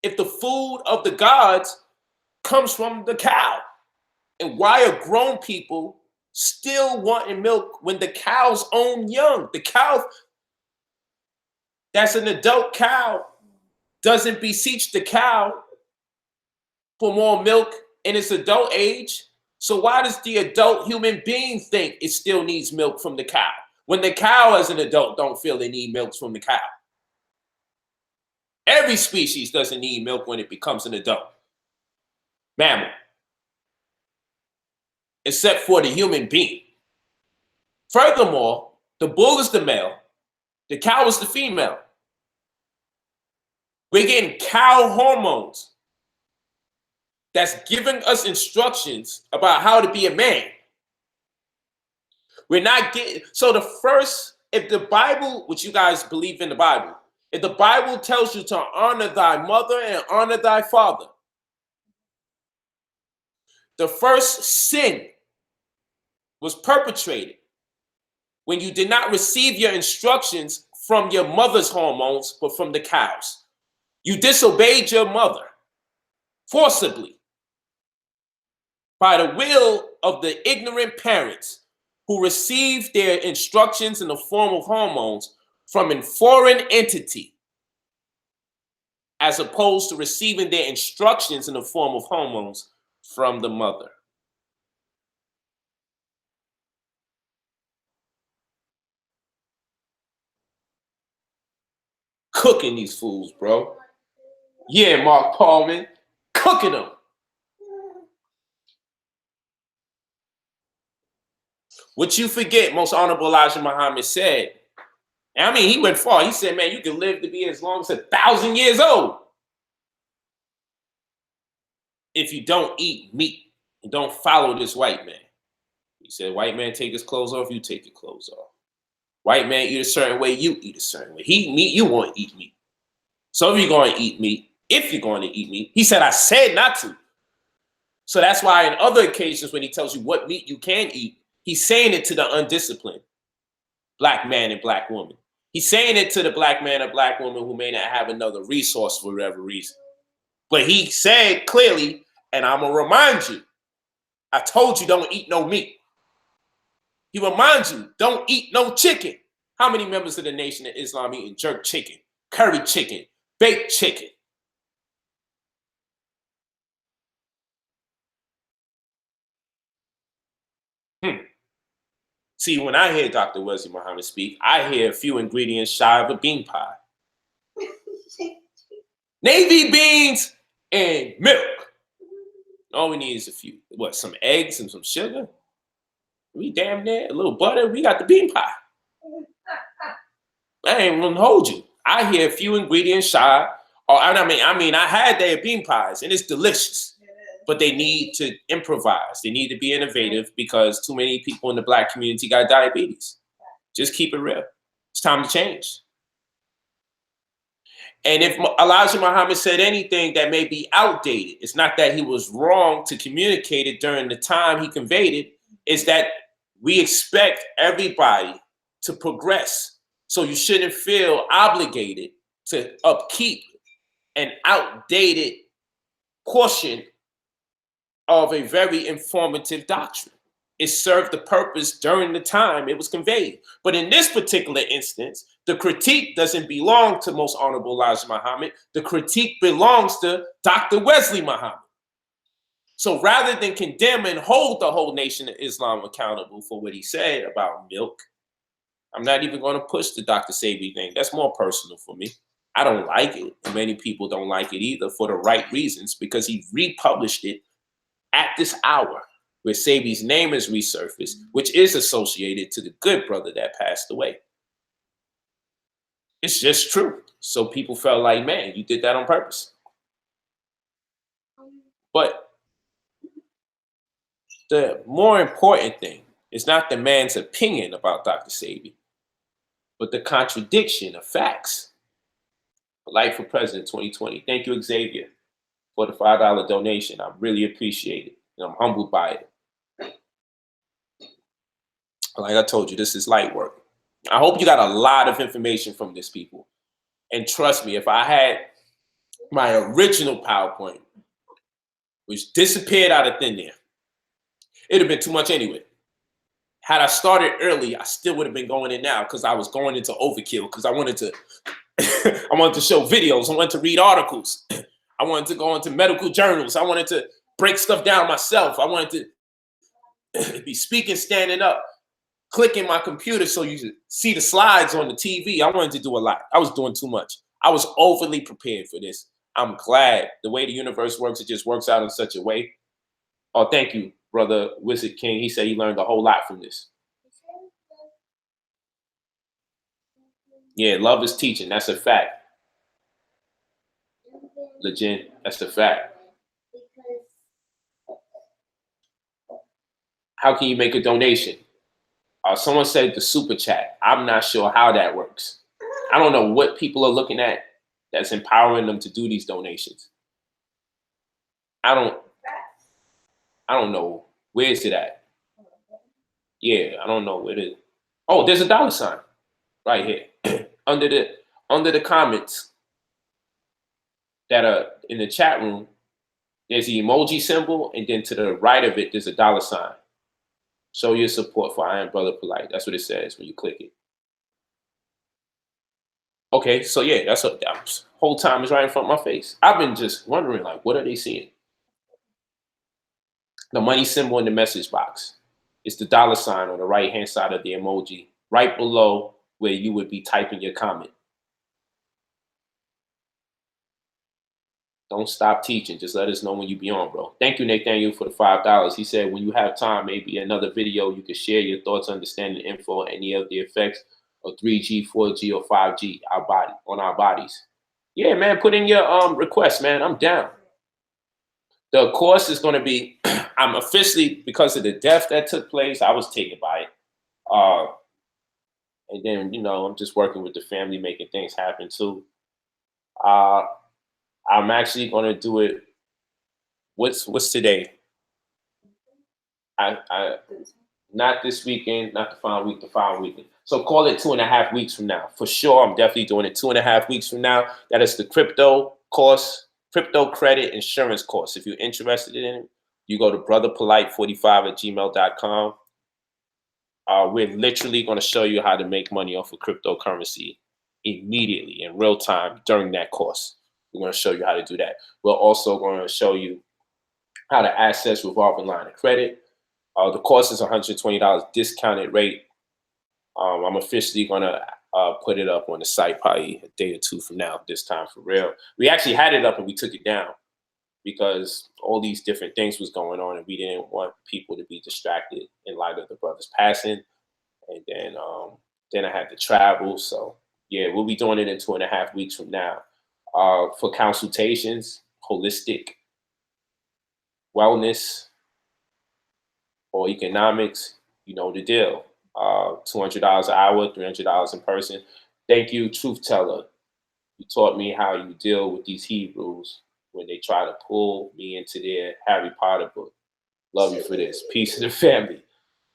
If the food of the gods comes from the cow, and why are grown people still wanting milk when the cow's own young? The cow that's an adult cow doesn't beseech the cow for more milk in its adult age. So why does the adult human being think it still needs milk from the cow when the cow as an adult don't feel they need milk from the cow? Every species doesn't need milk when it becomes an adult mammal, except for the human being. Furthermore, the bull is the male, the cow is the female. We're getting cow hormones that's giving us instructions about how to be a man. We're not getting, so the first, if the Bible, which you guys believe in the Bible, if the Bible tells you to honor thy mother and honor thy father, the first sin was perpetrated when you did not receive your instructions from your mother's hormones, but from the cows. You disobeyed your mother forcibly by the will of the ignorant parents who received their instructions in the form of hormones from a foreign entity, as opposed to receiving their instructions in the form of hormones from the mother. Cooking these fools, bro. Yeah, Mark Paulman, cooking them. What you forget, most honorable Elijah Muhammad said, and I mean, he went far. He said, man, you can live to be as long as 1,000 years old if you don't eat meat and don't follow this white man. He said, white man take his clothes off, you take your clothes off. White man eat a certain way, you eat a certain way. He eat meat, you won't eat meat. So if you're going to eat meat, he said, I said not to. So that's why in other occasions when he tells you what meat you can eat, he's saying it to the undisciplined black man and black woman. He's saying it to the black man or black woman who may not have another resource for whatever reason. But he said clearly, and I'm going to remind you, I told you don't eat no meat. He reminds you, don't eat no chicken. How many members of the Nation of Islam eating jerk chicken, curry chicken, baked chicken? See, when I hear Dr. Wesley Muhammad speak, I hear a few ingredients shy of a bean pie. Navy beans and milk. All we need is a few. What, some eggs and some sugar? We damn near a little butter. We got the bean pie. I ain't gonna hold you. I hear a few ingredients shy. I mean, I had their bean pies and it's delicious. But they need to improvise. They need to be innovative because too many people in the black community got diabetes. Just keep it real. It's time to change. And if Elijah Muhammad said anything that may be outdated, it's not that he was wrong to communicate it during the time he conveyed it. It's that we expect everybody to progress. So you shouldn't feel obligated to upkeep an outdated portion of a very informative doctrine. It served the purpose during the time it was conveyed. But in this particular instance, the critique doesn't belong to Most Honorable Elijah Muhammad. The critique belongs to Dr. Wesley Muhammad. So rather than condemn and hold the whole Nation of Islam accountable for what he said about milk, I'm not even going to push the Dr. Sebi thing. That's more personal for me. I don't like it. And many people don't like it either for the right reasons, because he republished it at this hour where Sebi's name is resurfaced, which is associated to the good brother that passed away. It's just true. So people felt like, man, you did that on purpose. But the more important thing is not the man's opinion about Dr. Sebi, but the contradiction of facts. Life for President 2020. Thank you, Xavier, for the $5 donation. I really appreciate it. And I'm humbled by it. Like I told you, this is light work. I hope you got a lot of information from this, people. And trust me, if I had my original PowerPoint, which disappeared out of thin air, it'd have been too much anyway. Had I started early, I still would have been going in now because I was going into overkill because I wanted to I wanted to show videos. I wanted to read articles. I wanted to go into medical journals. I wanted to break stuff down myself. I wanted to be speaking, standing up, clicking my computer so you could see the slides on the TV. I wanted to do a lot. I was doing too much. I was overly prepared for this. I'm glad the way the universe works, it just works out in such a way. Oh, thank you, Brother Wizard King. He said he learned a whole lot from this. Yeah, love is teaching. That's a fact. Legend, that's a fact. How can you make a donation? Someone said the super chat. I'm not sure how that works. I don't know what people are looking at that's empowering them to do these donations. I don't know. Where is it at? Yeah, I don't know where it is. Oh, there's a dollar sign right here under the comments that are in the chat room. There's the emoji symbol, and then to the right of it, there's a dollar sign. Show your support for I Am Brother Polite. That's what it says when you click it. Okay, so yeah, that's what that whole time is right in front of my face. I've been just wondering, like, what are they seeing? The money symbol in the message box. It's the dollar sign on the right-hand side of the emoji, right below where you would be typing your comment. Don't stop teaching. Just let us know when you be on, bro. Thank you, Nathaniel, for the $5. He said, when you have time, maybe another video, you can share your thoughts, understanding, info, any of the effects of 3G, 4G, or 5G on our bodies. Yeah, man, put in your request, man. I'm down. The course is going to be, I'm officially, because of the death that took place, I was taken by it. And then, you know, I'm just working with the family, making things happen too. I'm actually going to do it. What's today? I not this weekend, not the following week, the following weekend. So call it 2.5 weeks from now. For sure, I'm definitely doing it 2.5 weeks from now. That is the crypto course, crypto credit insurance course. If you're interested in it, you go to brotherpolite45@gmail.com. We're literally going to show you how to make money off of cryptocurrency immediately in real time during that course. We're going to show you how to do that. We're also going to show you how to access revolving line of credit. The course is $120 discounted rate. I'm officially going to put it up on the site probably a day or two from now, this time for real. We actually had it up and we took it down because all these different things was going on and we didn't want people to be distracted in light of the brother's passing. And then I had to travel. So yeah, we'll be doing it in 2.5 weeks from now. For consultations, holistic wellness or economics, you know the deal. $200 an hour, $300 in person. Thank you, Truth Teller. You taught me how you deal with these Hebrews when they try to pull me into their Harry Potter book. Love you for this. Peace to the family.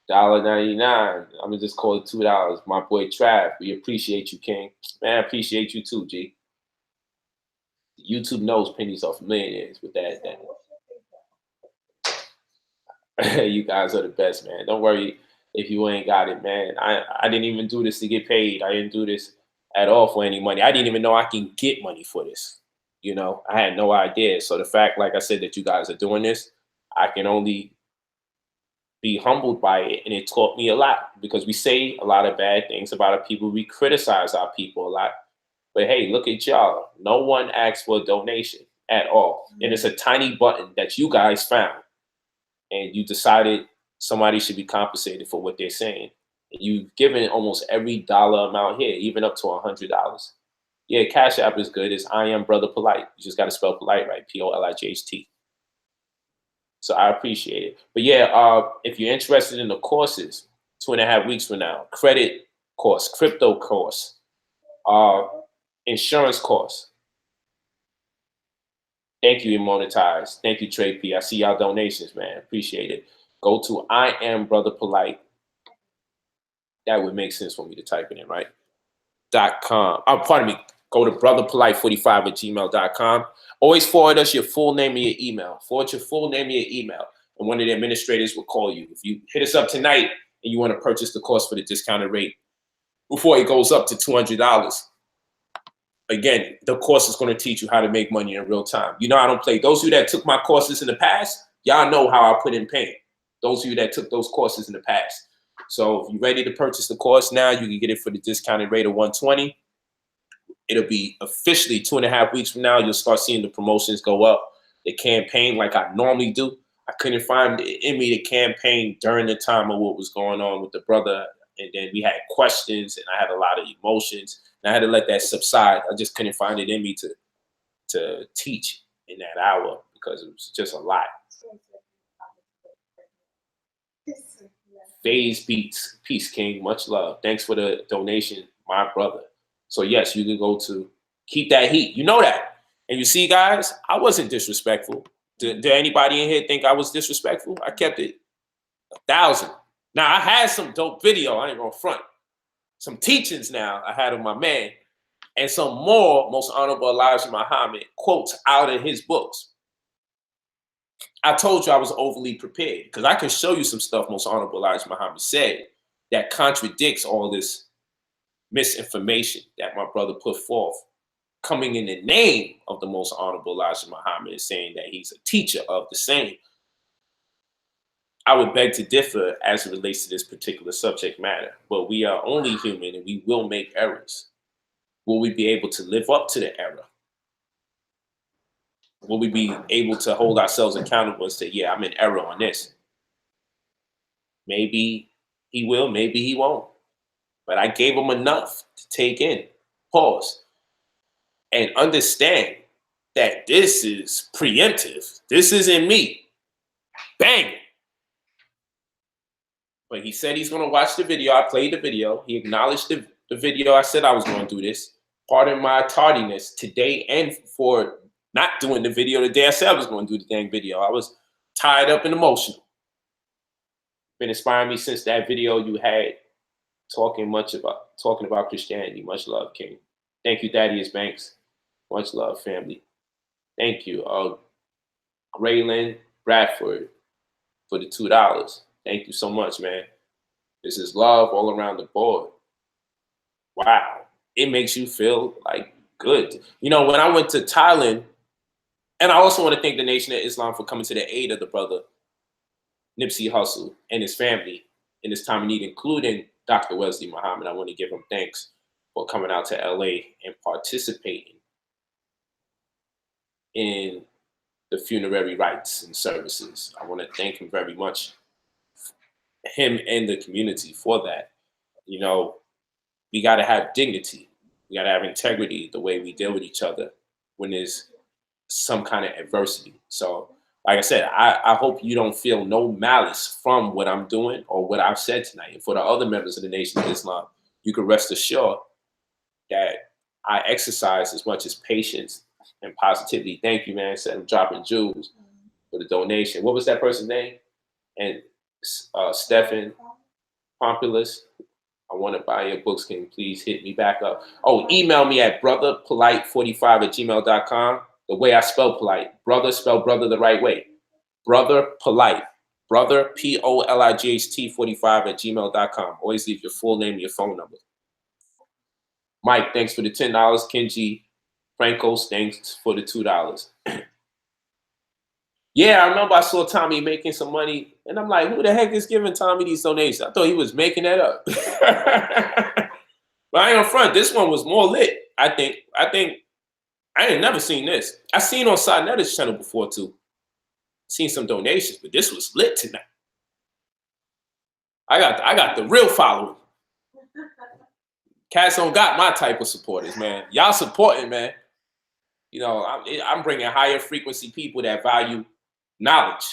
$1.99. I'm gonna just call it $2. My boy Trav. We appreciate you, King. Man, I appreciate you too, G. YouTube knows pennies off millionaires with that. You guys are the best, man. Don't worry if you ain't got it, man. I didn't even do this to get paid. I didn't do this at all for any money. I didn't even know I can get money for this. You know, I had no idea. So the fact, like I said, that you guys are doing this, I can only be humbled by it. And it taught me a lot because we say a lot of bad things about our people. We criticize our people a lot. But hey, look at y'all. No one asked for a donation at all. And it's a tiny button that you guys found. And you decided somebody should be compensated for what they're saying. And you've given almost every dollar amount here, even up to $100. Yeah, Cash App is good. It's I Am Brother Polite. You just got to spell polite right, POLIGHT. So I appreciate it. But yeah, if you're interested in the courses, 2.5 weeks from now, credit course, crypto course, insurance course. Thank you, Immonetized. Thank you, Trey P. I see y'all donations, man. Appreciate it. Go to I Am Brother Polite. That would make sense for me to type it in, right? .com. Oh, pardon me. Go to brotherpolite45@gmail.com. Always forward us your full name and your email. Forward your full name and your email, and one of the administrators will call you. If you hit us up tonight and you want to purchase the course for the discounted rate before it goes up to $200, again, the course is going to teach you how to make money in real time. You know, I don't play. Those of you that took my courses in the past, y'all know how I put in pain. Those of you that took those courses in the past. So if you're ready to purchase the course now, you can get it for the discounted rate of $120. It'll be officially 2.5 weeks from now. You'll start seeing the promotions go up. The campaign, like I normally do. I couldn't find in me the campaign during the time of what was going on with the brother. And then we had questions and I had a lot of emotions. And I had to let that subside. I just couldn't find it in me to teach in that hour because it was just a lot. Phase Beats, peace, King, much love. Thanks for the donation, my brother. So yes, you can go to Keep That Heat. You know that. And you see, guys, I wasn't disrespectful. Did anybody in here think I was disrespectful? I kept it 1,000. Now, I had some dope video. I ain't gonna front. some teachings now I had of my man, and some more Most Honorable Elijah Muhammad quotes out of his books. I told you I was overly prepared because I can show you some stuff Most Honorable Elijah Muhammad said that contradicts all this misinformation that my brother put forth, coming in the name of the Most Honorable Elijah Muhammad, saying that he's a teacher of the same. I would beg to differ as it relates to this particular subject matter, but we are only human and we will make errors. Will we be able to live up to the error? Will we be able to hold ourselves accountable and say, yeah, I'm in error on this? Maybe he will, maybe he won't. But I gave him enough to take in, pause, and understand that this is preemptive. This isn't me. Bang! But he said he's going to watch the video. I played the video. He acknowledged the video. I said I was going to do this. Pardon my tardiness today and for not doing the video the day I said I was going to do the dang video. I was tied up and emotional. Been inspiring me since that video you had talking about Christianity. Much love, King. Thank you, Thaddeus Banks. Much love, family. Thank you, Graylin Bradford, for the $2. Thank you so much, man. This is love all around the board. Wow. It makes you feel like good. You know, when I went to Thailand, and I also want to thank the Nation of Islam for coming to the aid of the brother Nipsey Hussle and his family in this time of need, including Dr. Wesley Muhammad. I want to give him thanks for coming out to LA and participating in the funerary rites and services. I want to thank him very much, him and the community, for that. You know, we got to have dignity. We got to have integrity the way we deal with each other when there's some kind of adversity. So, like I said, I hope you don't feel no malice from what I'm doing or what I've said tonight. And for the other members of the Nation of Islam, you can rest assured that I exercise as much as patience and positivity. Thank you, man. Said I'm dropping jewels for the donation. What was that person's name? And Stephen Pompulus. I want to buy your books. Can you please hit me back up? Oh, email me at brotherpolight45@gmail.com. The way I spell polite. Brother, spell brother the right way. Brother Polite. Brother, POLIGHT 45@gmail.com. Always leave your full name and your phone number. Mike, thanks for the $10. Kenji Francos, thanks for the $2. Yeah, I remember I saw Tommy making some money, and I'm like, who the heck is giving Tommy these donations? I thought he was making that up. But I ain't on front. This one was more lit, I think. I ain't never seen this. I seen on Sanetta's channel before too. Seen some donations, but this was lit tonight. I got the real following. Cats don't got my type of supporters, man. Y'all supporting, man. You know, I'm bringing higher frequency people that value knowledge.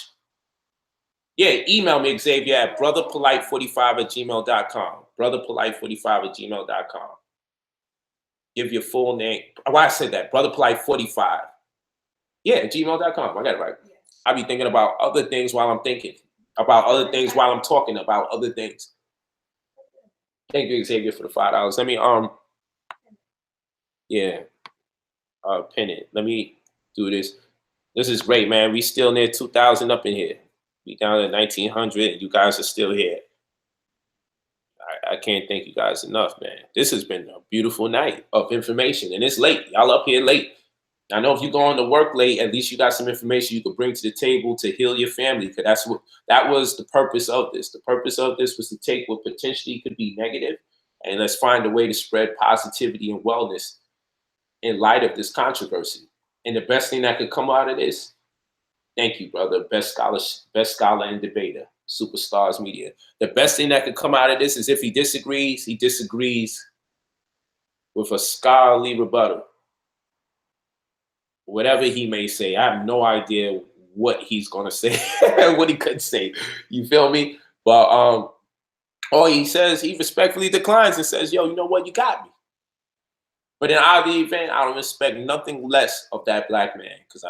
Yeah, email me, Xavier, at brotherpolite45@gmail.com. Brotherpolite45@gmail.com. Give your full name. Why I said that? Brotherpolite45. Yeah, gmail.com. I got it right. I be thinking about other things while I'm thinking. About other things while I'm talking about other things. Thank you, Xavier, for the $5. Let me pin it. Let me do this. This is great, man. We still near 2,000 up in here. We down at 1,900, and you guys are still here. I can't thank you guys enough, man. This has been a beautiful night of information, and it's late. Y'all up here late. I know if you're going to work late, at least you got some information you could bring to the table to heal your family, because that was the purpose of this. The purpose of this was to take what potentially could be negative, and let's find a way to spread positivity and wellness in light of this controversy. And the best thing that could come out of this, thank you, brother, best scholar and debater, Superstars Media. The best thing that could come out of this is if he disagrees with a scholarly rebuttal. Whatever he may say, I have no idea what he's gonna say, what he could say. You feel me? But all he says, he respectfully declines and says, yo, you know what, you got me. But in either event, I don't expect nothing less of that black man, because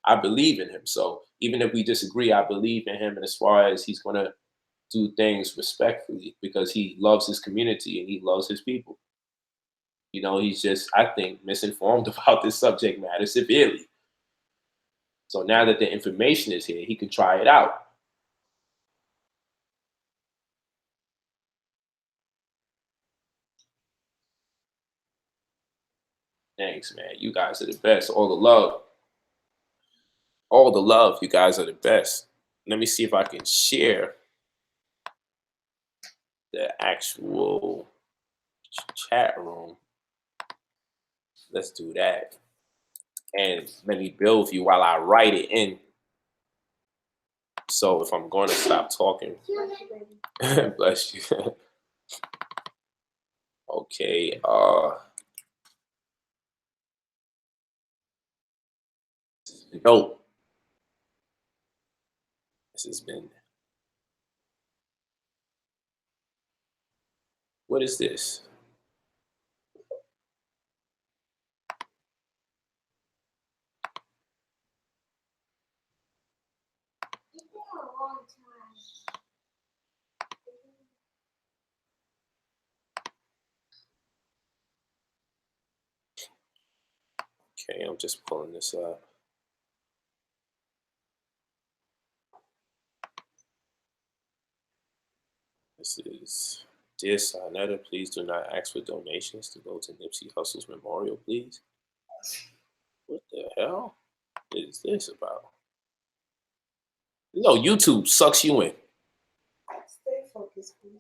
I believe in him. So even if we disagree, I believe in him, and as far as he's gonna do things respectfully because he loves his community and he loves his people. You know, he's just, I think, misinformed about this subject matter severely. So now that the information is here, he can try it out. Thanks, man. You guys are the best. All the love. All the love. You guys are the best. Let me see if I can share the actual chat room. Let's do that. And let me build with you while I write it in. So if I'm going to stop talking, bless you. Okay. Dope. This has been. What is this? Okay, I'm just pulling this up. This is Dear Sonetta, please do not ask for donations to go to Nipsey Hussle's memorial, please. What the hell is this about? You know, YouTube sucks you in. Stay focused, please.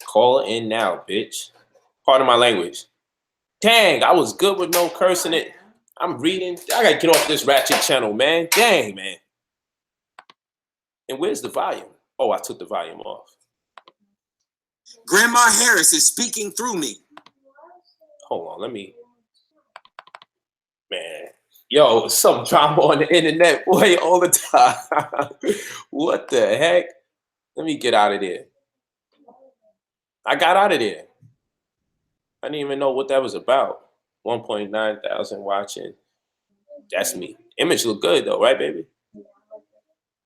Call in now, bitch. Pardon my language. Dang, I was good with no cursing it. I'm reading. I gotta get off this ratchet channel, man. Dang, man. And where's the volume? Oh, I took the volume off. Grandma Harris is speaking through me. Hold on, let me. Man. Yo, some drama on the internet, boy, all the time. What the heck? Let me get out of there. I got out of there. I didn't even know what that was about. 1.9 thousand watching. That's me. Image look good though, right, baby?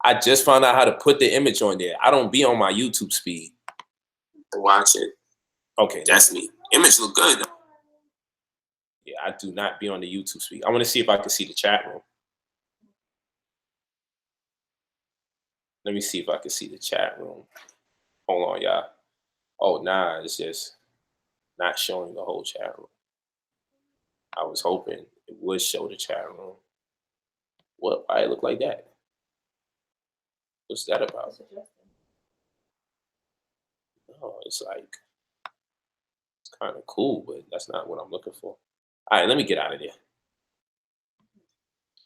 I just found out how to put the image on there. I don't be on my YouTube speed. Watch it. Okay, that's me. Image look good though. Yeah, I do not be on the YouTube speed. I want to see if I can see the chat room. Let me see if I can see the chat room. Hold on, y'all. Oh, nah, it's just not showing the whole chat room. I was hoping it would show the chat room. What? Why it look like that? What's that about? No, it's like, it's kind of cool, but that's not what I'm looking for. All right, let me get out of there.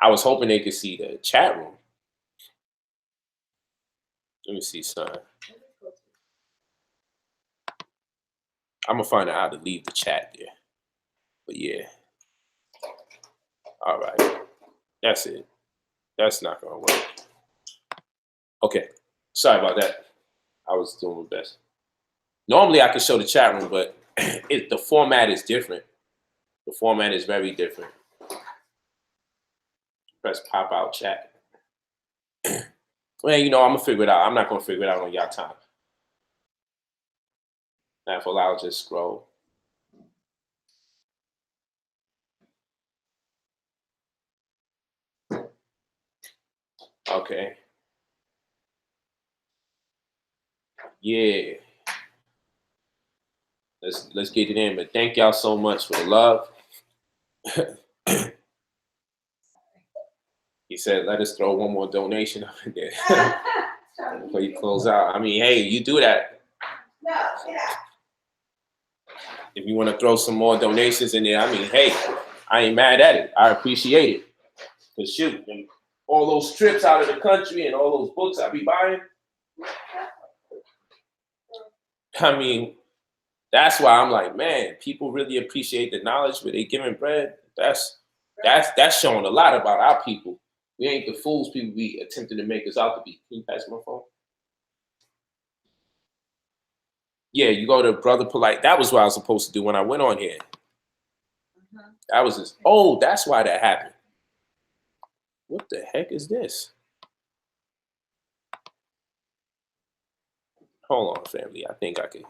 I was hoping they could see the chat room. Let me see, son. I'm gonna find out how to leave the chat there. But yeah. All right. That's it. That's not gonna work. Okay. Sorry about that. I was doing my best. Normally I can show the chat room, but the format is different. The format is very different. Press pop out chat. Well, you know, I'm gonna figure it out. I'm not gonna figure it out on y'all time. Now if I'll just scroll. Okay. Yeah. Let's get it in. But thank y'all so much for the love. He said, let us throw one more donation up in there before you close out. I mean, hey, you do that. No, yeah. If you want to throw some more donations in there, I mean, hey, I ain't mad at it. I appreciate it. Because shoot, and all those trips out of the country and all those books I be buying, I mean, that's why I'm like, man, people really appreciate the knowledge where they giving bread. That's showing a lot about our people. We ain't the fools people be attempting to make us out to be. Can you pass my phone? Yeah, you go to Brother Polite. That was what I was supposed to do when I went on here. That was just, oh, that's why that happened. What the heck is this? Hold on, family. I think I could.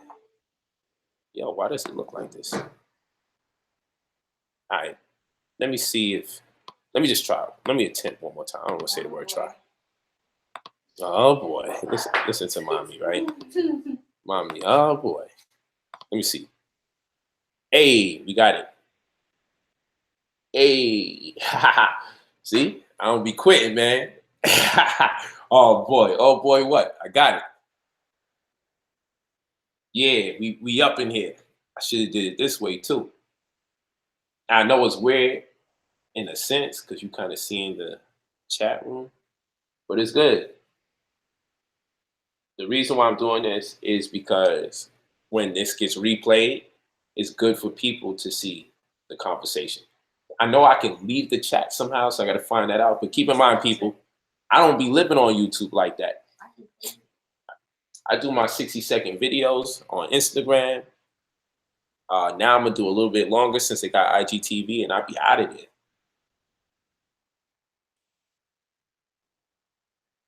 Yo, why does it look like this? All right. Let me see if. Let me just try. Let me attempt one more time. I don't want to say the word try. Oh boy. Listen to mommy, right? Mommy. Oh boy. Let me see. Hey, we got it. Hey. See? I don't be quitting, man. Oh boy, what? I got it. Yeah, we up in here. I should have did it this way too. I know it's weird in a sense because you kind of seeing the chat room, but it's good. The reason why I'm doing this is because when this gets replayed, it's good for people to see the conversation. I know I can leave the chat somehow, so I got to find that out. But keep in mind, people, I don't be living on YouTube like that. I do my 60-second videos on Instagram. Now I'm gonna do a little bit longer since they got IGTV, and I'll be out of there.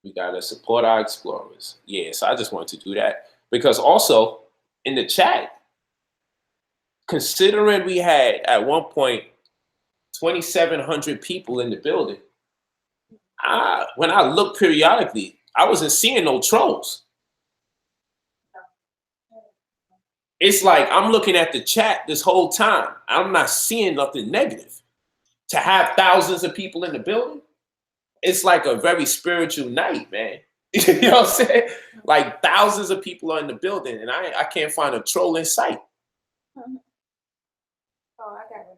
We gotta support our explorers. Yeah, so I just wanted to do that because also in the chat, considering we had at one point 2,700 people in the building, when I looked periodically, I wasn't seeing no trolls. It's like I'm looking at the chat this whole time. I'm not seeing nothing negative. To have thousands of people in the building, it's like a very spiritual night, man. You know what I'm saying? Like thousands of people are in the building, and I can't find a troll in sight. Oh, I got one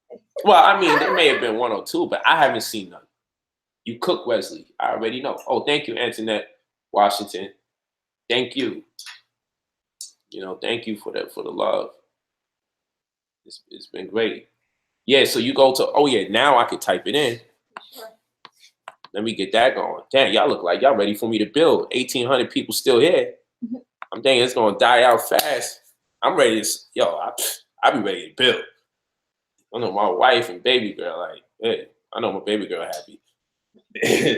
too. Well, I mean, there may have been one or two, but I haven't seen none. You cook, Wesley. I already know. Oh, thank you, Antoinette Washington. Thank you. You know, thank you for that, for the love. It's been great. Yeah, so you go to, oh yeah, now I could type it in. Sure. Let me get that going. Damn, y'all look like y'all ready for me to build. 1,800 people still here. I'm thinking it's gonna die out fast. I'm ready to, I be ready to build. I know my wife and baby girl, like, hey, I know my baby girl happy.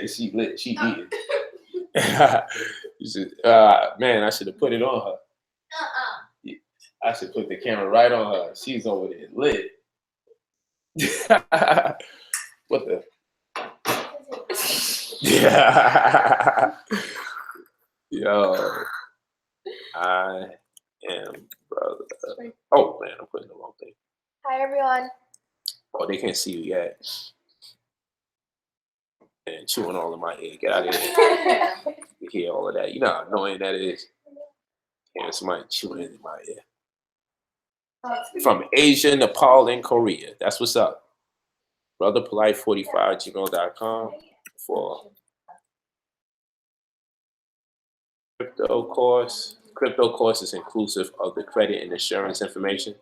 She lit, she eating. Man, I should have put it on her. I should put the camera right on her. She's over there lit. What the? Yeah. Yo, I am brother. Oh man, I'm putting the wrong thing. Hi everyone. Oh, they can't see you yet. And chewing all in my ear. Get out of here. You hear all of that. You know how annoying that is. And somebody chewing in my ear. From Asia, Nepal, and Korea. That's what's up. BrotherPolite45gmail.com for crypto course. Crypto course is inclusive of the credit and insurance information.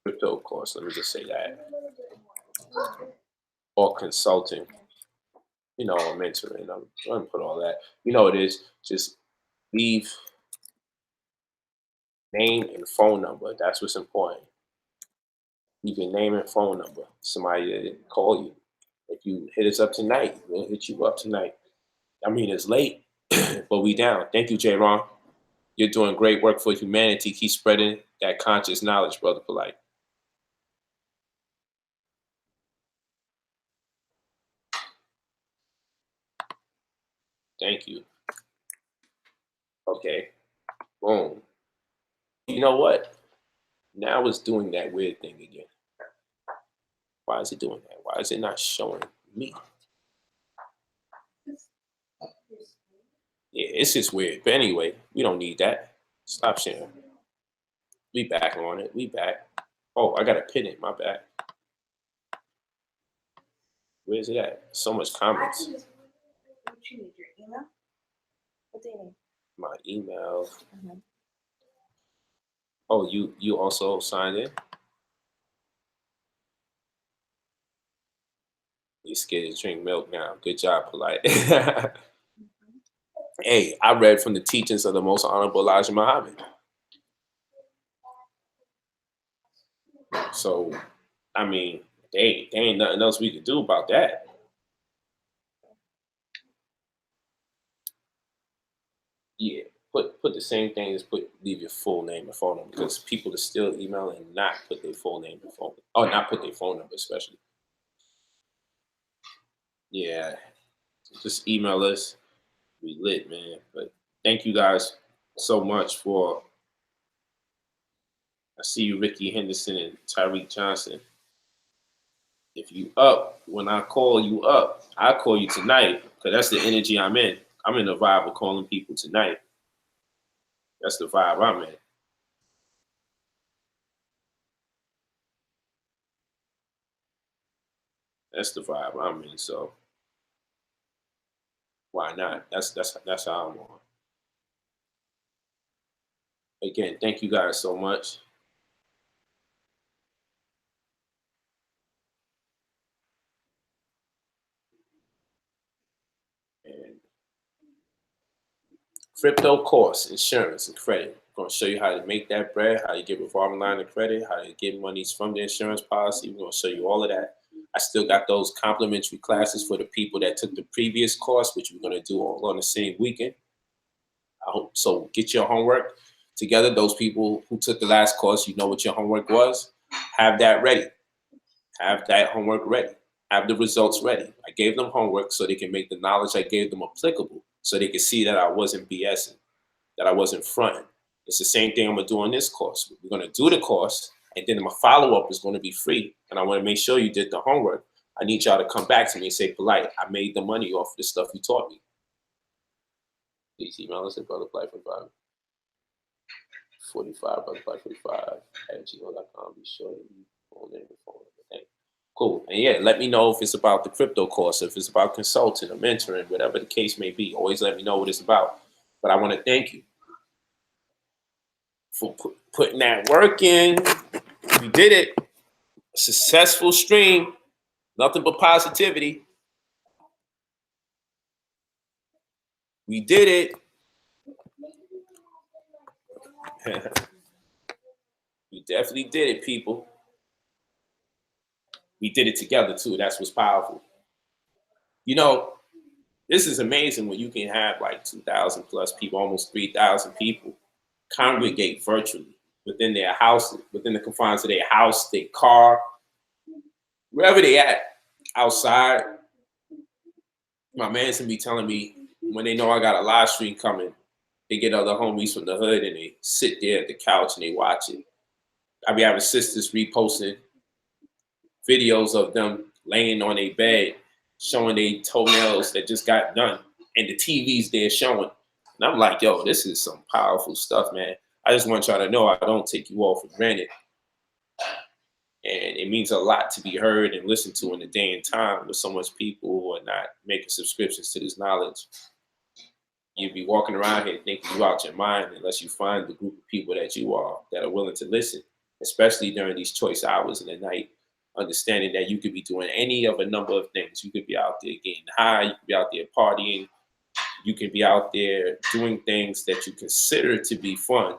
Crypto course, let me just say that. Or consulting, or mentoring. I'm going to put all that. You know it is. Just leave name and phone number. That's what's important. Leave your name and phone number. Somebody to call you. If you hit us up tonight, we'll hit you up tonight. I mean, it's late, but we down. Thank you, J-Ron. You're doing great work for humanity. Keep spreading that conscious knowledge, Brother Polite. Thank you. Okay. Boom. You know what? Now it's doing that weird thing again. Why is it doing that? Why is it not showing me? Yeah, it's just weird. But anyway, we don't need that. Stop sharing. We back on it. We back. Oh, I got to pin it. My bad. Where's it at? So much comments. What you need, your email? What do you need? My email. Oh, you also signed in? You scared to drink milk now. Good job, Polite. Hey, I read from the teachings of the most honorable Elijah Muhammad. So, I mean, they ain't nothing else we can do about that. Yeah, put the same thing as leave your full name and phone number, because people are still emailing and not put their full name and phone, or not put their phone number especially. Yeah, just email us. We lit, man. But thank you guys so much for. I see you, Ricky Henderson and Tyreek Johnson. If you up when I call you up, I call you tonight, because that's the energy I'm in. I'm in the vibe of calling people tonight. That's the vibe I'm in. That's the vibe I'm in. So why not? That's how I'm on. Again, thank you guys so much. And crypto course, insurance, and credit. I'm going to show you how to make that bread, how to get revolving line of credit, how to get monies from the insurance policy. We're going to show you all of that. I still got those complimentary classes for the people that took the previous course, which we're going to do all on the same weekend. I hope so. Get your homework together. Those people who took the last course, you know what your homework was. Have that ready. Have that homework ready. Have the results ready. I gave them homework so they can make the knowledge I gave them applicable, so they can see that I wasn't BSing, that I wasn't fronting. It's the same thing I'm going to do on this course. We're going to do the course, and then my follow-up is going to be free. And I want to make sure you did the homework. I need y'all to come back to me and say, Polite, I made the money off the stuff you taught me. Please email us at brotherpolight45. 45, brotherpolight45 at gmail.com. Be sure to use phone name and phone number. Thank you. Cool. And yeah, let me know if it's about the crypto course, if it's about consulting or mentoring, whatever the case may be. Always let me know what it's about. But I want to thank you for putting that work in. We did it. A successful stream. Nothing but positivity. We did it. We definitely did it, people. We did it together, too. That's what's powerful. You know, this is amazing when you can have like 2,000 plus people, almost 3,000 people congregate virtually within their house, within the confines of their house, their car, wherever they at, outside. My man's gonna be telling me when they know I got a live stream coming, they get other homies from the hood and they sit there at the couch and they watch it. I be having sisters reposting videos of them laying on their bed, showing their toenails that just got done, and the TV's there showing. And I'm like, yo, this is some powerful stuff, man. I just want y'all to know I don't take you all for granted. And it means a lot to be heard and listened to in a day and time with so much people who are not making subscriptions to this knowledge. You'd be walking around here thinking you out your mind unless you find the group of people that you are that are willing to listen, especially during these choice hours in the night, understanding that you could be doing any of a number of things. You could be out there getting high, you could be out there partying, you could be out there doing things that you consider to be fun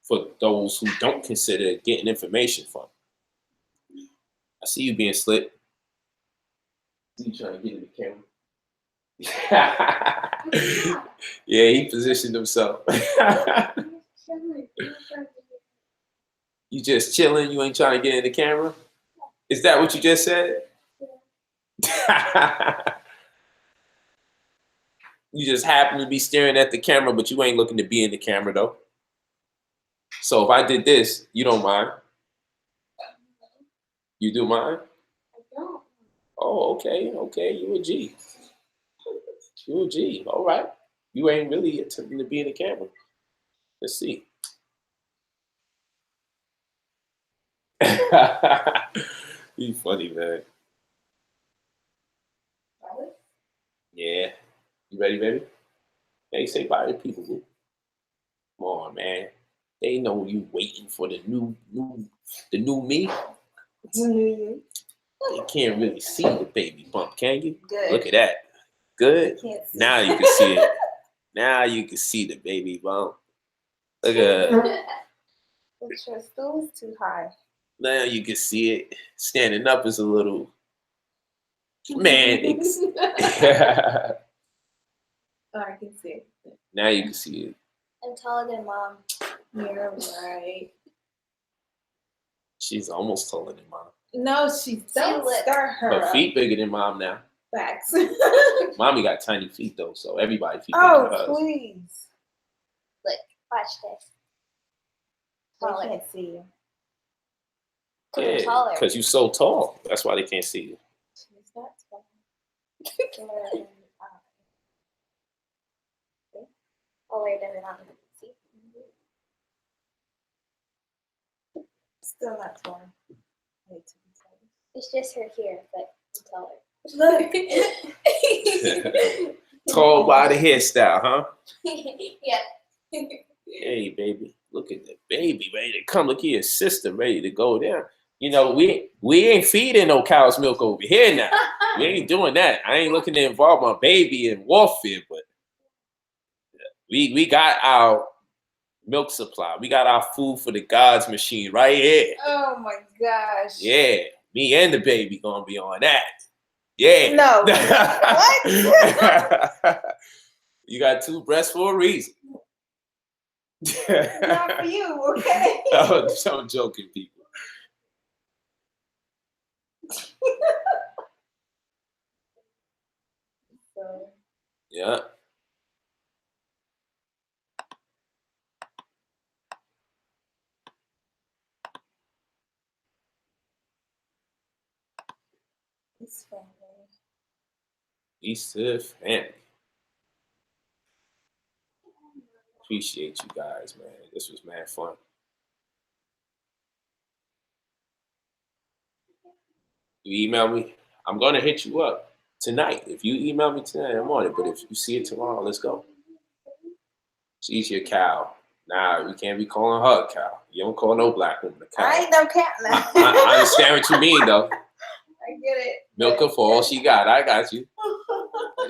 for those who don't consider getting information fun. I see you being slick. You trying to get in the camera? Yeah, he positioned himself. You just chilling? You ain't trying to get in the camera? Is that what you just said? You just happen to be staring at the camera, but you ain't looking to be in the camera, though. So if I did this, you don't mind? You do mind? I don't. Oh, okay, okay. You a G. You a G. All right. You ain't really attempting to be in the camera. Let's see. You funny, man. Yeah. You ready, baby? Hey, say bye to people, boo. Come on, man. They know you waiting for the new me. Mm-hmm. You can't really see the baby bump, can you? Good. Look at that. Good. Can't see. Now you can see it. Now you can see the baby bump. Look at that. The stool is too high. Now you can see it. Standing up is a little man. Oh, I can see it. Now you can see it. I'm taller than mom. You're right. She's almost taller than mom. No, don't look. start her Her up. feet bigger than mom now. Facts. Mommy got tiny feet though, so everybody feet Oh, bigger than hers. please. Look, watch this. I Taller. can't see you. Because I'm Yeah, taller. because you're so tall. That's why they can't see you. She's not tall. Oh, wait, does it not see? Still not tall. I need to be taller. It's just her here, but I'm taller. Look. Tall by the hairstyle, huh? Yeah. Hey, baby, look at the baby ready to come. Look at your sister ready to go down. You know, we ain't feeding no cow's milk over here now. We ain't doing that. I ain't looking to involve my baby in warfare, but we got our milk supply. We got our food for the gods machine right here. Oh my gosh. Yeah, me and the baby gonna be on that. Yeah. No. What? You got 2 breasts for a reason. Not for you, okay? I'm joking, people. So, Yeah. it's family. Easter family. Appreciate you guys, man. This was mad fun. You email me, I'm gonna hit you up tonight. If you email me tonight, I'm on it. But if you see it tomorrow, let's go. She's your cow. Nah, we can't be calling her a cow. You don't call no black woman a cow. I ain't no cat now. I understand what you mean, though. I get it. Milk her for all she got. I got you.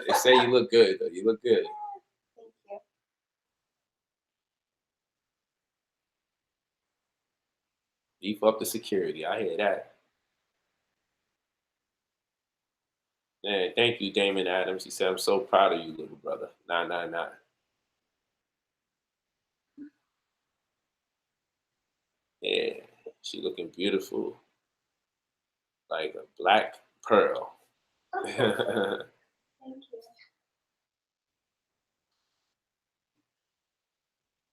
They say you look good, though. You look good. Thank you. Beef up the security. I hear that. Man, thank you, Damon Adams. He said, I'm so proud of you, little brother. 999. Yeah, she looking beautiful. Like a black pearl. Thank you.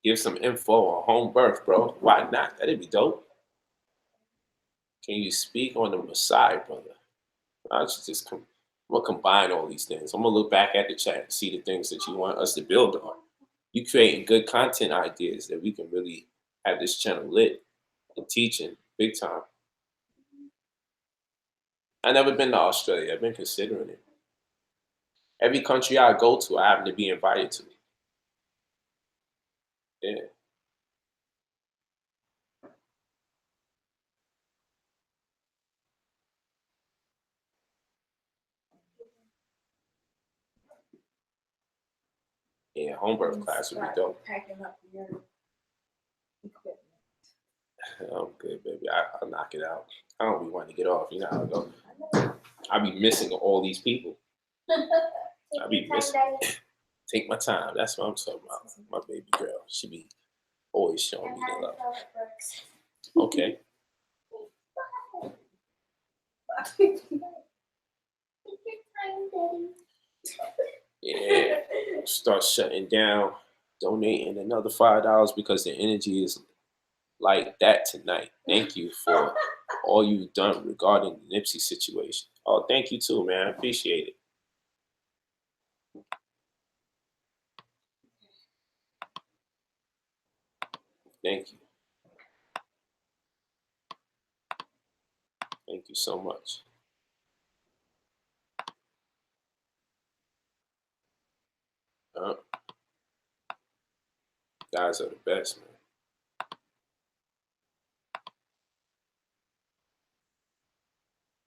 Give some info on home birth, bro. Why not? That'd be dope. Can you speak on the Messiah, brother? I should just I'm gonna combine all these things. I'm gonna look back at the chat and see the things that you want us to build on. You creating good content ideas that we can really have this channel lit and teaching big time. I never been to Australia. I've been considering it. Every country I go to, I happen to be invited to. Yeah. Yeah, home birth class would be dope. Packing up your equipment. I'm good, baby. I'll knock it out. I don't be wanting to get off. You know how it go. I be missing all these people. I be missing. Take my time. That's what I'm talking about. My baby girl. She be always showing me the love. Okay. Yeah. Start shutting down, donating another $5 because the energy is like that tonight. Thank you for all you've done regarding the Nipsey situation. Oh, thank you too, man. I appreciate it. Thank you. Thank you so much. Guys are the best, man.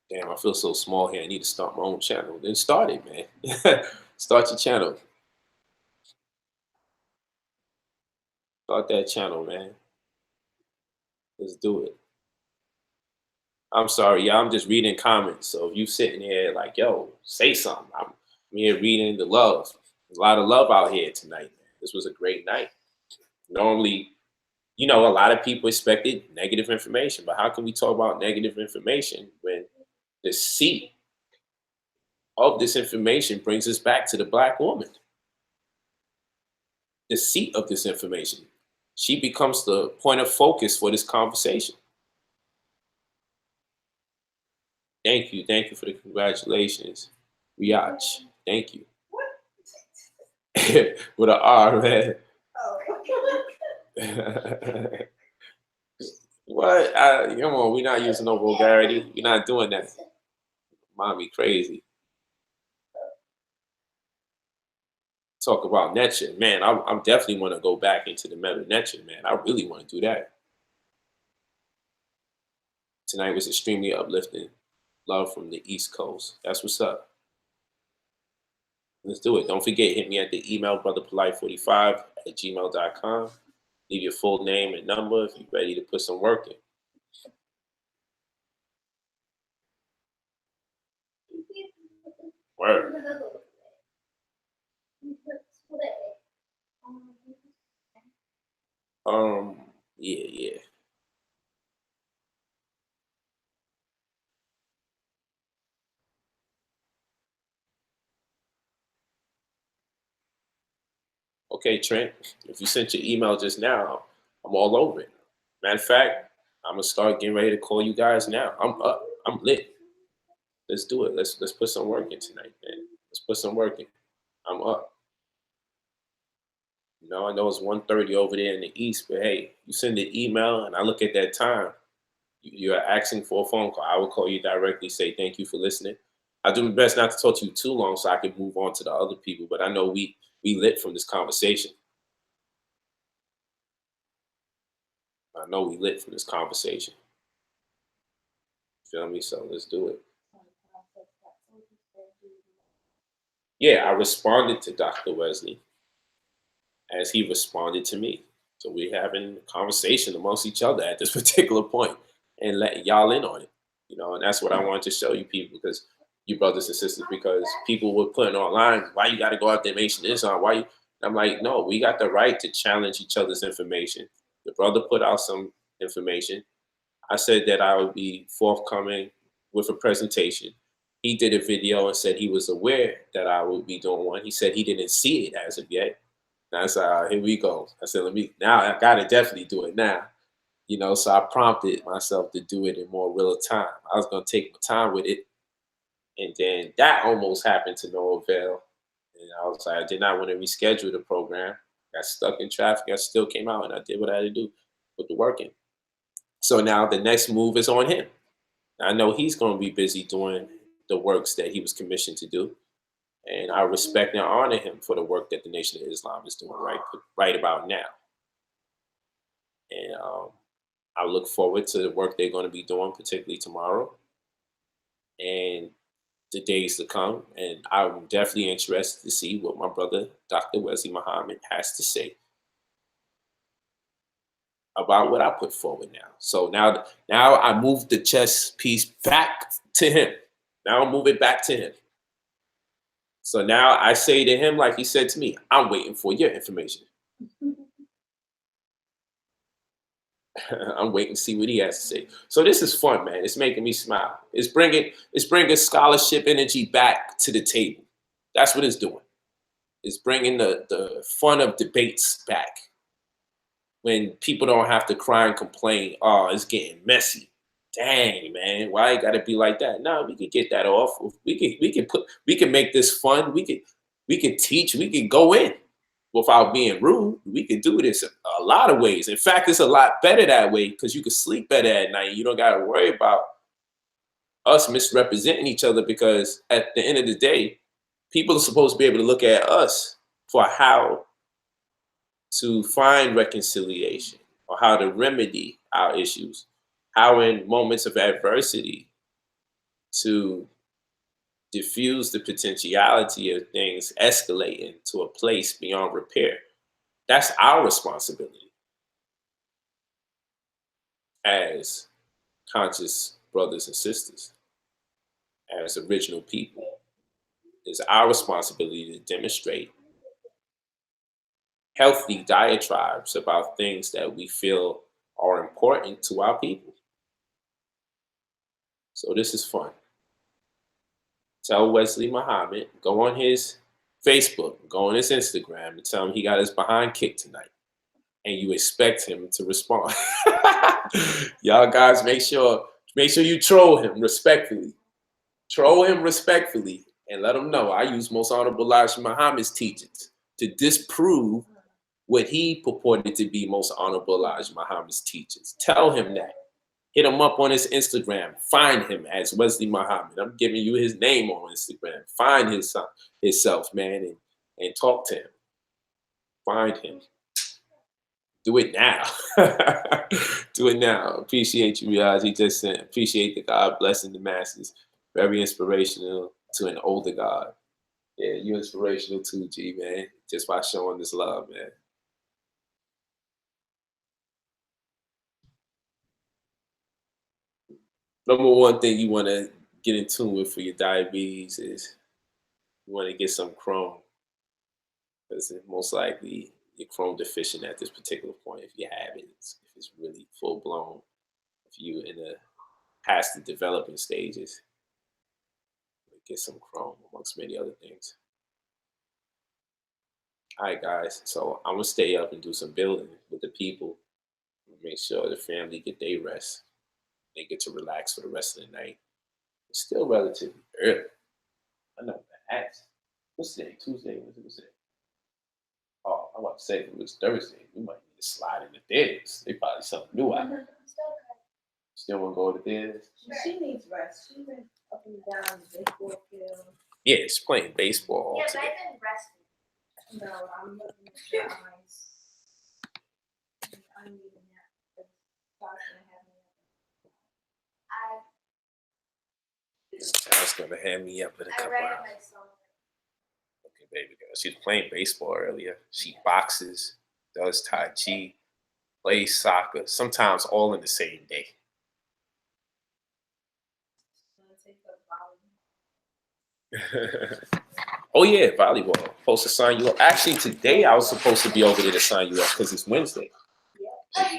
Damn, I feel so small here. I need to start my own channel. Then start it, man. Start your channel. Start that channel, man. Let's do it. I'm sorry, y'all. I'm just reading comments. So if you sitting here like, yo, say something. I'm here reading the love. A lot of love out here tonight, man. This was a great night. Normally, you know, a lot of people expected negative information, but how can we talk about negative information when the seat of this information brings us back to the Black woman? The seat of this information. She becomes the point of focus for this conversation. Thank you. Thank you for the congratulations. Riach. Thank you. With an R, man. What? Come on, we're not using no vulgarity. We're not doing that. Mommy crazy. Talk about nature. Man, I definitely want to go back into the meta nature, man. I really want to do that. Tonight was extremely uplifting. Love from the East Coast. That's what's up. Let's do it. Don't forget, hit me at the email brotherpolite45@gmail.com. Leave your full name and number if you're ready to put some work in. Word. Yeah. Okay, Trent, if you sent your email just now, I'm all over it. Matter of fact, I'm gonna start getting ready to call you guys now. I'm up. I'm lit. Let's do it. Let's put some work in tonight, man. Let's put some work in. I'm up. You know, I know it's 1:30 over there in the East, but hey, you send an email and I look at that time. You're asking for a phone call. I will call you directly, say thank you for listening. I do my best not to talk to you too long so I can move on to the other people, but I know we lit from this conversation. I know we lit from this conversation. Feel me? So let's do it. Yeah, I responded to Dr. Wesley as he responded to me. So we're having a conversation amongst each other at this particular point and letting y'all in on it. You know, and that's what I wanted to show you people, because you brothers and sisters, because people were putting online, why you got to go out there and mention this on? Why you? I'm like, no, we got the right to challenge each other's information. The brother put out some information. I said that I would be forthcoming with a presentation. He did a video and said he was aware that I would be doing one. He said he didn't see it as of yet. And I said, here we go. I said, now I got to definitely do it now. You know, so I prompted myself to do it in more real time. I was going to take my time with it. And then that almost happened to no avail. And I was like, I did not want to reschedule the program. Got stuck in traffic. I still came out and I did what I had to do, put the work in. So now the next move is on him. I know he's going to be busy doing the works that he was commissioned to do. And I respect and honor him for the work that the Nation of Islam is doing right about now. And I look forward to the work they're going to be doing, particularly tomorrow and the days to come. And I'm definitely interested to see what my brother, Dr. Wesley Muhammad, has to say about what I put forward now. So now I move the chess piece back to him. Now I'll move it back to him. So now I say to him, like he said to me, I'm waiting for your information. I'm waiting to see what he has to say. So this is fun, man. It's making me smile. It's bringing scholarship energy back to the table. That's what it's doing. It's bringing the fun of debates back. When people don't have to cry and complain, oh, it's getting messy. Dang, man, why it gotta be like that? No, we can get that off. We can make this fun. We can teach. We can go in without being rude. We can do this a lot of ways. In fact, it's a lot better that way because you can sleep better at night. You don't gotta worry about us misrepresenting each other, because at the end of the day, people are supposed to be able to look at us for how to find reconciliation or how to remedy our issues, how in moments of adversity to diffuse the potentiality of things escalating to a place beyond repair. That's our responsibility as conscious brothers and sisters, as original people. It's our responsibility to demonstrate healthy diatribes about things that we feel are important to our people. So this is fun. Tell Wesley Muhammad, go on his Facebook, go on his Instagram, and tell him he got his behind kicked tonight. And you expect him to respond. Y'all guys, make sure you troll him respectfully. Troll him respectfully and let him know I use Most Honorable Elijah Muhammad's teachings to disprove what he purported to be Most Honorable Elijah Muhammad's teachings. Tell him that. Hit him up on his Instagram. Find him as Wesley Muhammad. I'm giving you his name on Instagram. Find himself, man, and talk to him. Find him. Do it now. Do it now. Appreciate you, guys. He just sent. Appreciate the God blessing the masses. Very inspirational to an older God. Yeah, you're inspirational too, G, man. Just by showing this love, man. Number one thing you want to get in tune with for your diabetes is you want to get some Chrome. Because most likely you're Chrome deficient at this particular point if you have it. If it's really full blown. If you're past the developing stages, get some Chrome amongst many other things. All right, guys. So I'm gonna stay up and do some building with the people. Make sure the family get their rest. They get to relax for the rest of the night. It's still relatively early. I know that. What's today? Tuesday? What's today? Oh, I want to say if it was Thursday, we might need to slide in the theaters. They probably something new out there. Still want to go to the theaters? She needs rest. She went up and down the baseball field. Yeah, it's playing baseball. Yeah, but today. I've been resting. No, I'm looking at your eyes. I'm leaving that. The doc's gonna have me Child's gonna hand me up in a I couple read hours. my song. Okay, baby girl. She was playing baseball earlier. She boxes, does Tai Chi, plays soccer, sometimes all in the same day. Oh yeah, volleyball. Supposed to sign you up. Actually, today I was supposed to be over there to sign you up because it's Wednesday.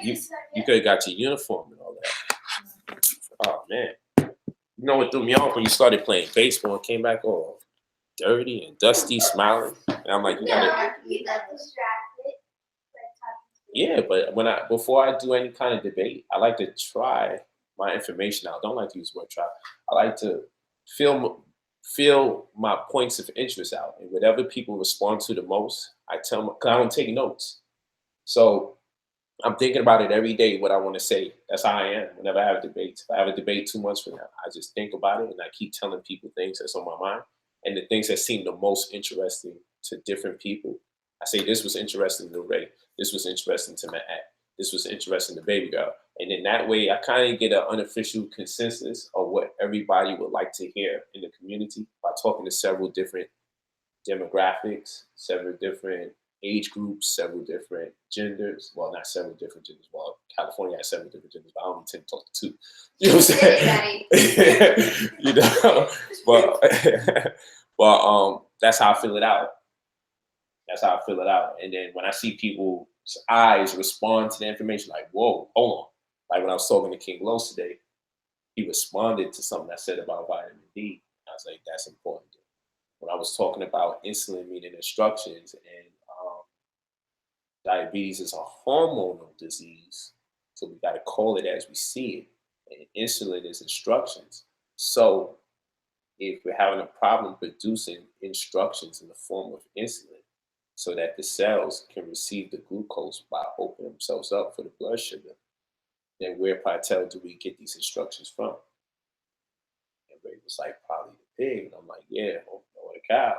You could have got your uniform and all that. Oh man. You know what threw me off when you started playing baseball and came back all dirty and dusty, smiling. And I'm like, you got distracted. yeah, but before I do any kind of debate, I like to try my information out. I don't like to use the word try. I like to feel my points of interest out. And whatever people respond to the most, I tell them, because I don't take notes. So I'm thinking about it every day, what I want to say. That's how I am whenever I have debates. If I have a debate 2 months from now, I just think about it and I keep telling people things that's on my mind. And the things that seem the most interesting to different people, I say, this was interesting to Ray. This was interesting to Matt. This was interesting to Baby Girl. And in that way, I kind of get an unofficial consensus of what everybody would like to hear in the community by talking to several different demographics, several different age groups, several different genders. Well, not several different genders. Well, California has several different genders, but I only tend to talk to two. You know what I'm saying? You know, but that's how I fill it out. That's how I fill it out. And then when I see people's eyes respond to the information, like, whoa, hold on. Like when I was talking to King Los today, he responded to something I said about vitamin D. I was like, that's important. When I was talking about insulin meaning instructions and diabetes is a hormonal disease, so we got to call it as we see it. And insulin is instructions. So if we're having a problem producing instructions in the form of insulin so that the cells can receive the glucose by opening themselves up for the blood sugar, then where do we get these instructions from? And Ray was like, probably the pig. And I'm like, yeah, or the cow.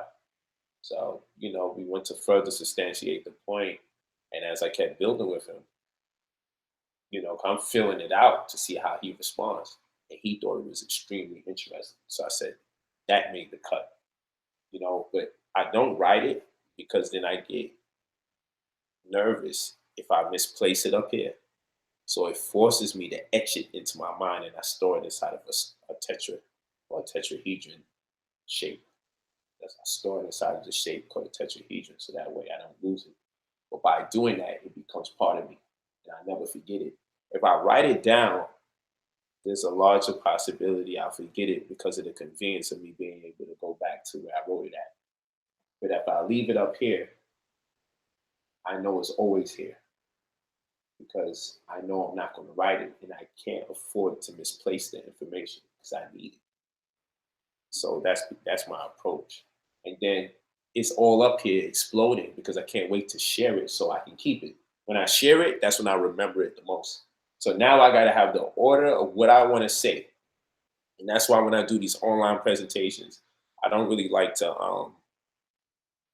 So, you know, we went to further substantiate the point. And as I kept building with him, you know, I'm filling it out to see how he responds. And he thought it was extremely interesting. So I said, that made the cut, you know, but I don't write it because then I get nervous if I misplace it up here. So it forces me to etch it into my mind and I store it inside of a tetra or a tetrahedron shape. I store it inside of the shape called a tetrahedron so that way I don't lose it. But by doing that, it becomes part of me, and I never forget it. If I write it down, there's a larger possibility I'll forget it because of the convenience of me being able to go back to where I wrote it at. But if I leave it up here, I know it's always here because I know I'm not going to write it and I can't afford to misplace the information because I need it. So that's my approach. And then it's all up here exploding because I can't wait to share it so I can keep it. When I share it, that's when I remember it the most. So now I got to have the order of what I want to say. And that's why when I do these online presentations, I don't really like to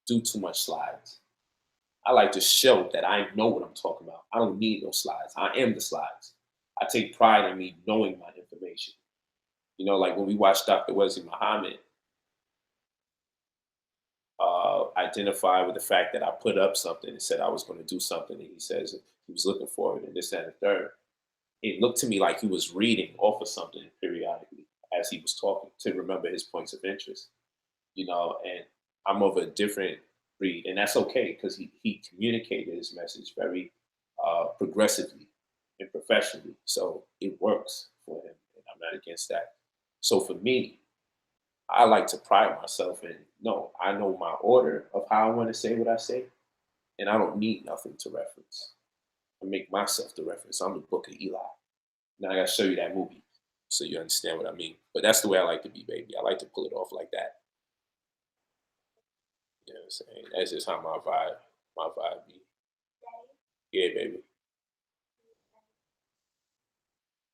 do too much slides. I like to show that I know what I'm talking about. I don't need no slides. I am the slides. I take pride in me knowing my information. You know, like when we watched Dr. Wesley Muhammad identify with the fact that I put up something and said I was going to do something, and he says he was looking for it and this, that, and the third. It looked to me like he was reading off of something periodically as he was talking to remember his points of interest. You know, and I'm of a different breed, and that's okay because he communicated his message very progressively and professionally, so it works for him, and I'm not against that. So for me, I like to pride myself in no, I know my order of how I want to say what I say, and I don't need nothing to reference. I make myself the reference. I'm the Book of Eli. Now I gotta show you that movie so you understand what I mean. But that's the way I like to be, baby. I like to pull it off like that. You know what I'm saying? That's just how my vibe be. Yeah, baby.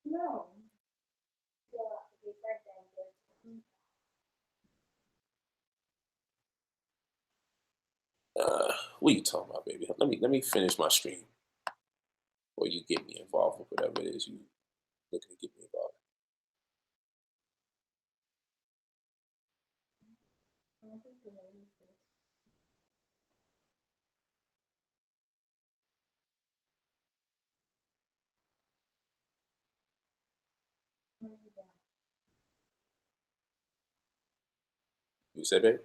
No. What you talking about, baby? Let me finish my stream, or you get me involved with whatever it is you looking to get me involved. You said, baby?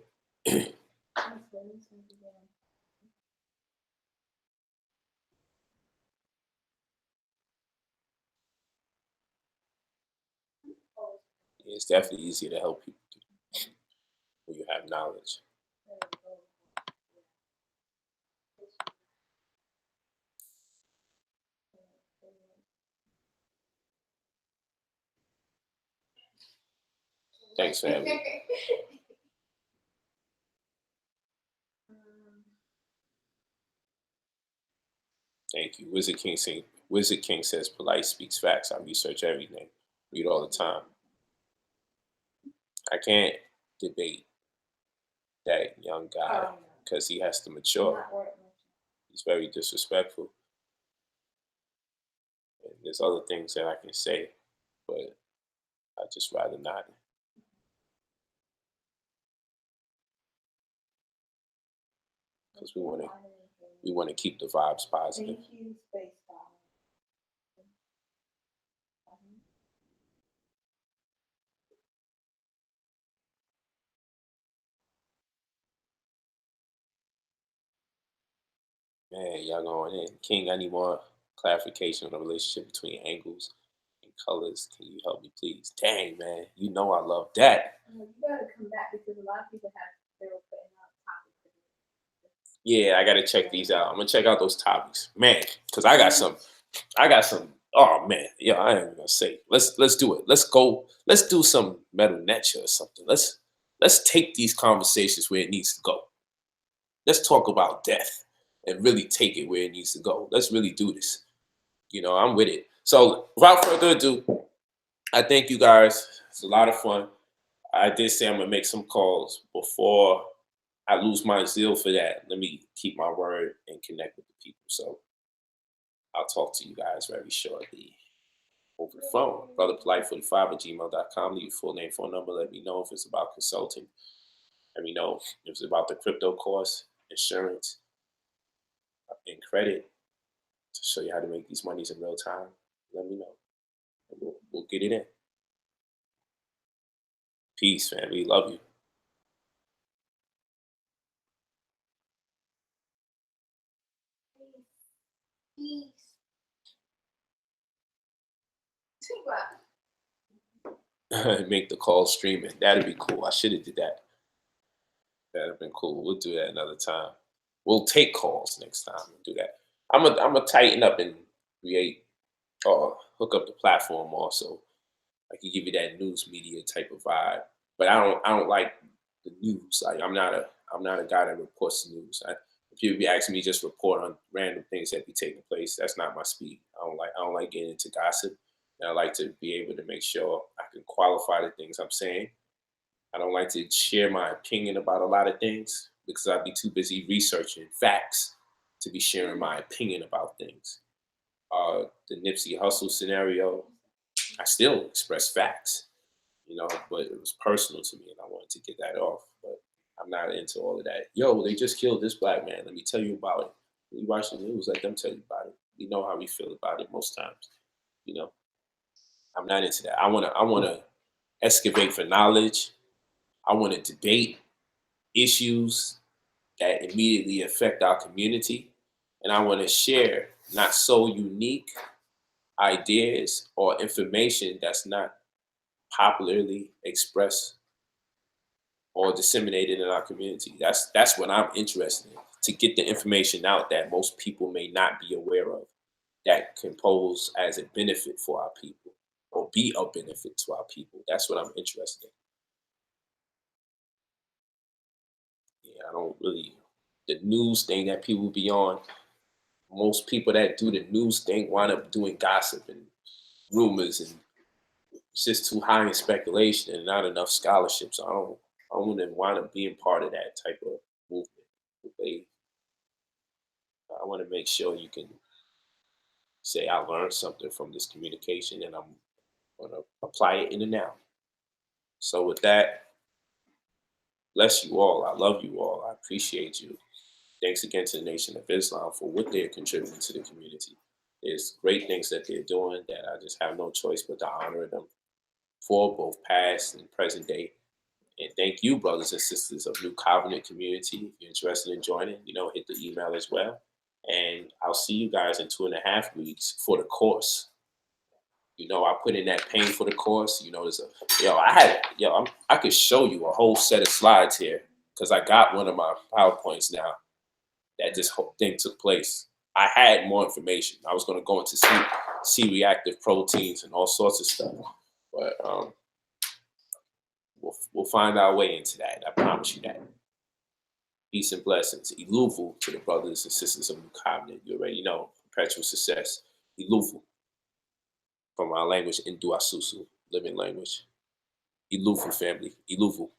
It's definitely easier to help people when you have knowledge. Thanks for having me. Thank you. Wizard King says polite speaks facts. I research everything. Read all the time. I can't debate that young guy because he has to mature. He's very disrespectful. And there's other things that I can say, but I'd just rather not. Because we want to keep the vibes positive. Thank you, Space Dollar. Man, y'all going in. King, I need more clarification on the relationship between angles and colors. Can you help me, please? Dang, man. You know I love that. You gotta come back because a lot of people they were putting out topics. Yeah, I gotta check these out. I'm gonna check out those topics, man, because I got some. Oh man, yeah, I ain't gonna say. Let's do it. Let's go. Let's do some metal nature or something. Let's take these conversations where it needs to go. Let's talk about death and really take it where it needs to go. Let's really do this. You know, I'm with it. So without further ado, I thank you guys. It's a lot of fun. I did say I'm gonna make some calls before I lose my zeal for that. Let me keep my word and connect with the people. So I'll talk to you guys very shortly over the phone. BrotherPolite45@gmail.com. Leave your full name, phone number. Let me know if it's about consulting. Let me know if it's about the crypto course, insurance, and credit to show you how to make these monies in real time. Let me know. And we'll get it in. Peace, family. Love you. Make the call streaming. That'd be cool. I should have did that. That'd have been cool. We'll do that another time. We'll take calls next time. We'll do that. I'm gonna tighten up and create or hook up the platform also. I can give you that news media type of vibe. But I don't like the news. Like I'm not a guy that reports the news. If you be asking me just report on random things that be taking place, that's not my speed. I don't like getting into gossip. And I like to be able to make sure I can qualify the things I'm saying. I don't like to share my opinion about a lot of things because I'd be too busy researching facts to be sharing my opinion about things. The Nipsey Hussle scenario, I still express facts, but it was personal to me and I wanted to get that off. But I'm not into all of that. Yo, they just killed this black man. Let me tell you about it. When you watch the news, let them tell you about it. We know how we feel about it most times. I'm not into that. I wanna excavate for knowledge. I want to debate issues that immediately affect our community. And I want to share not so unique ideas or information that's not popularly expressed or disseminated in our community. That's what I'm interested in, to get the information out that most people may not be aware of, that can pose as a benefit for our people or be a benefit to our people. That's what I'm interested in. I don't really, the news thing that people be on, most people that do the news thing wind up doing gossip and rumors, and it's just too high in speculation and not enough scholarship. So I don't want to wind up being part of that type of movement. I want to make sure you can say I learned something from this communication and I'm going to apply it in the now. So with that, bless you all. I love you all. I appreciate you. Thanks again to the Nation of Islam for what they're contributing to the community. There's great things that they're doing that I just have no choice but to honor them for, both past and present day. And thank you, brothers and sisters of New Covenant community. If you're interested in joining, hit the email as well. And I'll see you guys in 2.5 weeks for the course. I put in that pain for the course. There's I could show you a whole set of slides here because I got one of my PowerPoints now that this whole thing took place. I had more information. I was going to go into C-reactive proteins and all sorts of stuff, but we'll find our way into that. I promise you that. Peace and blessings. Iluvu to the brothers and sisters of New Covenant. You already know. Perpetual success. Iluvu. From our language, Ndu Asusu, living language. Iluvu family. Iluvu.